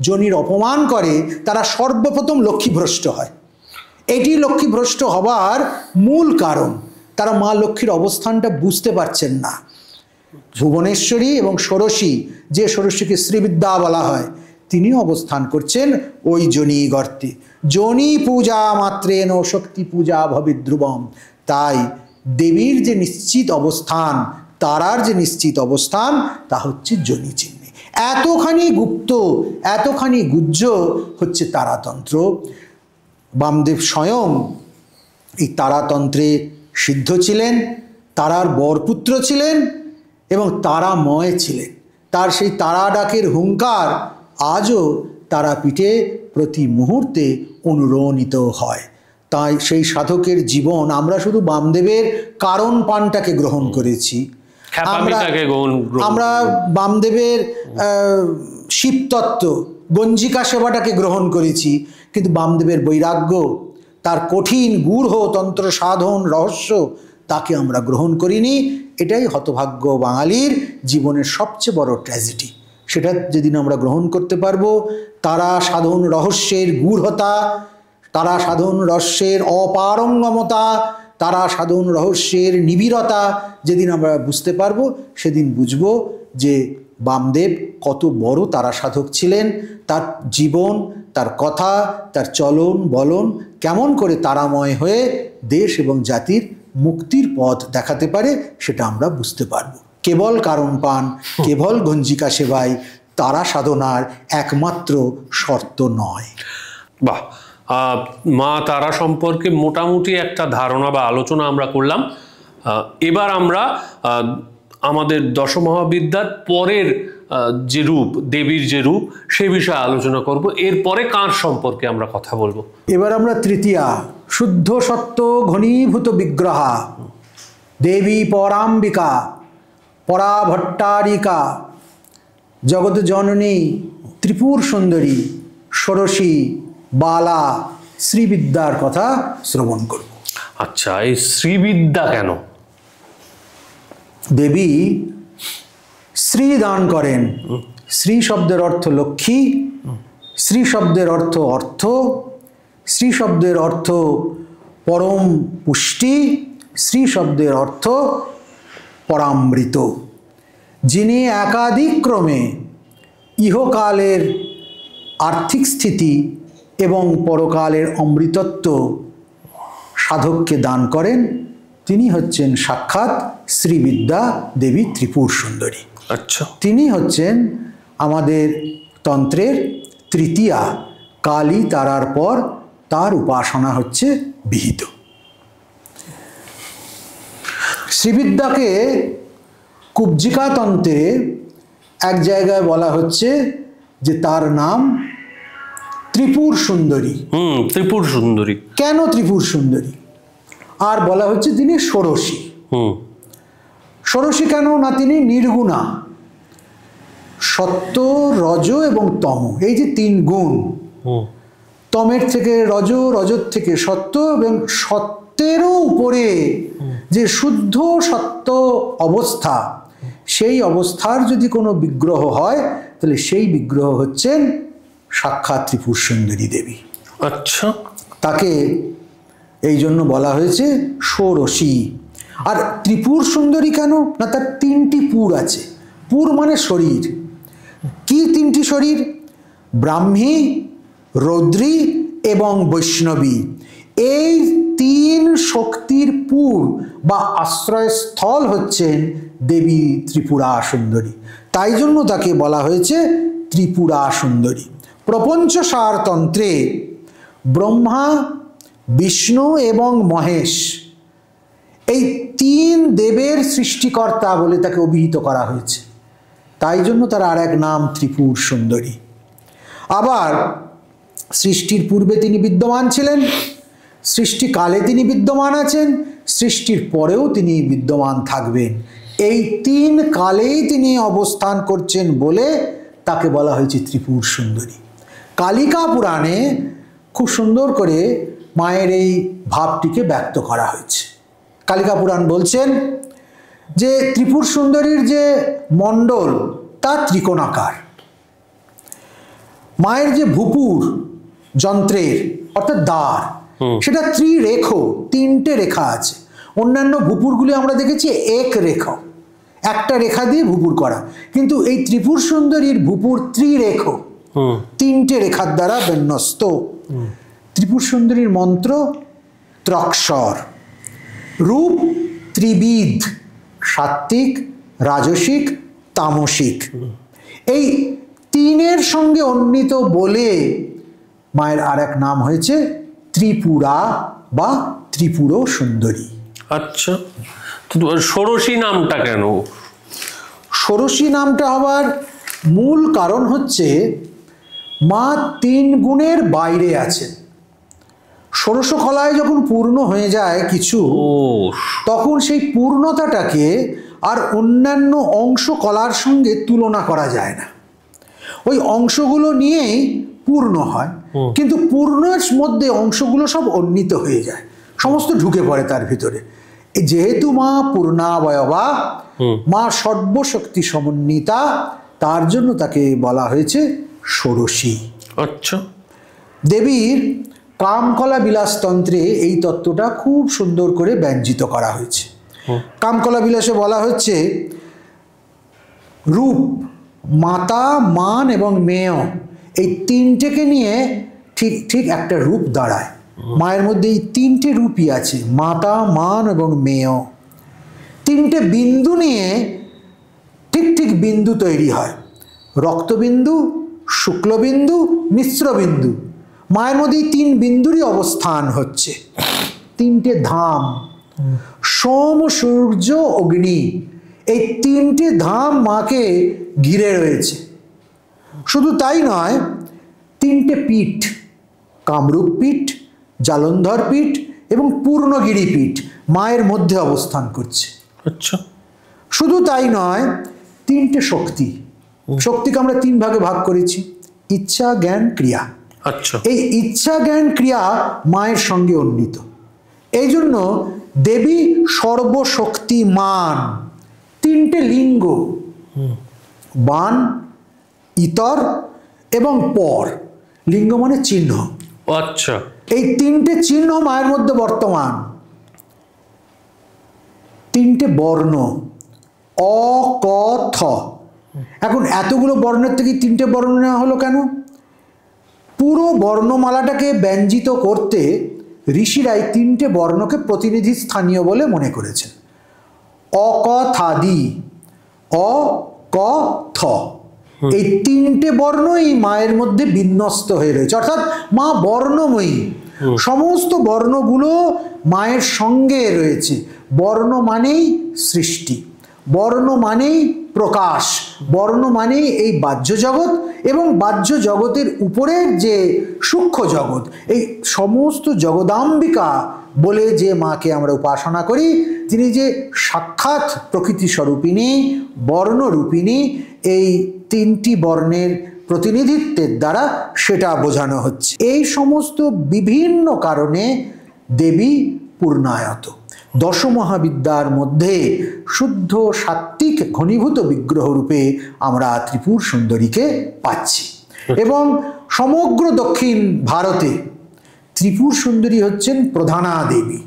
যোনির অপমান করে, তারা সর্বপ্রথম লক্ষ্মীভ্রষ্ট হয়। এটি লক্ষ্মীভ্রষ্ট হবার মূল কারণ, তারা মা লক্ষ্মীর অবস্থানটা বুঝতে পারছেন না। ভুবনেশ্বরী এবং ষোড়শী, যে ষোড়শীকে শ্রীবিদ্যা বলা হয়, তিনি অবস্থান করছেন ওই যোনি গর্তে। যোনি পূজা মাত্রেন শক্তি পূজা ভবেৎ ধ্রুবম। তাই দেবীর যে নিশ্চিত অবস্থান, তারার যে নিশ্চিত অবস্থান, তা হচ্ছে যোনি চিহ্নে। এতখানি গুপ্ত, এতখানি গুহ্য হচ্ছে তারাতন্ত্র। বামদেব স্বয়ং এই তারাতন্ত্রে সিদ্ধ ছিলেন, তারার বরপুত্র ছিলেন এবং তারাময় ছিলেন। তার সেই তারা ডাকের হুঙ্কার আজও তারাপীঠে প্রতি মুহূর্তে অনুরণিত হয়। তাই সেই সাধকের জীবন, আমরা শুধু বামদেবের কারণ পানটাকে গ্রহণ করেছি, আমরা বামদেবের শিবতত্ত্ব গঞ্জিকা সেবাটাকে গ্রহণ করেছি, কিন্তু বামদেবের বৈরাগ্য, তার কঠিন গূঢ় তন্ত্র সাধন রহস্য, তাকে আমরা গ্রহণ করিনি। এটাই হতভাগ্য বাঙালির জীবনের সবচেয়ে বড় ট্র্যাজেডি। সেটা যেদিন আমরা গ্রহণ করতে পারবো, তারা সাধন রহস্যের গূঢ়তা, তারা সাধন রহস্যের অপারঙ্গমতা, তারা সাধন রহস্যের নিবিড়তা যেদিন আমরা বুঝতে পারবো, সেদিন বুঝবো যে বামদেব কত বড় তারা সাধক ছিলেন। তার জীবন, তার কথা, তার চলন বলন কেমন করে তারাময় হয়ে দেশ এবং জাতির মুক্তির পথ দেখাতে পারে, সেটা আমরা বুঝতে পারবো। কেবল কারণ পান, কেবল গঞ্জিকা সেবাই তারা সাধনার একমাত্র শর্ত নয়। বাহ, মা তারা সম্পর্কে মোটামুটি একটা ধারণা বা আলোচনা আমরা করলাম। এবার আমরা আমাদের দশমহাবিদ্যার পরের যে রূপ, দেবীর যে রূপ, সে বিষয়ে আলোচনা করব। এরপরে কার সম্পর্কে আমরা কথা বলবো? এবার আমরা তৃতীয়া, শুদ্ধ সত্য ঘনীভূত বিগ্রহা দেবী পরাম্বিকা পরাভট্টারিকা জগৎ জননী ত্রিপুর সুন্দরী ষোড়শী বালা শ্রীবিদ্যার কথা শ্রবণ করব। আচ্ছা, এই শ্রীবিদ্যা কেন? দেবী শ্রী দান করেন। শ্রী শব্দের অর্থ লক্ষ্মী, শ্রী শব্দের অর্থ অর্থ, শ্রী শব্দের অর্থ পরম পুষ্টি, শ্রী শব্দের অর্থ পরামৃত। যিনি একাধিক ক্রমে ইহকালের আর্থিক স্থিতি এবং পরকালের অমৃতত্ব সাধককে দান করেন, তিনি হচ্ছেন সাক্ষাৎ শ্রীবিদ্যা দেবী ত্রিপুর সুন্দরী। আচ্ছা, তিনি হচ্ছেন আমাদের তন্ত্রের তৃতীয়া। কালী তারার পর তার উপাসনা হচ্ছে বিহিত। শ্রীবিদ্যাকে কুব্জিকা তন্ত্রে এক জায়গায় বলা হচ্ছে যে তার নাম ত্রিপুর সুন্দরী। ত্রিপুর সুন্দরী। কেন ত্রিপুর সুন্দরী? আর বলা হচ্ছে তিনি ষোড়শী। ষোড়শী কেন? না তিনি নির্গুণা। সত্য, রজ এবং তম, এই যে তিন গুণ, তমের থেকে রজ, রজত থেকে সত্য এবং সত্যেরও উপরে যে শুদ্ধ সত্য অবস্থা, সেই অবস্থার যদি কোনো বিগ্রহ হয় তাহলে সেই বিগ্রহ হচ্ছেন সাক্ষাৎ ত্রিপুর সুন্দরী দেবী। আচ্ছা, তাকে এই জন্য বলা হয়েছে ষোড়শী। আর ত্রিপুর সুন্দরী কেন? না তার তিনটি পুর আছে। পুর মানে শরীর। কি তিনটি শরীর? ব্রাহ্মী, রৌদ্রী এবং বৈষ্ণবী। এই তিন শক্তির পুর বা আশ্রয়স্থল হচ্ছেন দেবী ত্রিপুরা সুন্দরী। তাই জন্য তাকে বলা হয়েছে ত্রিপুরা সুন্দরী। প্রপঞ্চসার তন্ত্রে ব্রহ্মা, বিষ্ণু এবং মহেশ, এই তিন দেবের সৃষ্টিকর্তা বলে তাকে অভিহিত করা হয়েছে। তাই জন্য তার আর এক নাম ত্রিপুর সুন্দরী। আবার সৃষ্টির পূর্বে তিনি বিদ্যমান ছিলেন, সৃষ্টিকালে তিনি বিদ্যমান আছেন, সৃষ্টির পরেও তিনি বিদ্যমান থাকবেন। এই তিন কালেই তিনি অবস্থান করছেন বলে তাকে বলা হয়েছে ত্রিপুর সুন্দরী। কালিকা পুরাণে খুব সুন্দর করে মায়ের এই ভাবটিকে ব্যক্ত করা হয়েছে। কালিকা পুরাণ বলছেন যে ত্রিপুর সুন্দরীর যে মণ্ডল তা ত্রিকোণাকার। মায়ের যে ভূপুর যন্ত্রের অর্থাৎ দ্বার, সেটা ত্রিরেখ, তিনটে রেখা আছে। অন্যান্য ভূপুরগুলি আমরা দেখেছি এক রেখা, একটা রেখা দিয়ে ভূপুর করা, কিন্তু এই ত্রিপুর সুন্দরীর ভূপুর ত্রিরেখ, তিনটে রেখার দ্বারা বিন্যস্ত। ত্রিপুর সুন্দরীর মন্ত্র ত্রক্ষর। রূপ ত্রিবিধ, সাত্ত্বিক, রাজসিক, তামসিক। এই তিনের সঙ্গে অন্বিত বলে মায়ের আর এক নাম হয়েছে ত্রিপুরা বা ত্রিপুর সুন্দরী। আচ্ছা, ষোড়শী নামটা কেন? ষোড়শী নামটা হবার মূল কারণ হচ্ছে মা তিন গুণের বাইরে আছেন। ষোড়শ কলায় যখন পূর্ণ হয়ে যায় কিছু, তখন সেই পূর্ণতাটাকে আর অন্যান্য অংশ কলার সঙ্গে তুলনা করা যায় না। ওই অংশগুলো নিয়েই পূর্ণ হয়, কিন্তু পূর্ণের মধ্যে অংশগুলো সব অন্বিত হয়ে যায়, সমস্ত ঢুকে পড়ে তার ভিতরে। যেহেতু মা পূর্ণাবয়বা, মা সর্বশক্তি সমন্বিতা, তার জন্য তাকে বলা হয়েছে ষোড়শী। আচ্ছা, দেবীর কামকলা বিলাসতন্ত্রে এই তত্ত্বটা খুব সুন্দর করে ব্যঞ্জিত করা হয়েছে। কামকলা বিলাসে বলা হচ্ছে রূপ, মাতা, মান এবং মেয়, এই তিনটেকে নিয়ে ঠিক ঠিক একটা রূপ দাঁড়ায়। মায়ের মধ্যে এই তিনটে রূপই আছে, মাতা, মান এবং মেয়। তিনটে বিন্দু নিয়ে ঠিক ঠিক বিন্দু তৈরি হয়। রক্তবিন্দু, শুক্লবিন্দু, মিশ্রবিন্দু। মায়ের মধ্যে এই তিন বিন্দুরই অবস্থান হচ্ছে। তিনটে ধাম, সোম, সূর্য, অগ্নি, এই তিনটে ধাম মাকে ঘিরে রয়েছে। শুধু তাই নয়, তিনটে পীঠ, কামরূপ পীঠ, জালন্ধর পীঠ এবং পূর্ণগিরি পীঠ মায়ের মধ্যে অবস্থান করছে। আচ্ছা, শুধু তাই নয়, তিনটে শক্তি, শক্তিকে আমরা তিন ভাগে ভাগ করেছি, ইচ্ছা, জ্ঞান, ক্রিয়া। আচ্ছা, এই ইচ্ছা, জ্ঞান, ক্রিয়া মায়ের সঙ্গে অন্বিত। এই জন্য দেবী সর্বশক্তিমান। তিনটে লিঙ্গ, বান, ইতর এবং পর। লিঙ্গ মানে চিহ্ন। আচ্ছা, এই তিনটে চিহ্ন মায়ের মধ্যে বর্তমান। তিনটে বর্ণ, অ, ক, থ। এখন এতগুলো বর্ণের থেকে তিনটে বর্ণ নেওয়া হলো কেন? পুরো বর্ণমালাটাকে ব্যঞ্জিত করতে ঋষিরাই তিনটে বর্ণকে প্রতিনিধি স্থানীয় বলে মনে করেছেন। অ, ক, থাদি, অ, ক, থ, এই তিনটে বর্ণ এই মায়ের মধ্যে বিন্যস্ত হয়ে রয়েছে, অর্থাৎ মা বর্ণময়ী। সমস্ত বর্ণগুলো মায়ের সঙ্গে রয়েছে। বর্ণ মানেই সৃষ্টি, বর্ণ মানেই প্রকাশ। বর্ণ মানেই এই বাহ্য জগৎ এবং বাহ্য জগতের উপরের যে সূক্ষ্ম জগৎ, এই সমস্ত জগদাম্বিকা বলে যে মাকে আমরা উপাসনা করি, তিনি যে সাক্ষাৎ প্রকৃতি স্বরূপিণী, বর্ণরূপিণী, এই তিনটি বর্ণের প্রতিনিধিত্বের দ্বারা সেটা বোঝানো হচ্ছে। এই সমস্ত বিভিন্ন কারণে দেবী পূর্ণায়ত। দশমহাবিদ্যার মধ্যে শুদ্ধ সাত্ত্বিক ঘনীভূত বিগ্রহ রূপে আমরা ত্রিপুর সুন্দরীকে পাচ্ছি। এবং সমগ্র দক্ষিণ ভারতে ত্রিপুর সুন্দরী হচ্ছেন প্রধানা দেবী।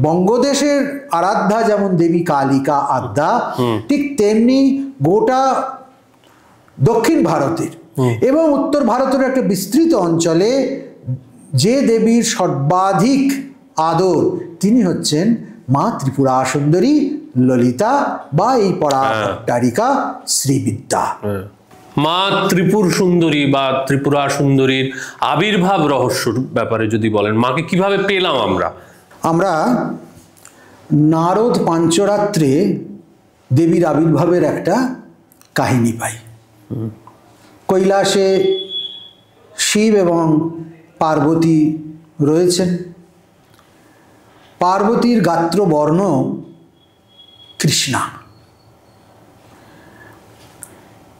বঙ্গদেশের আরাধ্যা যেমন দেবী কালিকা আদ্যা, ঠিক তেমনি গোটা দক্ষিণ ভারতের এবং উত্তর ভারতের একটা বিস্তৃত অঞ্চলে যে দেবীর সর্বাধিক আদর, তিনি হচ্ছেন মা ত্রিপুরা সুন্দরী ললিতা বা এই পরাভট্টারিকা শ্রীবিদ্যা। মা ত্রিপুর সুন্দরী বা ত্রিপুরা সুন্দরীর আবির্ভাব রহস্যর ব্যাপারে যদি বলেন, মাকে কিভাবে পেলাম আমরা? আমরা নারদ পাঞ্চরাত্রে দেবীর আবির্ভাবের একটা কাহিনী পাই। কৈলাসে শিব এবং পার্বতী রয়েছেন। পার্বতীর গাত্র বর্ণ কৃষ্ণা,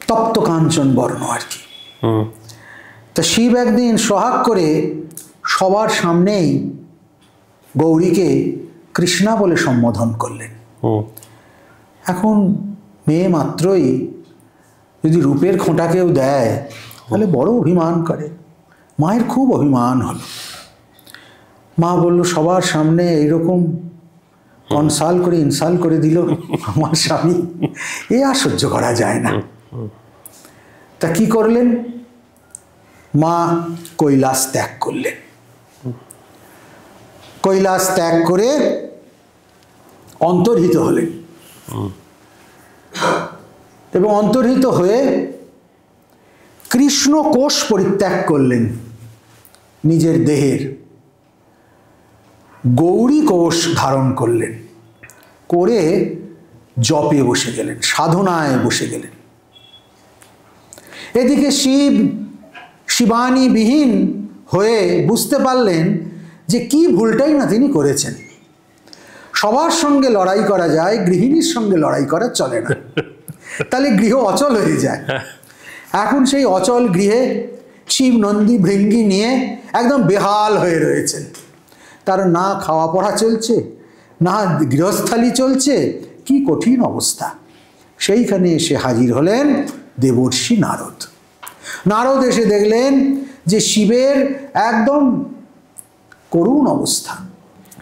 তপ্ত কাঞ্চন বর্ণ আর কি। তা শিব একদিন সোহাগ করে সবার সামনেই গৌরীকে কৃষ্ণা বলে সম্বোধন করলেন। এখন মেয়ে মাত্রই যদি রূপের খোঁটা কেউ দেয় তাহলে বড় অভিমান করে। মায়ের খুব অভিমান হলো। মা বলল, সবার সামনে এইরকম ইনসাল্ট করে দিল আমার স্বামী, এ আর সহ্য করা যায় না। তা কি করলেন? মা কৈলাস ত্যাগ করলেন। কৈলাস ত্যাগ করে অন্তর্হিত হলেন এবং অন্তর্হিত হয়ে কৃষ্ণ কোষ পরিত্যাগ করলেন নিজের দেহের, গৌরী কোষ ধারণ করলেন, করে জপে বসে গেলেন, সাধনায় বসে গেলেন। এদিকে শিব শিবানীবিহীন হয়ে বুঝতে পারলেন যে কি ভুলটাই না তিনি করেছেন। সবার সঙ্গে লড়াই করা যায়, গৃহিণীর সঙ্গে লড়াই করা চলে না, তাহলে গৃহ অচল হয়ে যায়। এখন সেই অচল গৃহে শিব নন্দী ভৃঙ্গি নিয়ে একদম বেহাল হয়ে রয়েছেন। তার না খাওয়া পড়া চলছে, না গৃহস্থালী চলছে, কি কঠিন অবস্থা। সেইখানে এসে হাজির হলেন দেবর্ষি নারদ। নারদ এসে দেখলেন যে শিবের একদম করুণ অবস্থা।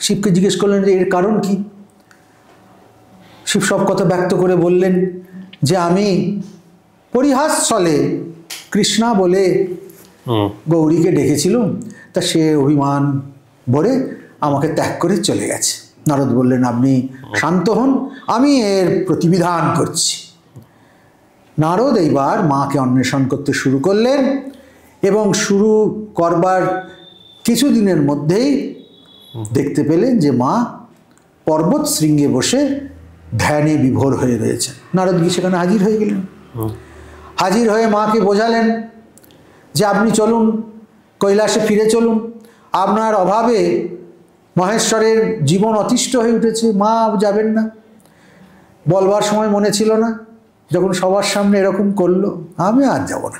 শিবকে জিজ্ঞেস করলেন যে এর কারণ কি। শিব সব কথা ব্যক্ত করে বললেন যে আমি পরিহাস ছলে কৃষ্ণা বলে গৌরীকে ডেকেছিলাম, তা সে অভিমান ভরে আমাকে ত্যাগ করে চলে গেছে। নারদ বললেন, আপনি শান্ত হন, আমি এর প্রতিবিধান করছি। নারদ এইবার মাকে অন্বেষণ করতে শুরু করলেন এবং শুরু করবার কিছুদিনের মধ্যেই দেখতে পেলেন যে মা পর্বত শৃঙ্গে বসে ধ্যানে বিভোর হয়ে রয়েছেন। নারদ গিয়ে সেখানে হাজির হয়ে গেলেন। হাজির হয়ে মাকে বোঝালেন যে আপনি চলুন, কৈলাসে ফিরে চলুন, আপনার অভাবে মহেশ্বরের জীবন অতিষ্ঠ হয়ে উঠেছে, মা যাবেন না। বলবার সময় মনে ছিল না, যখন সবার সামনে এরকম করলো, আমি আর যাব না।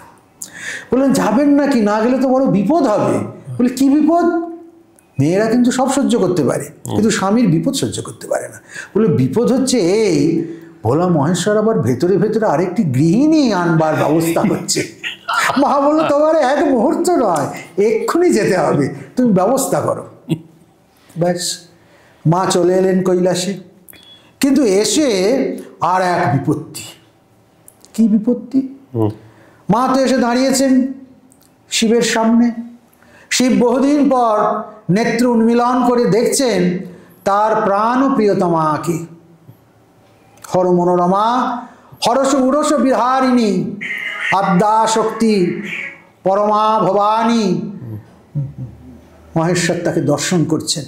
বললেন, যাবেন না কি? না গেলে তো বড় বিপদ হবে। বলে, কি বিপদ? মেয়েরা কিন্তু সব সহ্য করতে পারে, কিন্তু স্বামীর বিপদ সহ্য করতে পারে না। বলে, বিপদ হচ্ছে এই, ভোলা মহেশ্বর আবার ভেতরে ভেতরে আরেকটি গৃহিণী আনবার ব্যবস্থা হচ্ছে। মা বললো, তোমার এক মুহূর্ত নয়, এক্ষুনি যেতে হবে, তুমি ব্যবস্থা করো। ব্যাস, মা চলে এলেন কৈলাসে। কিন্তু এসে আর এক বিপত্তি। কি বিপত্তি? মা তো এসে দাঁড়িয়েছেন শিবের সামনে। শিব বহুদিন পর নেত্র উন্মিলন করে দেখছেন তার প্রাণ প্রিয়তমাকে। হর মনোরমা হরস উরস বিহারিণী আদ্যা শক্তি পরমা ভবানী। মহেশ্বর তাকে দর্শন করছেন,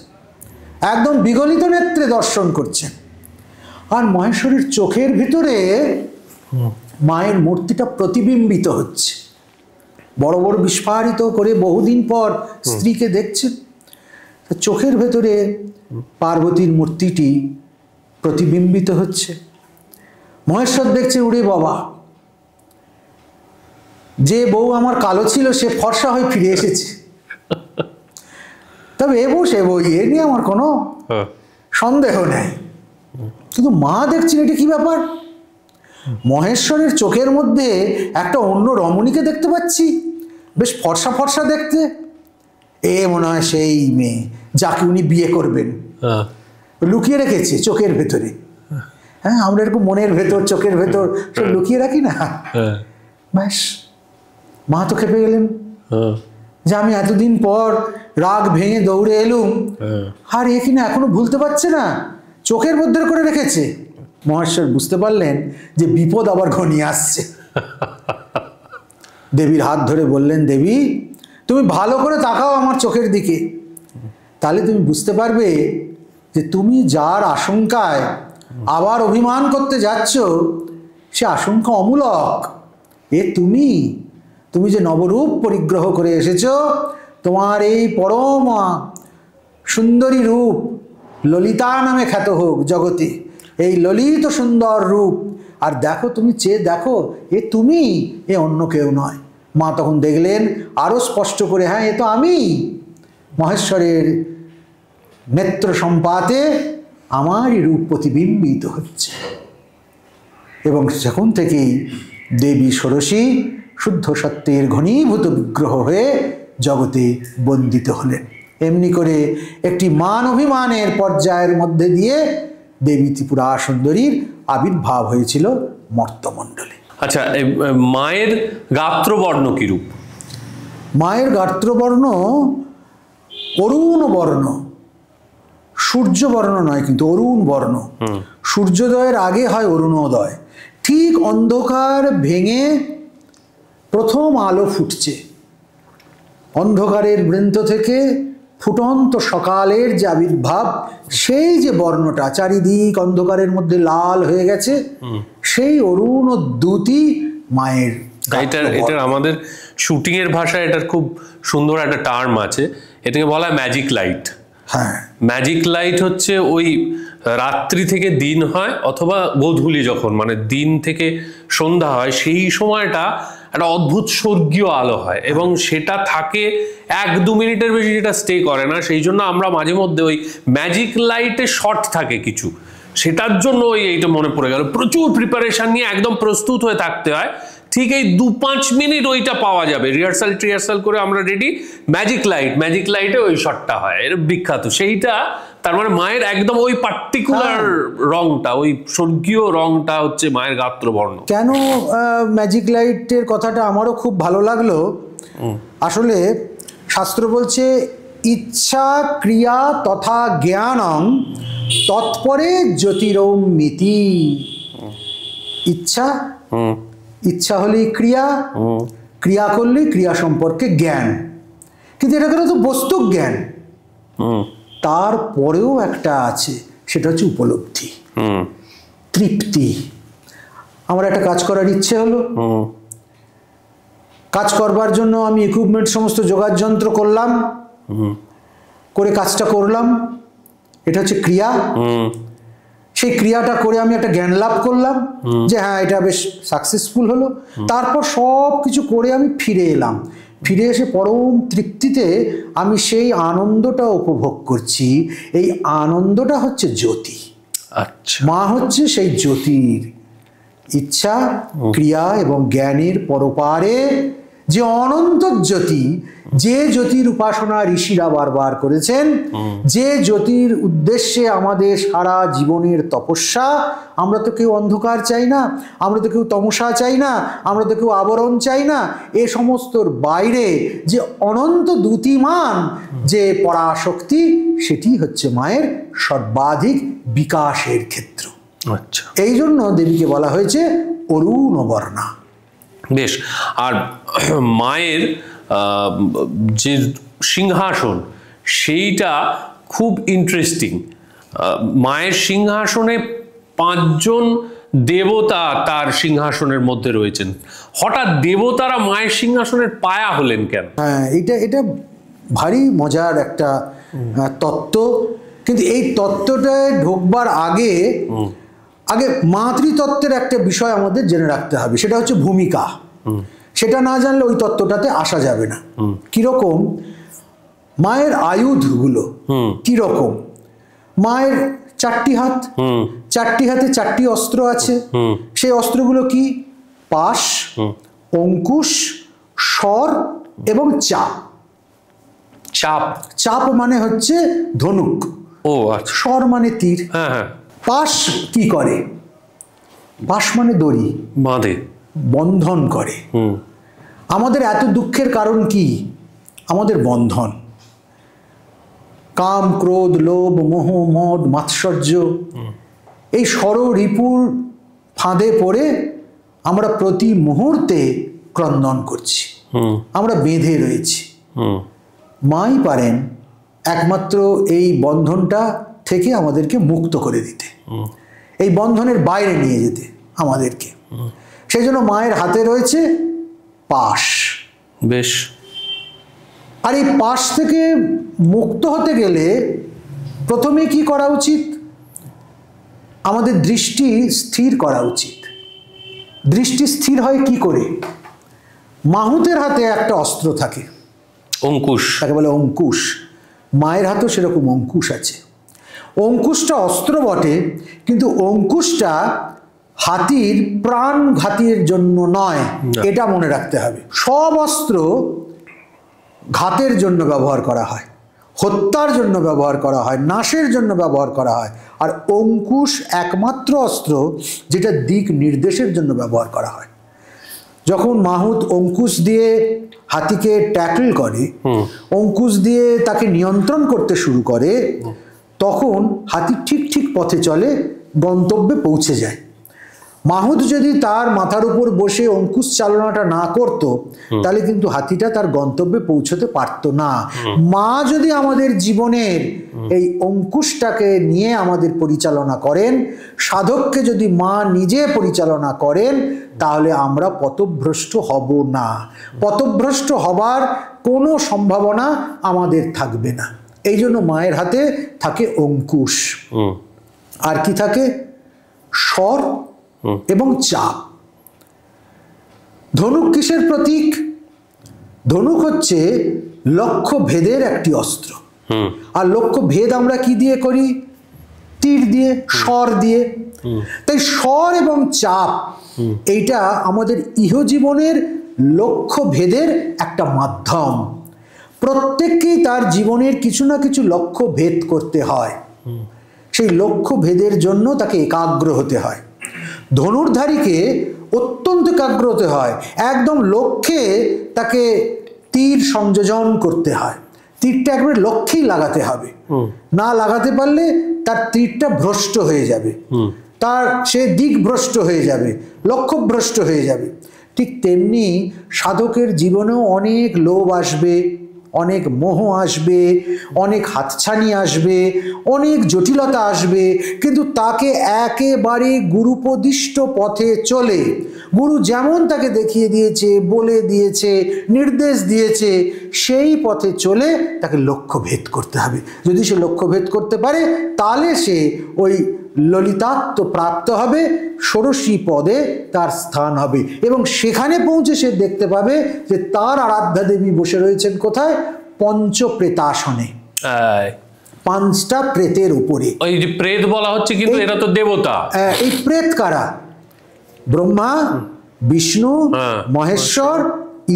একদম বিগলিত নেত্রে দর্শন করছেন। আর মহেশ্বরের চোখের ভিতরে মায়ের মূর্তিটা প্রতিবিম্বিত হচ্ছে, বড় বড় বিস্ফারিত করে বহুদিন পর স্ত্রীকে দেখছেন, চোখের ভেতরে পার্বতীর মূর্তিটি প্রতিবিম্বিত হচ্ছে। মহেশ্বর দেখছে, উড়ে বাবা, যে বউ আমার কালো ছিল সে ফর্সা হয়ে ফিরে এসেছে। তবে এ বউ সে বউ, এ নিয়ে আমার কোনো সন্দেহ নেই। কিন্তু মা দেখছেন এটা কি ব্যাপার, মহেশ্বরের চোখের মধ্যে একটা অন্য রমণীকে দেখতে পাচ্ছি, বেশ ফর্সা ফর্সা দেখতে, এ মনে হয় সেই মেয়ে যাকে উনি বিয়ে করবেন। লুকিয়ে রেখেছে চোখের ভেতরে। হ্যাঁ, আমরা এরকম মনের ভেতর চোখের ভেতর সব লুকিয়ে রাখি না। ব্যাস, মা তো খেপে গেলেন যে আমি এতদিন পর রাগ ভেঙে দৌড়ে এলুম, আর এ কিনা এখনো ভুলতে পারছে না, চোখের মধ্যে করে রেখেছে। মহেশ্বর বুঝতে পারলেন যে বিপদ আবার ঘনিয়ে আসছে। দেবীর হাত ধরে বললেন, দেবী তুমি ভালো করে তাকাও আমার চোখের দিকে, তাহলে তুমি বুঝতে পারবে যে তুমি যার আশঙ্কায় আবার অভিমান করতে যাচ্ছ সে আশঙ্কা অমূলক। এ তুমি যে নবরূপ পরিগ্রহ করে এসেছো, তোমার এই পরম সুন্দরী রূপ ললিতা নামে খ্যাত হোক জগতে, এই ললিত সুন্দর রূপ, আর দেখো তুমি চেয়ে দেখো, এ তুমি, এ অন্য কেউ নয়। মা তখন দেখলেন আরো স্পষ্ট করে, হ্যাঁ এ তো আমি, মহেশ্বরের নেত্র সম্পাতে আমারই রূপ প্রতিবিম্বিত হচ্ছে। এবং সেখান থেকেই দেবী ষোড়শী শুদ্ধ সত্যের ঘনীভূত বিগ্রহ হয়ে জগতে বন্দিত হলেন। এমনি করে একটি মান অভিমানের পর্যায়ের মধ্যে দিয়ে দেবী ত্রিপুরা সুন্দরীর আবির্ভাব হয়েছিল মর্তমণ্ডলে। আচ্ছা, মায়ের গাত্রবর্ণ কি রূপ? মায়ের গাত্রবর্ণ অরুণ বর্ণ, সূর্যবর্ণ নয় কিন্তু অরুণ বর্ণ। সূর্যোদয়ের আগে হয় অরুণোদয়, ঠিক অন্ধকার ভেঙে প্রথম আলো ফুটছে, অন্ধকারের বৃন্ত থেকে ফুটন্ত সকালের যে আবির্ভাব, সেই যে বর্ণটা চারিদিক অন্ধকারের মধ্যে লাল হয়ে গেছে, সেই অরুণ দ্যুতি মায়ের। এটার আমাদের শুটিং এর ভাষায় এটার খুব সুন্দর একটা টার্ম আছে, এটাকে বলা হয় ম্যাজিক লাইট। হ্যাঁ, ম্যাজিক লাইট হচ্ছে ওই রাত্রি থেকে দিন হয় অথবা গোধূলি, যখন মানে দিন থেকে সন্ধ্যা হয়, সেই সময়টা একটা অদ্ভুত স্বর্গীয় আলো হয় এবং সেটা থাকে 1-2 মিনিটের বেশি, যেটা স্টে করে না। সেই জন্য আমরা মাঝে মধ্যে ওই ম্যাজিক লাইটে শর্ট থাকে কিছু, সেটার জন্য এইটা মনে পড়ে গেল। প্রচুর প্রিপারেশন নিয়ে একদম প্রস্তুত হয়ে থাকতে হয়, ঠিক এই 2-5 মিনিট ওইটা পাওয়া যাবে, রিহার্সাল করে আমরা রেডি, ম্যাজিক লাইটে ওই শটটা হয়, এর বিখ্যাত। সেইটা তার মানে মায়ের একদম ওই পার্টিকুলার রংটা, ওই স্বর্গীয় রংটা হচ্ছে মায়ের গাত্রবর্ণ। কেন ম্যাজিক লাইটের কথাটা আমারও খুব ভালো লাগলো। আসলে শাস্ত্র বলছে ইচ্ছা ক্রিয়া তথা জ্ঞানং তৎপরে জ্যোতিরৌমিতি। ইচ্ছা হলেই ক্রিয়া, ক্রিয়া করলেই ক্রিয়া সম্পর্কে জ্ঞান, কিন্তু এটা কেন তো বস্তু জ্ঞান, তারপরেও একটা আছে, সেটা হচ্ছে উপলব্ধি, তৃপ্তি। আমার একটা কাজ করার ইচ্ছে হলো, কাজ করবার জন্য আমি ইকুইপমেন্ট সমস্ত যোগাড় যন্ত্র করলাম, করে কাজটা করলাম, এটা হচ্ছে ক্রিয়া। সেই ক্রিয়াটা করে আমি একটা জ্ঞান লাভ করলাম যে হ্যাঁ এটা বেশ সাকসেসফুল হলো। তারপর সব কিছু করে আমি ফিরে এলাম, ফিরে এসে পরম তৃপ্তিতে আমি সেই আনন্দটা উপভোগ করছি। এই আনন্দটা হচ্ছে জ্যোতি। আচ্ছা, মা হচ্ছে সেই জ্যোতির। ইচ্ছা ক্রিয়া এবং জ্ঞানের পরপারে যে অনন্ত জ্যোতি, যে জ্যোতির উপাসনা ঋষিরা বারবার করেছেন, যে জ্যোতির উদ্দেশ্যে আমাদের সারা জীবনের তপস্যা। আমরা তো কেউ অন্ধকার চাই না, আমরা তো কেউ তমসা চাই না, আমরা তো কেউ আবরণ চাই না। এ সমস্তর বাইরে যে অনন্ত দ্যুতিমান যে পরাশক্তি, সেটি হচ্ছে মায়ের সর্বাধিক বিকাশের ক্ষেত্র। আচ্ছা, এই জন্য দেবীকে বলা হয়েছে অরুণবর্ণা। বেশ। আর মায়ের যে সিংহাসন, সেইটা খুব ইন্টারেস্টিং। মায়ের সিংহাসনে 5 জন দেবতা তার সিংহাসনের মধ্যে রয়েছেন। হঠাৎ দেবতারা মায়ের সিংহাসনের পায়া হলেন কেন? হ্যাঁ, এটা ভারী মজার একটা তত্ত্ব। কিন্তু এই তত্ত্বটায় ঢোকবার আগে মাতৃতত্ত্বের একটা বিষয় আমাদের জেনে রাখতে হবে, সেটা হচ্ছে ভূমিকা। সেটা না জানলে ওই তত্ত্বটাতে আসা যাবে না। কিরকম মায়ের আয়ুধগুলো কিরকম? মায়ের 4টি হাত, 4টি হাতে 4টি অস্ত্র আছে। সেই অস্ত্রগুলো কি? পাশ, অঙ্কুশ, স্বর এবং চাপ। চাপ মানে হচ্ছে ধনুক, স্বর মানে তীর। পাশ কি করে? পাশ মানে দড়ি, বাঁধে, বন্ধন করে। আমাদের এত দুঃখের কারণ কি? আমাদের বন্ধন। কাম, ক্রোধ, লোভ, মোহ, মদ, মাৎসর্য, এই রিপুর ফাঁদে পড়ে আমরা প্রতি মুহূর্তে ক্রন্দন করছি, আমরা বেঁধে রয়েছি। মাই পারেন একমাত্র এই বন্ধনটা থেকে আমাদেরকে মুক্ত করে দিতে, এই বন্ধনের বাইরে নিয়ে যেতে আমাদেরকে। সেই জন্য মায়ের হাতে রয়েছে পাশ। বেশ। আর এই পাশ থেকে মুক্ত হতে গেলে প্রথমে কি করা উচিত? আমাদের দৃষ্টি স্থির করা উচিত। দৃষ্টি স্থির হয় কি করে? মাহুতের হাতে একটা অস্ত্র থাকে, অঙ্কুশ, তাকে বলে অঙ্কুশ। মায়ের হাতেও সেরকম অঙ্কুশ আছে। অঙ্কুশটা অস্ত্র বটে, কিন্তু অঙ্কুশটা হাতির প্রাণঘাতীর জন্য নয়, এটা মনে রাখতে হবে। সব অস্ত্র ঘাতের জন্য ব্যবহার করা হয়, হত্যার জন্য ব্যবহার করা হয়, নাশের জন্য ব্যবহার করা হয়। আর অঙ্কুশ একমাত্র অস্ত্র যেটা দিক নির্দেশের জন্য ব্যবহার করা হয়। যখন মাহুত অঙ্কুশ দিয়ে হাতিকে ট্যাকল করে, অঙ্কুশ দিয়ে তাকে নিয়ন্ত্রণ করতে শুরু করে, তখন হাতি ঠিক ঠিক পথে চলে, গন্তব্যে পৌঁছে যায়। মাহুত যদি তার মাথার উপর বসে অঙ্কুশ চালনাটা না করত, তাহলে কিন্তু হাতিটা তার গন্তব্যে পৌঁছতে পারত না। মা যদি আমাদের জীবনের এই অঙ্কুশটাকে নিয়ে আমাদের পরিচালনা করেন, সাধককে যদি মা নিজে পরিচালনা করেন, তাহলে আমরা পথভ্রষ্ট হব না। পথভ্রষ্ট হবার কোনো সম্ভাবনা আমাদের থাকবে না। এই জন্য মায়ের হাতে থাকে অঙ্কুশ। আর কি থাকে? স্বর এবং চাপ। ধনুক কিসের প্রতীক? ধনুক হচ্ছে লক্ষ্য ভেদের একটি অস্ত্র। আর লক্ষ্য ভেদ আমরা কি দিয়ে করি? তীর দিয়ে, স্বর দিয়ে। তাই স্বর এবং চাপ এইটা আমাদের ইহজীবনের লক্ষ্য ভেদের একটা মাধ্যম। প্রত্যেককেই তার জীবনের কিছু না কিছু লক্ষ্য ভেদ করতে হয়। সেই লক্ষ্য ভেদের জন্য তাকে একাগ্র হতে হয়। ধনুর্ধারীকে অত্যন্ত একাগ্র হতে হয়, একদম লক্ষ্যে তাকে তীর সংযোজন করতে হয়। তীরটা একবারে লক্ষ্যেই লাগাতে হবে, না লাগাতে পারলে তার তীরটা ভ্রষ্ট হয়ে যাবে, তার সে দিক ভ্রষ্ট হয়ে যাবে, লক্ষ্য ভ্রষ্ট হয়ে যাবে। ঠিক তেমনি সাধকের জীবনেও অনেক লোভ আসবে, অনেক মোহ আসবে, অনেক হাতছানি আসবে, অনেক জটিলতা আসবে, কিন্তু তাকে একেবারে গুরুপদিষ্ট পথে চলে, গুরু যেমন তাকে দেখিয়ে দিয়েছে, বলে দিয়েছে, নির্দেশ দিয়েছে, সেই পথে চলে তাকে লক্ষ্যভেদ করতে হবে। যদি সে লক্ষ্যভেদ করতে পারে, তাহলে সে ওই ললিতাত্ম প্রাপ্ত হবে, ষোড়শী পদে তার স্থান হবে, এবং সেখানে পৌঁছে সে দেখতে পাবে যে তার আরাধ্যা দেবী বসে রয়েছেন কোথায়? পঞ্চপ্রেতাসনে, 5টা প্রেতের উপরে। ওই যে প্রেত বলা হচ্ছে, কিন্তু এরা তো দেবতা। এই প্রেত কারা? ব্রহ্মা, বিষ্ণু, মহেশ্বর,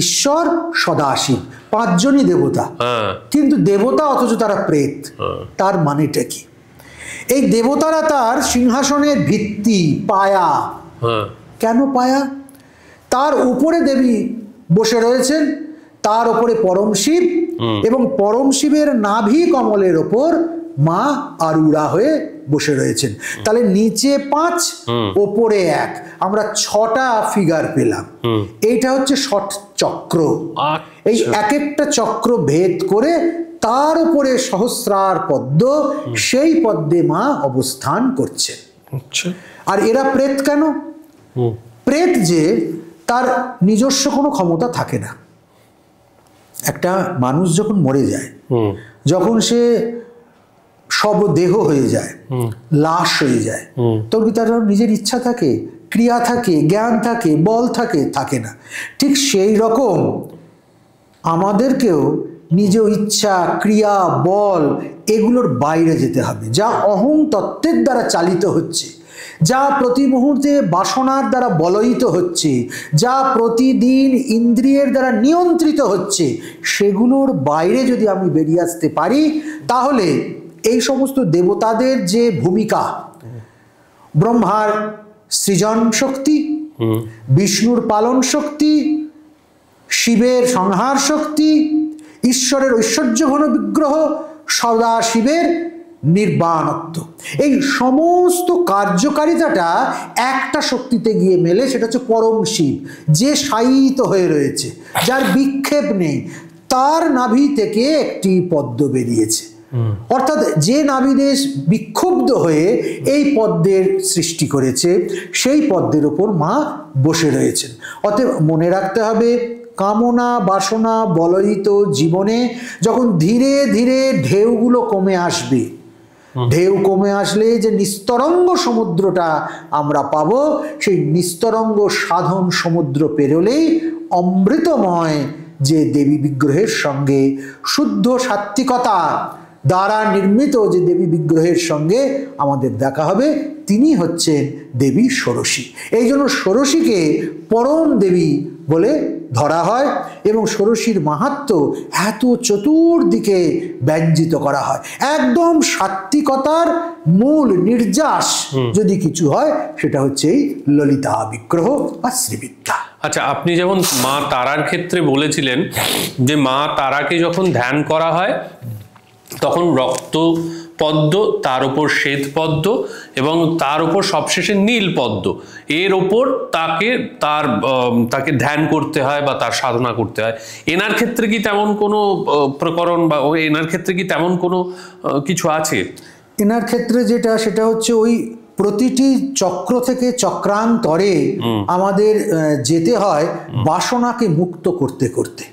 ঈশ্বর, সদাশিব, 5 জনই দেবতা। কিন্তু দেবতা অথচ তারা প্রেত। তার মানেটা কি? এই দেবতারা তার সিংহাসনের ভিত্তি, পায়া। কেন পায়া? তার উপরে দেবী বসে রয়েছেন, তার উপরে পরম শিব, এবং পরম শিবের নাভি কমলের ওপর মা আরুড়া হয়ে বসে রয়েছেন। তাহলে নিচে 5, ওপরে 1, আমরা 6টা ফিগার পেলাম। এইটা হচ্ছে ষট চক্র। এই এক একটা চক্র ভেদ করে তার উপরে সহস্রার পদ্ম, সেই পদ্মে মা অবস্থান করছেন। আচ্ছা। আর এরা প্রেত কেন? প্রেত যে তার নিজস্ব কোনো ক্ষমতা থাকে না। একটা মানুষ যখন মরে যায়, যখন সে সব দেহ হয়ে যায়, লাশ হয়ে যায়, তখন কি তার নিজের ইচ্ছা থাকে, ক্রিয়া থাকে, জ্ঞান থাকে, বল থাকে? থাকে না। ঠিক সেই রকম আমাদেরকেও নিজ ইচ্ছা, ক্রিয়া, বল এগুলোর বাইরে যেতে হবে। যা অহং তত্ত্বের দ্বারা চালিত হচ্ছে, যা প্রতি মুহূর্তে বাসনার দ্বারা বলয়িত হচ্ছে, যা প্রতিদিন ইন্দ্রিয়ের দ্বারা নিয়ন্ত্রিত হচ্ছে, সেগুলোর বাইরে যদি আমি বেরিয়ে আসতে পারি, তাহলে এই সমস্ত দেবতাদের যে ভূমিকা, ব্রহ্মার সৃজন শক্তি, বিষ্ণুর পালন শক্তি, শিবের সংহার শক্তি, ঈশ্বরের ঐশ্বর্য ঘন বিগ্রহ, সদা শিবের নির্বাণত্ব, এই সমস্ত কার্যকারিতাটা একটা শক্তিতে গিয়ে মেলে, সেটা হচ্ছে পরম শিব, যে শায়িত হয়ে রয়েছে, যার বিক্ষেপ নেই। তার নাভি থেকে একটি পদ্ম বেরিয়েছে, অর্থাৎ যে নাভিদেশ বিক্ষুব্ধ হয়ে এই পদ্মের সৃষ্টি করেছে, সেই পদ্মের ওপর মা বসে রয়েছেন। অতএব মনে রাখতে হবে, কামনা বাসনা বলয়িত জীবনে যখন ধীরে ধীরে ঢেউগুলো কমে আসবে, ঢেউ কমে আসলে যে নিস্তরঙ্গ সমুদ্রটা আমরা পাবো, সেই নিস্তরঙ্গ সাধন সমুদ্র পেরোলেই অমৃতময় যে দেবী বিগ্রহের সঙ্গে শুদ্ধ সাত্ত্বিকতা দ্বারা নির্মিত যে দেবী বিগ্রহের সঙ্গে আমাদের দেখা হবে, তিনি হচ্ছেন দেবী ষোড়শী। এই জন্য ষোড়শীকে পরম দেবী বলে ধরা হয় এবং ষোড়শীর মাহাত্ম্য এত চতুর্দিকে ব্যঞ্জিত করা হয়। একদম সাত্ত্বিকতার মূল নির্যাস যদি কিছু হয়, সেটা হচ্ছে এই ললিতা বিগ্রহ বা শ্রীবিদ্যা। আচ্ছা, আপনি যেমন মা তারার ক্ষেত্রে বলেছিলেন যে মা তারাকে যখন ধ্যান করা হয় তখন রক্ত পদ্ম, তার উপর শ্বেত পদ্ম এবং তার উপর সবশেষে নীল পদ্ম, এর ওপর তাকে ধ্যান করতে হয় বা তার সাধনা করতে হয়। এনার ক্ষেত্রে কি তেমন কোনো প্রকরণ বা এনার ক্ষেত্রে কি তেমন কোনো কিছু আছে? এনার ক্ষেত্রে যেটা, সেটা হচ্ছে ওই প্রতিটি চক্র থেকে চক্রান্তরে আমাদের যেতে হয় বাসনাকে মুক্ত করতে করতে।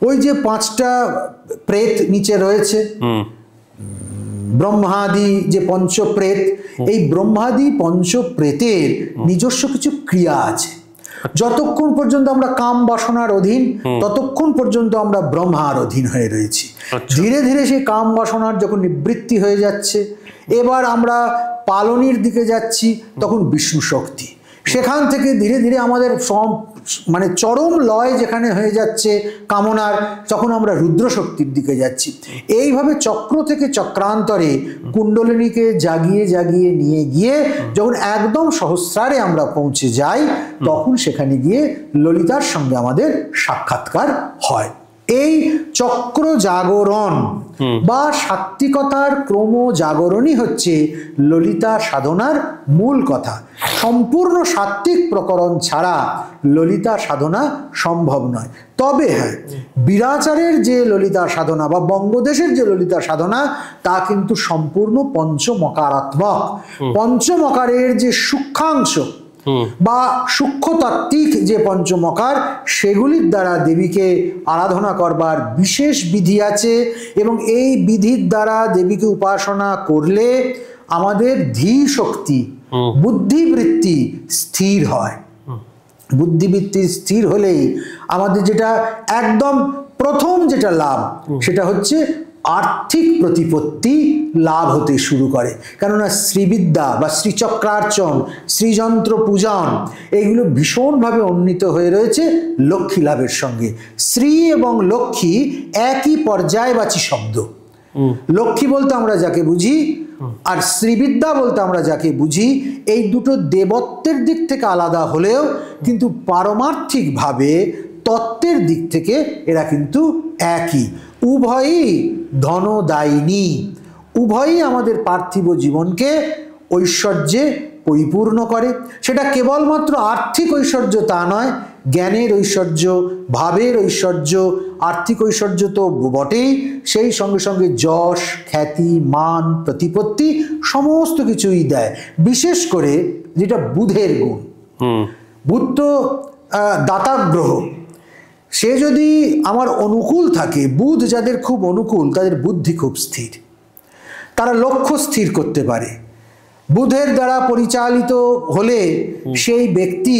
ওই যে 5টা প্রেত নিচে রয়েছে, ব্রহ্মাদি যে পঞ্চপ্রেত, এই ব্রহ্মাদি পঞ্চপ্রেতের নিজস্ব কিছু ক্রিয়া আছে। যতক্ষণ পর্যন্ত আমরা কাম বাসনার অধীন, ততক্ষণ পর্যন্ত আমরা ব্রহ্মার অধীন হয়ে রয়েছি। ধীরে ধীরে সেই কাম বাসনার যখন নিবৃত্তি হয়ে যাচ্ছে, এবার আমরা পালনের দিকে যাচ্ছি, তখন বিষ্ণু শক্তি। সেখান থেকে ধীরে ধীরে আমাদের মানে চরম লয় যেখানে হয়ে যাচ্ছে কামনার, তখন আমরা রুদ্র শক্তির দিকে যাচ্ছি। এইভাবে চক্র থেকে চক্রান্তরে কুণ্ডলিনীকে জাগিয়ে জাগিয়ে নিয়ে গিয়ে যখন একদম সহস্রারে আমরা পৌঁছে যাই, তখন সেখানে গিয়ে ললিতার সঙ্গে আমাদের সাক্ষাৎকার হয়। এই চক্র জাগরণ বা সাত্ত্বিকতার ক্রম জাগরণই হচ্ছে ললিতা সাধনার মূল কথা। সম্পূর্ণ সাত্ত্বিক প্রকরণ ছাড়া ললিতা সাধনা সম্ভব নয়। তবে হ্যাঁ, বিরাচারের যে ললিতা সাধনা বা বঙ্গদেশের যে ললিতা সাধনা, তা কিন্তু সম্পূর্ণ পঞ্চমকারাত্মক। পঞ্চমকারের যে সূক্ষ্মাংশ বা সূক্ষ্মতাত্ত্বিক যে পঞ্চমকার, সেগুলির দ্বারা দেবীকে আরাধনা করবার বিশেষ বিধি আছে এবং এই বিধির দ্বারা দেবীকে উপাসনা করলে আমাদের ধী শক্তি, বুদ্ধিবৃত্তি স্থির হয়। বুদ্ধিবৃত্তি স্থির হলেই আমাদের যেটা একদম প্রথম যেটা লাভ, সেটা হচ্ছে আর্থিক প্রতিপত্তি লাভ হতে শুরু করে। কেননা শ্রীবিদ্যা বা শ্রীচক্রার্চন, শ্রীযন্ত্র পূজন, এগুলো ভীষণভাবে উন্নীত হয়ে রয়েছে লক্ষ্মী লাভের সঙ্গে। শ্রী এবং লক্ষ্মী একই পর্যায়বাচী শব্দ। লক্ষ্মী বলতে আমরা যাকে বুঝি আর শ্রীবিদ্যা বলতে আমরা যাকে বুঝি, এই দুটো দেবত্বের দিক থেকে আলাদা হলেও কিন্তু পারমার্থিকভাবে তত্ত্বের দিক থেকে এরা কিন্তু একই। উভয়ই ধনদায়িনী, উভয়ই আমাদের পার্থিব জীবনকে ঐশ্বর্যে পরিপূর্ণ করে। সেটা কেবলমাত্র আর্থিক ঐশ্বর্য তা নয়, জ্ঞানের ঐশ্বর্য, ভাবের ঐশ্বর্য, আর্থিক ঐশ্বর্য তো বটেই, সেই সঙ্গে সঙ্গে যশ, খ্যাতি, মান, প্রতিপত্তি সমস্ত কিছুই দেয়। বিশেষ করে যেটা বুধের গুণ, বুধ তো দাতা গ্রহ, সে যদি আমার অনুকূল থাকে, বুধ যাদের খুব অনুকূল তাদের বুদ্ধি খুব স্থির, তারা লক্ষ্য স্থির করতে পারে। বুধের দ্বারা পরিচালিত হলে সেই ব্যক্তি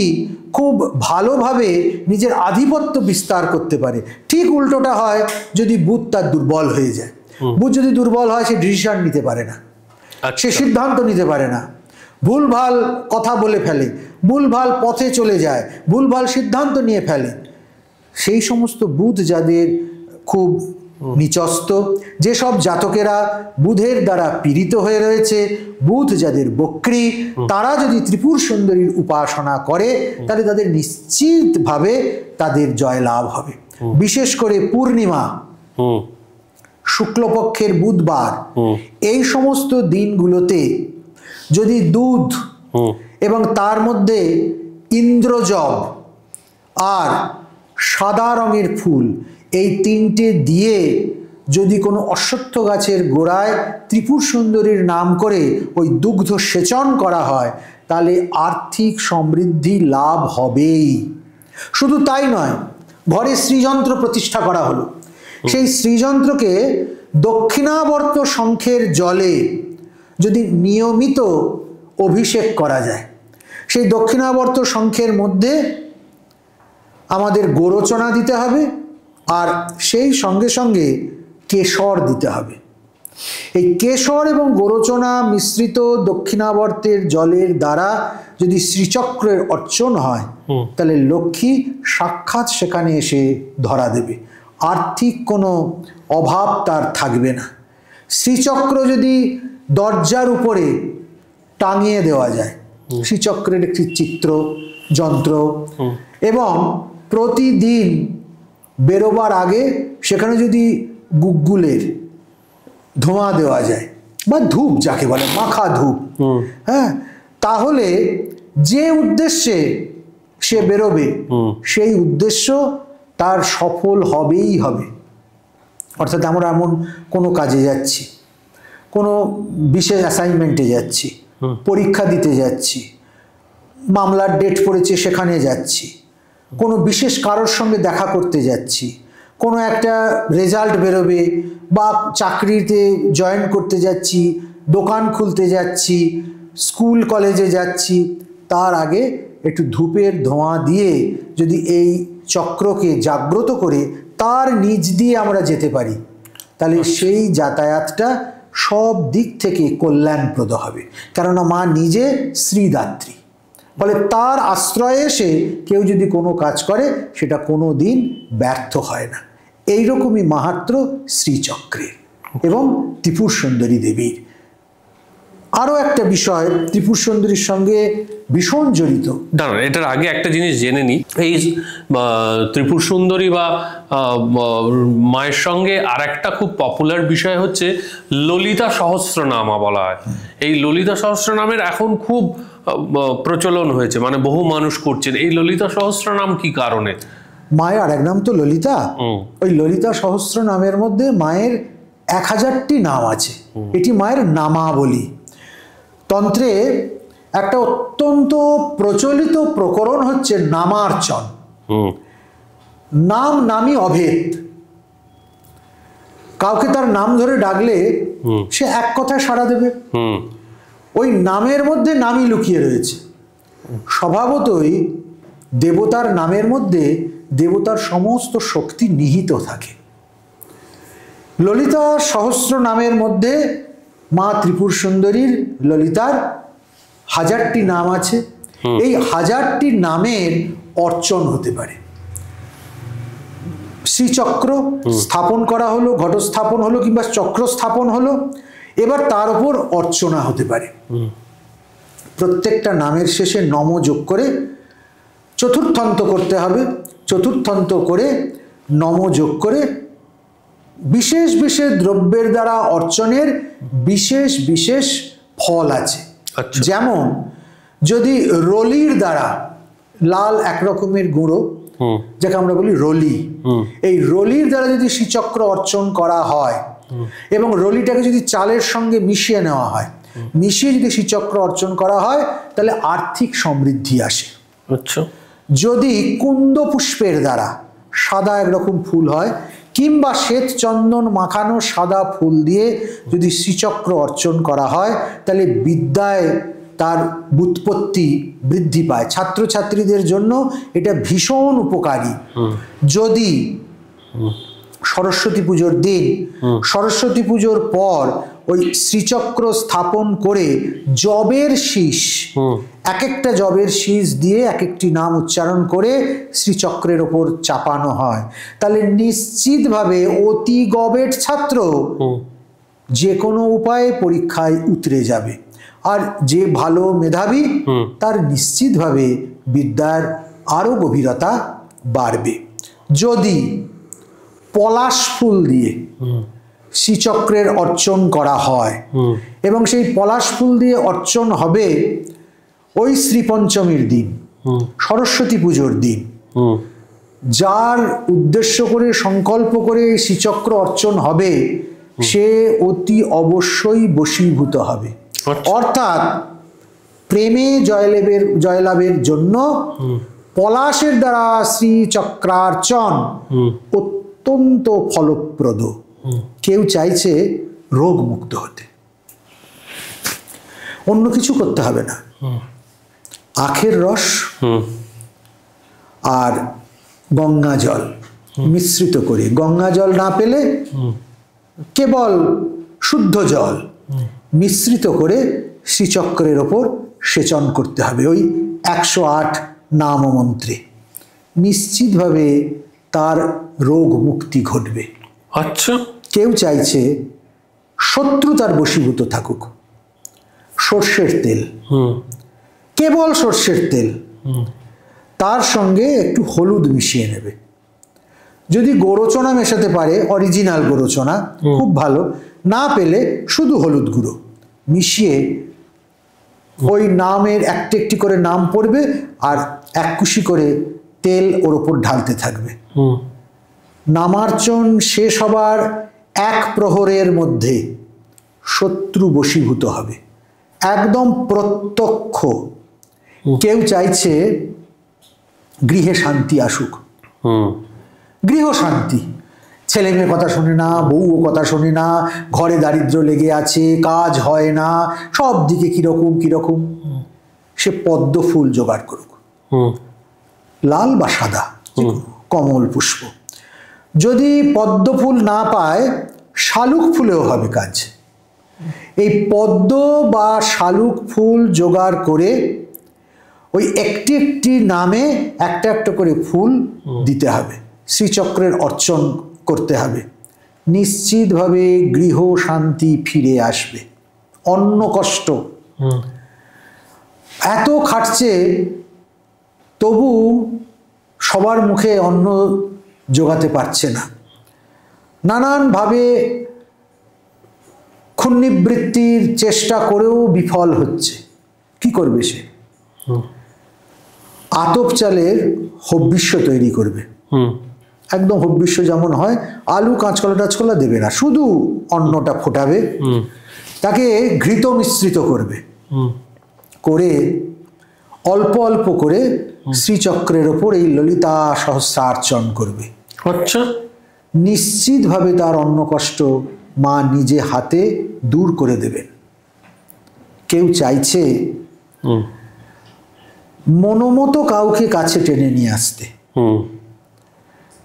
খুব ভালোভাবে নিজের আধিপত্য বিস্তার করতে পারে। ঠিক উল্টোটা হয় যদি বুধ তার দুর্বল হয়ে যায়। বুধ যদি দুর্বল হয়, সে ডিসিশন নিতে পারে না, সে সিদ্ধান্ত নিতে পারে না, ভুলভাল কথা বলে ফেলে, ভুলভাল পথে চলে যায়, ভুলভাল সিদ্ধান্ত নিয়ে ফেলে। সেই সমস্ত বুধ যাদের খুব নিচস্ত, যেসব জাতকেরা বুধের দ্বারা পীড়িত হয়ে রয়েছে, বুধ যাদের বক্রী, তারা যদি ত্রিপুর সুন্দরীর উপাসনা করে তাহলে তাদের নিশ্চিতভাবে তাদের জয় লাভ হবে। বিশেষ করে পূর্ণিমা, শুক্লপক্ষের বুধবার, এই সমস্ত দিনগুলোতে যদি দুধ এবং তার মধ্যে ইন্দ্রজব আর সাদা রঙের ফুল, এই তিনটে দিয়ে যদি কোনো অশ্বত্থ গাছের গোড়ায় ত্রিপুর সুন্দরীর নাম করে ওই দুগ্ধ সেচন করা হয়, তাহলে আর্থিক সমৃদ্ধি লাভ হবেই। শুধু তাই নয়, ঘরে শ্রীযন্ত্র প্রতিষ্ঠা করা হলো, সেই শ্রীযন্ত্রকে দক্ষিণাবর্ত শঙ্খের জলে যদি নিয়মিত অভিষেক করা যায়, সেই দক্ষিণাবর্ত শঙ্খের মধ্যে আমাদের গোরচনা দিতে হবে, আর সেই সঙ্গে সঙ্গে কেশর দিতে হবে। এই কেশর এবং গোরচনা মিশ্রিত দক্ষিণাবর্তের জলের দ্বারা যদি শ্রীচক্রের অর্চন হয়, তাহলে লক্ষ্মী সাক্ষাৎ সেখানে এসে ধরা দেবে, আর্থিক কোনো অভাব তার থাকবে না। শ্রীচক্র যদি দরজার উপরে টাঙিয়ে দেওয়া যায়, শ্রীচক্রের একটি চিত্র যন্ত্র, এবং প্রতিদিন বেরোবার আগে সেখানে যদি গুগ্গুলের ধোঁয়া দেওয়া যায়, বা ধূপ যাকে বলে, মাখা ধূপ, হ্যাঁ, তাহলে যে উদ্দেশ্যে সে বেরোবে সেই উদ্দেশ্য তার সফল হবেই হবে। অর্থাৎ আমরা এমন কোনো কাজে যাচ্ছি, কোনো বিশেষ অ্যাসাইনমেন্টে যাচ্ছি, পরীক্ষা দিতে যাচ্ছি, মামলার ডেট পড়েছে সেখানে যাচ্ছি, কোনো বিশেষ কারোর সঙ্গে দেখা করতে যাচ্ছি, কোনো একটা রেজাল্ট বেরোবে, বা চাকরিতে জয়েন করতে যাচ্ছি, দোকান খুলতে যাচ্ছি, স্কুল কলেজে যাচ্ছি, তার আগে একটু ধূপের ধোঁয়া দিয়ে যদি এই চক্রকে জাগ্রত করে তার নিচ দিয়ে আমরা যেতে পারি, তাহলে সেই যাতায়াতটা সব দিক থেকে কল্যাণপ্রদ হবে। কেননা মা নিজে শ্রীদাত্রী, ফলে তার আশ্রয়ে এসে কেউ যদি কোনো কাজ করে সেটা কোনো দিন ব্যর্থ হয় না। এইরকমই মাহাত্ম্য শ্রীচক্রের এবং ত্রিপুর সুন্দরী দেবীর। আরও একটা বিষয় ত্রিপুর সুন্দরীর সঙ্গে ভীষণ জড়িত। দাঁড়ান, এটার আগে একটা জিনিস জেনে নিই। এই ত্রিপুর সুন্দরী বা মায়ের সঙ্গে আর একটা খুব পপুলার বিষয় হচ্ছে ললিতা সহস্রনামা বলা হয়। এই ললিতা সহস্রনামের এখন খুব প্রচলন হয়েছে, মানে বহু মানুষ করছেন। এই ললিতা সহস্রনাম কি কারণে? মায়ের আর এক নাম তো ললিতা। ওই ললিতা সহস্র নামের মধ্যে মায়ের 1000টি নাম আছে, এটি মায়ের নামাবলী। তন্ত্রে একটা অত্যন্ত প্রচলিত প্রকরণ হচ্ছে নামার্চন। নাম নামই অভেদ, কাউকে তার নাম ধরে ডাকলে সে এক কথায় সাড়া দেবে। ওই নামের মধ্যে নামই লুকিয়ে রয়েছে। স্বভাবতই দেবতার নামের মধ্যে দেবতার সমস্ত শক্তি নিহিত থাকে। ললিতা সহস্র নামের মধ্যে মা ত্রিপুর সুন্দরীর ললিতার 1000টি নাম আছে। এই 1000টি নামের অর্চন হতে পারে। শ্রীচক্র স্থাপন করা হলো, ঘট স্থাপন হলো, কিংবা চক্র স্থাপন হলো, এবার তার উপর অর্চনা হতে পারে। প্রত্যেকটা নামের শেষে নম যোগ করে চতুর্থন্ত করতে হবে। চতুর্থন্ত করে নম যোগ করে বিশেষ বিশেষ দ্রব্যের দ্বারা অর্চনের বিশেষ বিশেষ ফল আছে। যেমন যদি রলির দ্বারা, লাল এক রকমের গুঁড়ো, যাকে আমরা বলি রলি, এই রলির দ্বারা যদি শ্রীচক্র অর্চন করা হয় এবং রলিটাকে যদি চালের সঙ্গে মিশিয়ে নেওয়া হয়, মিশিয়ে যদি শ্রীচক্র অর্চন করা হয়, তাহলে আর্থিক সমৃদ্ধি আসে। আচ্ছা। যদি কুন্দ পুষ্পের দ্বারা, সাদা একরকম ফুল হয়, কিংবা শ্বেত চন্দন মাখানো সাদা ফুল দিয়ে যদি শ্রীচক্র অর্চন করা হয়, তাহলে বিদ্যায় তার ব্যুৎপত্তি বৃদ্ধি পায়। ছাত্রছাত্রীদের জন্য এটা ভীষণ উপকারী। যদি সরস্বতী পুজোর দিন, সরস্বতী পুজোর পর ওই শ্রীচক্র স্থাপন করে জবের শীষ, এক একটা জবের শীষ দিয়ে এক একটি নাম উচ্চারণ করে শ্রীচক্রের ওপর চাপানো হয়, তাহলে নিশ্চিতভাবে অতি গবেট ছাত্র যে কোনো উপায়ে পরীক্ষায় উতরে যাবে। আর যে ভালো মেধাবী তার নিশ্চিতভাবে বিদ্যার আরো গভীরতা বাড়বে। যদি পলাশ ফুল দিয়ে শ্রীচক্রের অর্চন করা হয় এবং সেই পলাশ ফুল দিয়ে অর্চন হবে ওই শ্রীপঞ্চমীর দিন, সরস্বতী পুজোর দিন, যার উদ্দেশ্য করে সংকল্প করে শ্রীচক্র অর্চন হবে সে অতি অবশ্যই বশীভূত হবে। অর্থাৎ প্রেমে জয়লাভের জন্য পলাশের দ্বারা শ্রীচক্রার্চন অত্যন্ত ফলপ্রদ। কেউ চাইছে রোগ মুক্ত হতে, অন্য কিছু করতে হবে না, আখের রস আর গঙ্গা জল মিশ্রিত করে, গঙ্গা জল না পেলে কেবল শুদ্ধ জল মিশ্রিত করে শ্রীচক্রের ওপর সেচন করতে হবে ওই 108 নাম মন্ত্রে। নিশ্চিতভাবে তার রোগ মুক্তি ঘটবে। আচ্ছা। কেউ চাইছে শত্রু তার বশীভূত থাকুক, সর্ষের তেল, কেবল সর্ষের তেল, তার সঙ্গে একটু হলুদ মিশিয়ে নেবে। যদি গোরচনা মেশাতে পারে, অরিজিনাল গোরচনা খুব ভালো, না পেলে শুধু হলুদ গুঁড়ো মিশিয়ে ওই নামের একটি একটি করে নাম পড়বে আর এক কুশি করে তেল ওর ওপর ঢালতে থাকবে। নামার্চন শেষ হবার 1 প্রহরের মধ্যে শত্রু বশীভূত হবে, একদম প্রত্যক্ষ। কেউ চাইছে গৃহে শান্তি আসুক, গৃহ শান্তি, ছেলে মেয়ে কথা শোনে না, বউও কথা শোনে না, ঘরে দারিদ্র লেগে আছে, কাজ হয় না, সব দিকে কিরকম কিরকম, সে পদ্ম ফুল জোগাড় করুক, লাল বা সাদা, কমল পুষ্প। যদি পদ্ম ফুল না পায়, শালুক ফুলেও হবে কাজ। এই পদ্ম বা শালুক ফুল জোগাড় করে ওই একটি একটি নামে একটা একটা করে ফুল দিতে হবে, শ্রীচক্রের অর্চন করতে হবে। নিশ্চিতভাবে গৃহ শান্তি ফিরে আসবে। অন্ন কষ্ট, এত খাটছে তবু সবার মুখে অন্ন জোগাতে পারছে না, নানানভাবে ক্ষুণ্ণিবৃত্তির চেষ্টা করেও বিফল হচ্ছে। কি করবে সে? আতপ চালের হব্বিষ্য তৈরি করবে, একদম হব্বিষ্য যেমন হয়, আলু কাঁচকলা টাচকলা দেবে না, শুধু অন্নটা ফোটাবে, তাকে ঘৃত মিশ্রিত করবে, করে অল্প অল্প করে শ্রীচক্রের ওপর এই ললিতা সহস্রার্চন করবে। আচ্ছা। নিশ্চিতভাবে তার অন্ন কষ্ট মা নিজে হাতে দূর করে দেবেন। কেউ চাইছে মনোমতো কাউকে কাছে টেনে নিয়ে আসতে,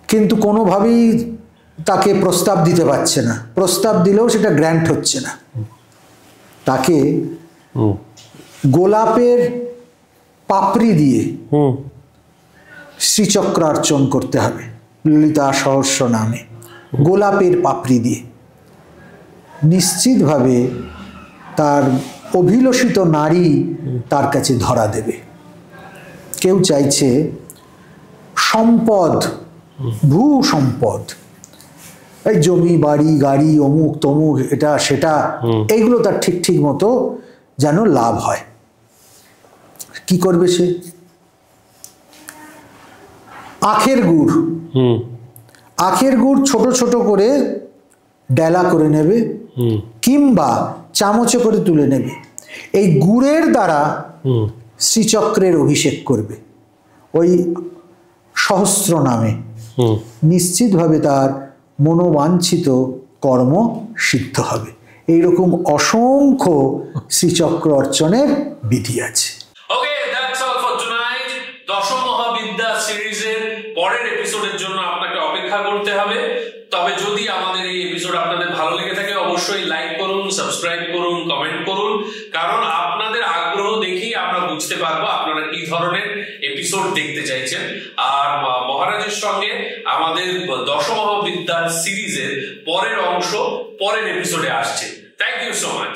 কিন্তু কোনোভাবেই তাকে প্রস্তাব দিতে পারছে না, প্রস্তাব দিলেও সেটা গ্র্যান্ট হচ্ছে না। তাকে গোলাপের পাপড়ি দিয়ে শ্রীচক্রার্চন করতে হবে, ললিতা সহস্র নামে গোলাপের পাপড়ি দিয়ে। নিশ্চিতভাবে তার অভিলষিত নারী তার কাছে ধরা দেবে। কেউ চাইছে সম্পদ, ভূ সম্পদ, এই জমি বাড়ি গাড়ি অমুক তমুক এটা সেটা, এইগুলো তার ঠিক ঠিক মতো যেন লাভ হয়। কি করবে সে? আখের গুড়, আখের গুড় ছোট ছোট করে ডেলা করে নেবে কিংবা চামচে করে তুলে নেবে। এই গুড়ের দ্বারা শ্রীচক্রের অভিষেক করবে ওই সহস্র নামে। নিশ্চিতভাবে তার মনোবাঞ্ছিত কর্ম সিদ্ধ হবে। এইরকম অসংখ্য শ্রীচক্র অর্চনের বিধি আছে। ওকে, দ্যাটস অল ফর টুনাইট। দশম মহাবিদ্যা সিরিজের পরের এপিসোডের জন্য আপনাকে অপেক্ষা করতে হবে। তবে যদি আমাদের এই এপিসোড আপনাদের ভালো লেগে থাকে অবশ্যই লাইক করুন, সাবস্ক্রাইব করুন, কমেন্ট করুন, কারণ আপনাদের আগ্রহ দেখেই আমরা বুঝতে পারবো আপনারা কি ধরনের এপিসোড দেখতে চাইছেন। আর মহারাজের সঙ্গে আমাদের দশম মহাবিদ্যা সিরিজের পরের অংশ পরের এপিসোডে আসছে। Thank you so much.